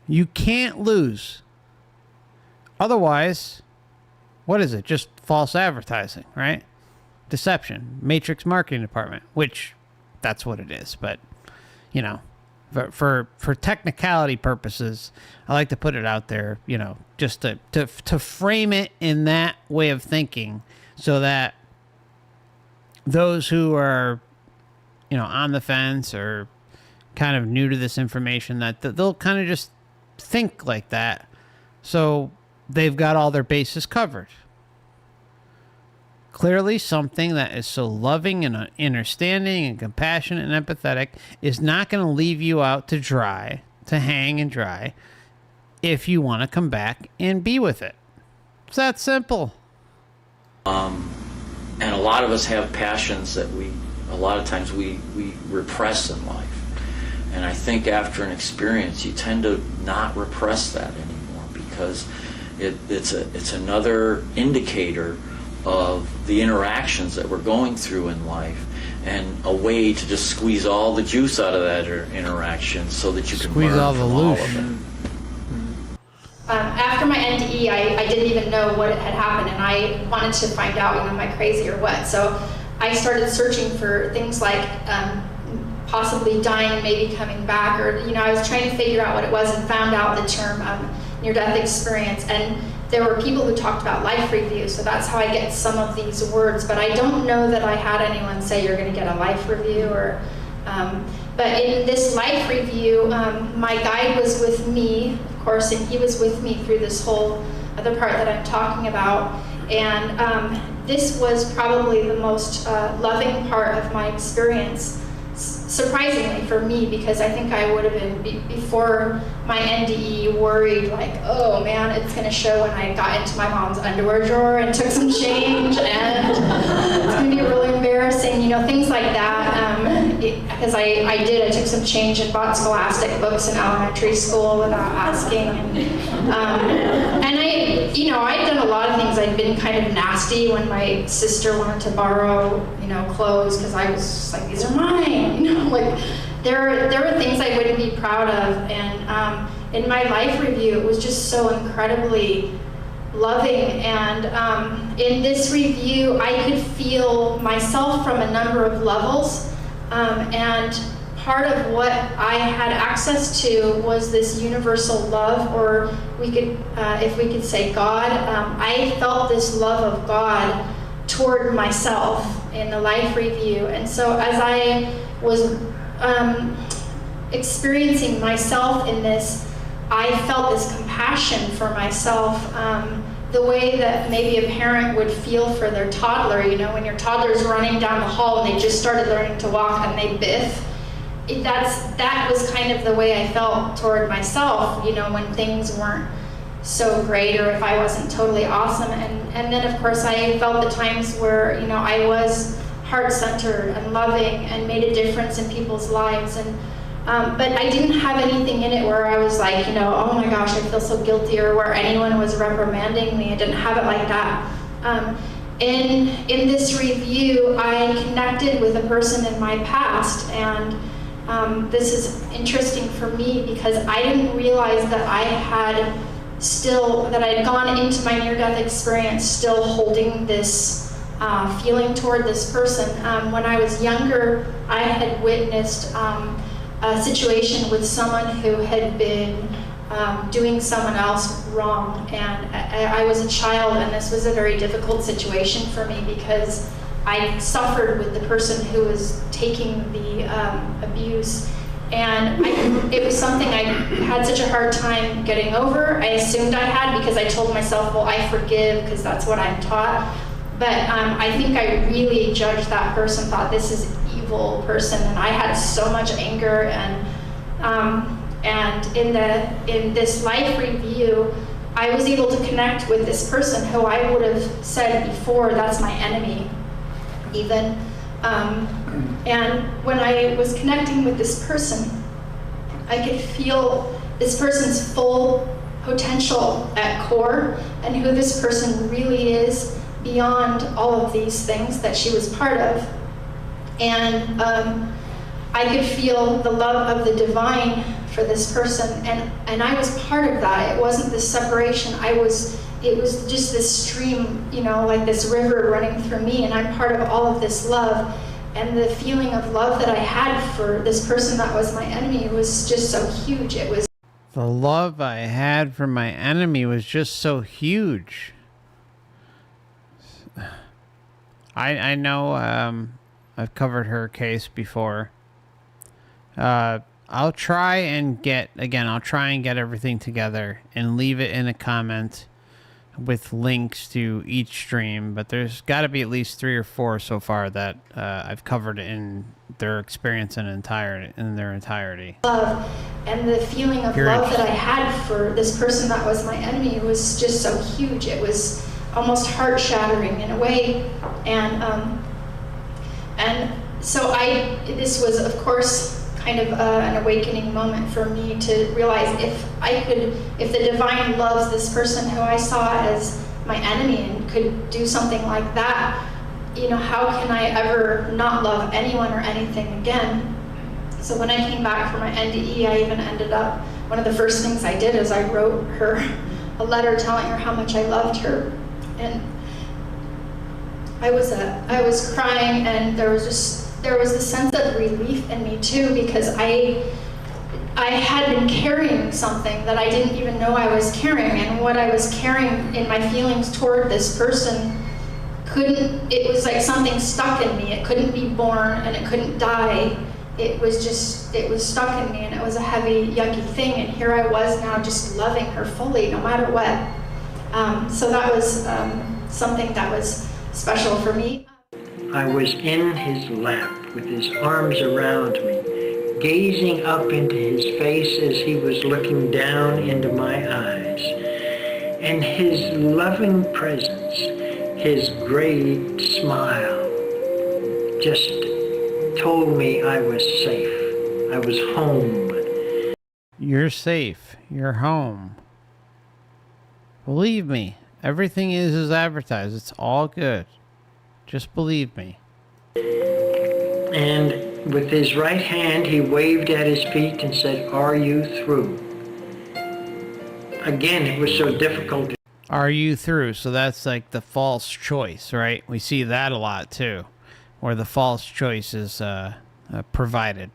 You can't lose. Otherwise, what is it? Just false advertising, right? Deception. Matrix marketing department, which that's what it is. But, you know, for technicality purposes, I like to put it out there, you know, just to frame it in that way of thinking so that those who are, you know, on the fence or kind of new to this information, that they'll kind of just think like that, so they've got all their bases covered. Clearly, something that is so loving and understanding and compassionate and empathetic is not going to leave you out to dry, to hang and dry, if you want to come back and be with it. It's that simple. And a lot of us have passions that a lot of times we repress in life. And I think after an experience, you tend to not repress that anymore, because it's another indicator of the interactions that we're going through in life, and a way to just squeeze all the juice out of that interaction so that you can squeeze learn all the from all of it. After my NDE, I didn't even know what had happened, and I wanted to find out, am I crazy or what? So I started searching for things like possibly dying and maybe coming back, or, you know, I was trying to figure out what it was and found out the term near-death experience. And there were people who talked about life review, so that's how I get some of these words. But I don't know that I had anyone say you're going to get a life review, or. But in this life review, my guide was with me, of course, and he was with me through this whole other part that I'm talking about. And this was probably the most loving part of my experience, surprisingly for me, because I think I would have been, before my NDE, worried like, oh man, it's going to show when I got into my mom's underwear drawer and took some change, and it's going to be really embarrassing, you know, things like that. Because I took some change and bought Scholastic books in elementary school without asking. And I, you know, I'd done a lot of things. I'd been kind of nasty when my sister wanted to borrow, you know, clothes, because I was like, these are mine, you know, like there were things I wouldn't be proud of. And in my life review, it was just so incredibly loving. And in this review, I could feel myself from a number of levels. And part of what I had access to was this universal love, or we could, if we could say God. I felt this love of God toward myself in the life review. And so as I was experiencing myself in this, I felt this compassion for myself, the way that maybe a parent would feel for their toddler. You know, when your toddler's running down the hall and they just started learning to walk and they biff, that was kind of the way I felt toward myself, you know, when things weren't so great, or if I wasn't totally awesome. And then of course I felt the times where, you know, I was heart-centered and loving and made a difference in people's lives. And but I didn't have anything in it where I was like, you know, oh my gosh, I feel so guilty, or where anyone was reprimanding me. I didn't have it like that. In this review, I connected with a person in my past, and this is interesting for me because I didn't realize that I had gone into my near-death experience still holding this feeling toward this person. When I was younger, I had witnessed a situation with someone who had been doing someone else wrong. And I was a child, and this was a very difficult situation for me because I suffered with the person who was taking the abuse. And it was something I had such a hard time getting over. I assumed I had because I told myself, well, I forgive because that's what I'm taught. But I think I really judged that person, thought this is an evil person, and I had so much anger. And in this life review, I was able to connect with this person who I would have said before, that's my enemy, even. And when I was connecting with this person, I could feel this person's full potential at core and who this person really is beyond all of these things that she was part of. And I could feel the love of the divine for this person, and I was part of that. It wasn't this separation. It was just this stream, you know, like this river running through me, and I'm part of all of this love. And the feeling of love that I had for this person that was my enemy was just so huge. It was The love I had for my enemy was just so huge. I know I've covered her case before. I'll try and get everything together and leave it in a comment with links to each stream, but there's got to be at least 3 or 4 so far that I've covered in their experience in their entirety. Love, and the feeling of love that I had for this person that was my enemy was just so huge. It was almost heart-shattering in a way, and so this was, of course, kind of an awakening moment for me to realize if the divine loves this person who I saw as my enemy and could do something like that, you know, how can I ever not love anyone or anything again? So when I came back for my NDE, I even ended up, one of the first things I did is I wrote her a letter telling her how much I loved her. And I was crying, and there was a sense of relief in me too, because I had been carrying something that I didn't even know I was carrying, and what I was carrying in my feelings toward this person it was like something stuck in me. It couldn't be born and it couldn't die. It was stuck in me, and it was a heavy, yucky thing, and here I was now just loving her fully, no matter what. So that was something that was special for me. I was in his lap with his arms around me, gazing up into his face as he was looking down into my eyes. And his loving presence, his great smile, just told me I was safe. I was home. You're safe. You're home. Believe me, everything is as advertised. It's all good. Just believe me. And with his right hand, he waved at his feet and said, "Are you through?" Again, it was so difficult. Are you through? So that's like the false choice, right? We see that a lot too, where the false choice is provided.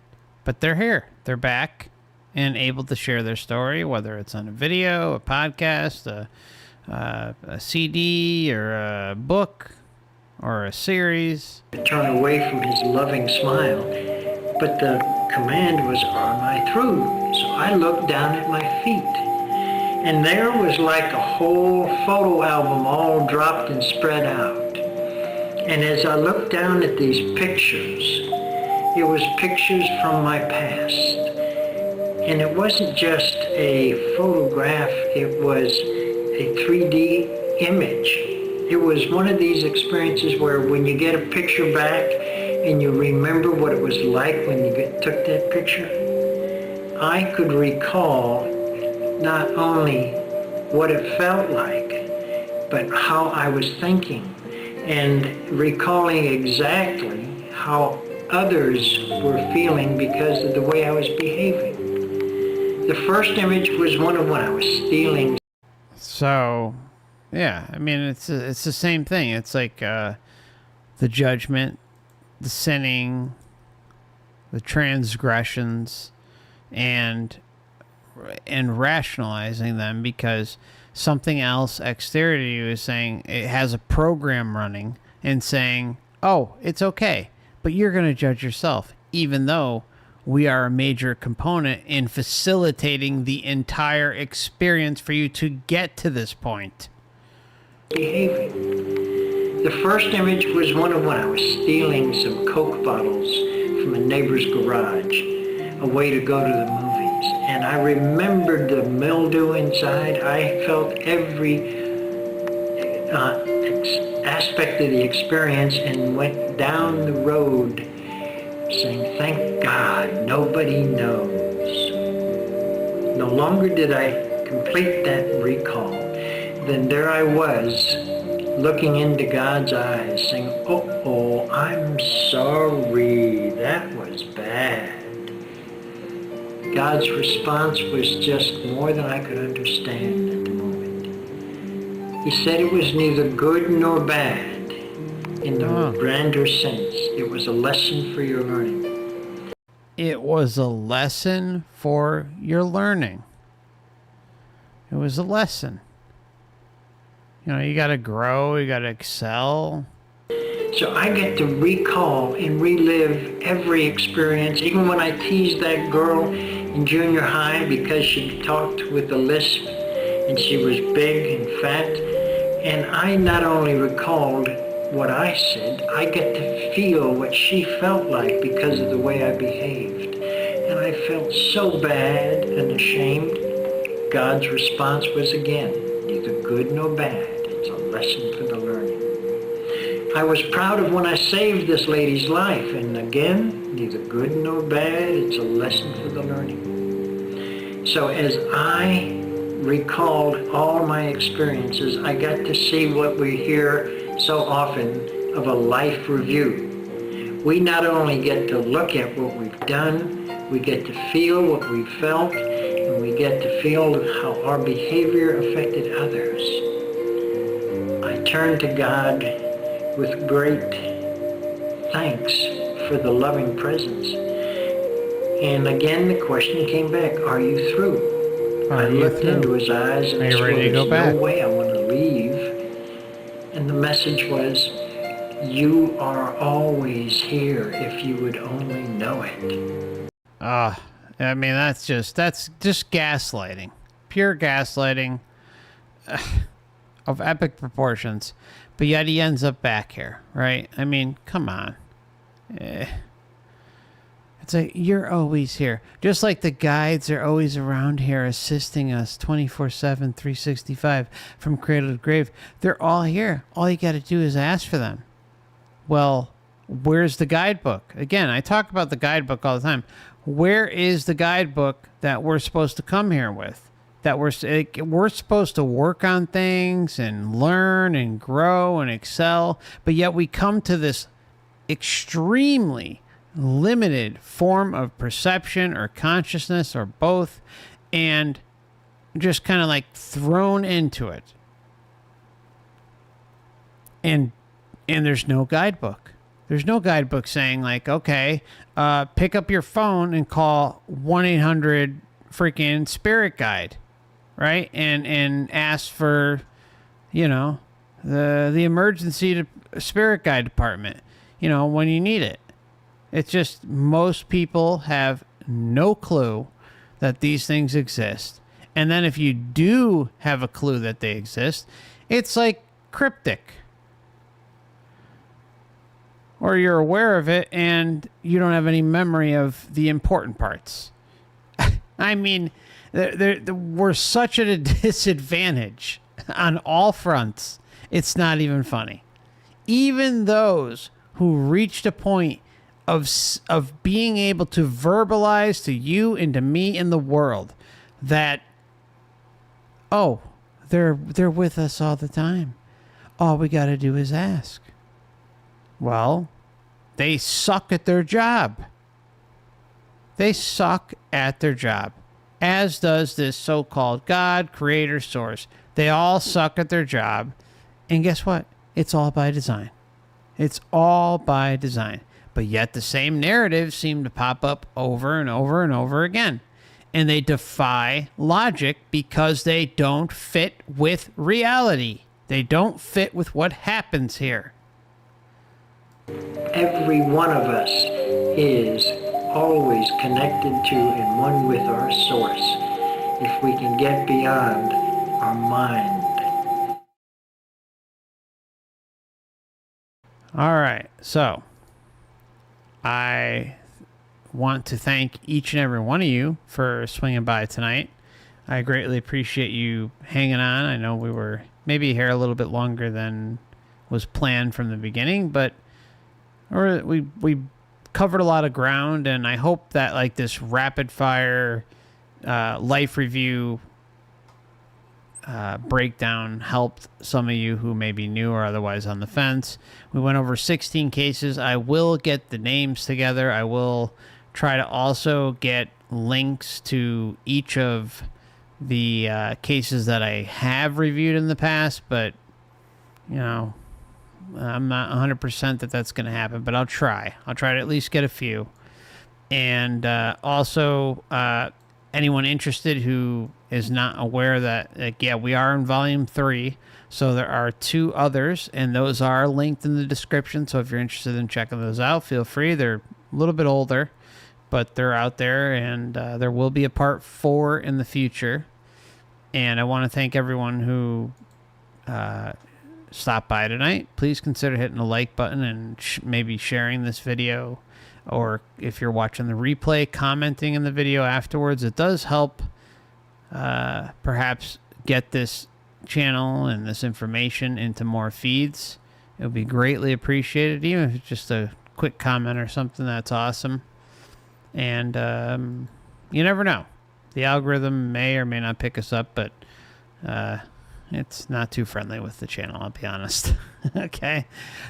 But they're here. They're back and able to share their story, whether it's on a video, a podcast, a CD, or a book, or a series. Turn away from his loving smile, but the command was, "Am I through?" So I looked down at my feet, and there was like a whole photo album all dropped and spread out. And as I looked down at these pictures, it was pictures from my past. And it wasn't just a photograph, it was a 3D image. It was one of these experiences where when you get a picture back and you remember what it was like when you took that picture, I could recall not only what it felt like, but how I was thinking, and recalling exactly how others were feeling because of the way I was behaving. The first image was one of when I was stealing. So, yeah, I mean, it's the same thing. It's like the judgment, the sinning, the transgressions, and and rationalizing them because something else exterior to you is saying it has a program running and saying, oh, it's okay, but you're going to judge yourself, even though we are a major component in facilitating the entire experience for you to get to this point. Behaving. The first image was one of when I was stealing some Coke bottles from a neighbor's garage, a way to go to the movies. And I remembered the mildew inside. I felt every aspect of the experience and went down the road saying, thank God, nobody knows. No longer did I complete that recall. Then there I was, looking into God's eyes, saying, oh, I'm sorry, that was bad. God's response was just more than I could understand at the moment. He said it was neither good nor bad in the grander sense. It was a lesson for your learning. It was a lesson for your learning. It was a lesson. You know, you got to grow, you got to excel. So I get to recall and relive every experience, even when I teased that girl in junior high because she talked with a lisp and she was big and fat. And I not only recalled what I said, I get to feel what she felt like because of the way I behaved. And I felt so bad and ashamed. God's response was again, neither good nor bad. It's a lesson for the learning. I was proud of when I saved this lady's life, and again, neither good nor bad. It's a lesson for the learning. So as I recalled all my experiences, I got to see what we hear so often of a life review. We not only get to look at what we've done, we get to feel what we felt, and we get to feel how our behavior affected others. I turn to God with great thanks for the loving presence. And again, the question came back, are you through? I looked into his eyes and I said, there's no way I want to leave. And the message was, you are always here if you would only know it. I mean, that's just gaslighting. Pure gaslighting of epic proportions. But yet he ends up back here, right? I mean, come on. It's like, you're always here. Just like the guides are always around here assisting us 24/7, 365 from cradle to grave. They're all here. All you got to do is ask for them. Well, where's the guidebook? Again, I talk about the guidebook all the time. Where is the guidebook that we're supposed to come here with? That we're supposed to work on things and learn and grow and excel, but yet we come to this extremely limited form of perception or consciousness or both, and just kind of like thrown into it. And there's no guidebook. There's no guidebook saying like, okay, pick up your phone and call 1-800 freaking spirit guide. Right? And ask for, you know, the emergency spirit guide department, you know, when you need it. It's just most people have no clue that these things exist. And then if you do have a clue that they exist, it's like cryptic. Or you're aware of it and you don't have any memory of the important parts. I mean, we're such at a disadvantage on all fronts. It's not even funny. Even those who reached a point of being able to verbalize to you and to me in the world that, oh, they're with us all the time. All we got to do is ask. Well, they suck at their job. They suck at their job. As does this so-called God, creator, source. They all suck at their job. And guess what? It's all by design. It's all by design. But yet the same narratives seem to pop up over and over and over again. and they defy logic because they don't fit with reality. They don't fit with what happens here. Every one of us is always connected to and one with our source if we can get beyond our mind. All right, so I want to thank each and every one of you for swinging by tonight. I greatly appreciate you hanging on. I know we were maybe here a little bit longer than was planned from the beginning, but we covered a lot of ground, and I hope that like this rapid fire life review breakdown helped some of you who may be new or otherwise on the fence. We went over 16 cases. I will get the names together. I will try to also get links to each of the cases that I have reviewed in the past, but you know, I'm not 100% that that's going to happen, but I'll try. I'll try to at least get a few. And also, anyone interested who is not aware that, like, yeah, we are in volume 3, so there are 2 others, and those are linked in the description. So if you're interested in checking those out, feel free. They're a little bit older, but they're out there, and there will be a part 4 in the future. And I want to thank everyone who stopped by tonight. Please consider hitting the like button and maybe sharing this video, or if you're watching the replay, commenting in the video afterwards. It does help perhaps get this channel and this information into more feeds. It would be greatly appreciated, even if it's just a quick comment or something. That's awesome. And you never know. The algorithm may or may not pick us up, but it's not too friendly with the channel, I'll be honest. Okay?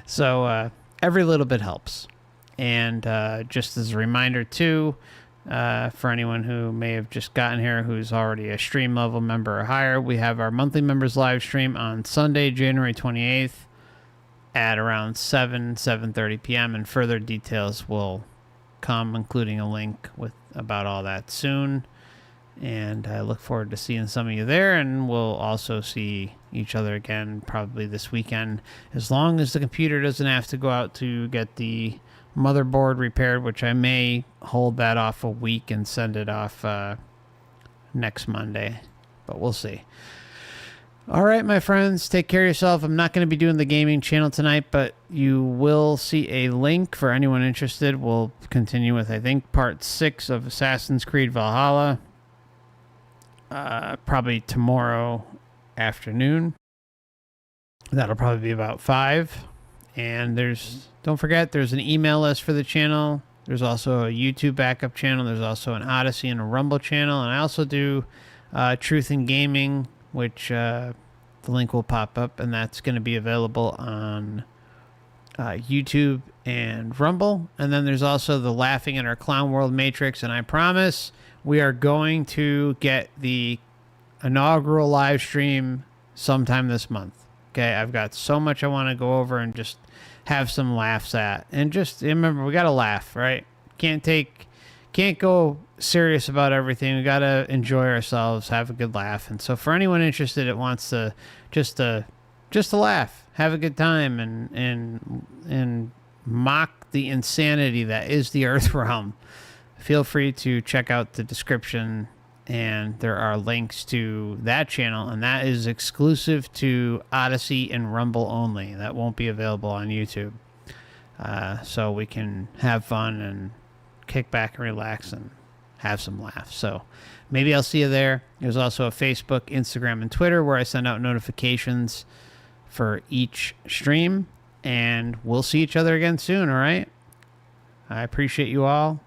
So every little bit helps. And just as a reminder, too, for anyone who may have just gotten here who's already a stream level member or higher, we have our monthly members live stream on Sunday, January 28th at around 7:30 p.m. And further details will come, including a link with about all that soon. And I look forward to seeing some of you there, and we'll also see each other again probably this weekend, as long as the computer doesn't have to go out to get the motherboard repaired, which I may hold that off a week and send it off next Monday, but we'll see. All right, my friends, take care of yourself. I'm not going to be doing the gaming channel tonight, but you will see a link for anyone interested. We'll continue with, I think, part 6 of Assassin's Creed Valhalla. Probably tomorrow afternoon. That'll probably be about 5. And don't forget, there's an email list for the channel. There's also a YouTube backup channel. There's also an Odysee and a Rumble channel. And I also do Truth in Gaming, which the link will pop up, and that's going to be available on YouTube and Rumble. And then there's also the Laughing in Our Clown World Matrix, and I promise we are going to get the inaugural live stream sometime this month. Okay, I've got so much I want to go over and just have some laughs at. And just remember, we got to laugh, right? Can't go serious about everything. We got to enjoy ourselves, have a good laugh. And so for anyone interested that wants to just to laugh, have a good time, and mock the insanity that is the Earth realm, feel free to check out the description, and there are links to that channel, and that is exclusive to Odysee and Rumble only. That won't be available on YouTube. So we can have fun and kick back and relax and have some laughs. So maybe I'll see you there. There's also a Facebook, Instagram, and Twitter where I send out notifications for each stream, and we'll see each other again soon, all right? I appreciate you all,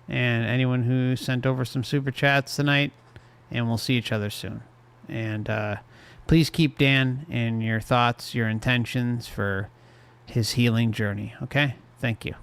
and anyone who sent over some super chats tonight, and we'll see each other soon. And please keep Dan in your thoughts, your intentions for his healing journey, okay? Thank you.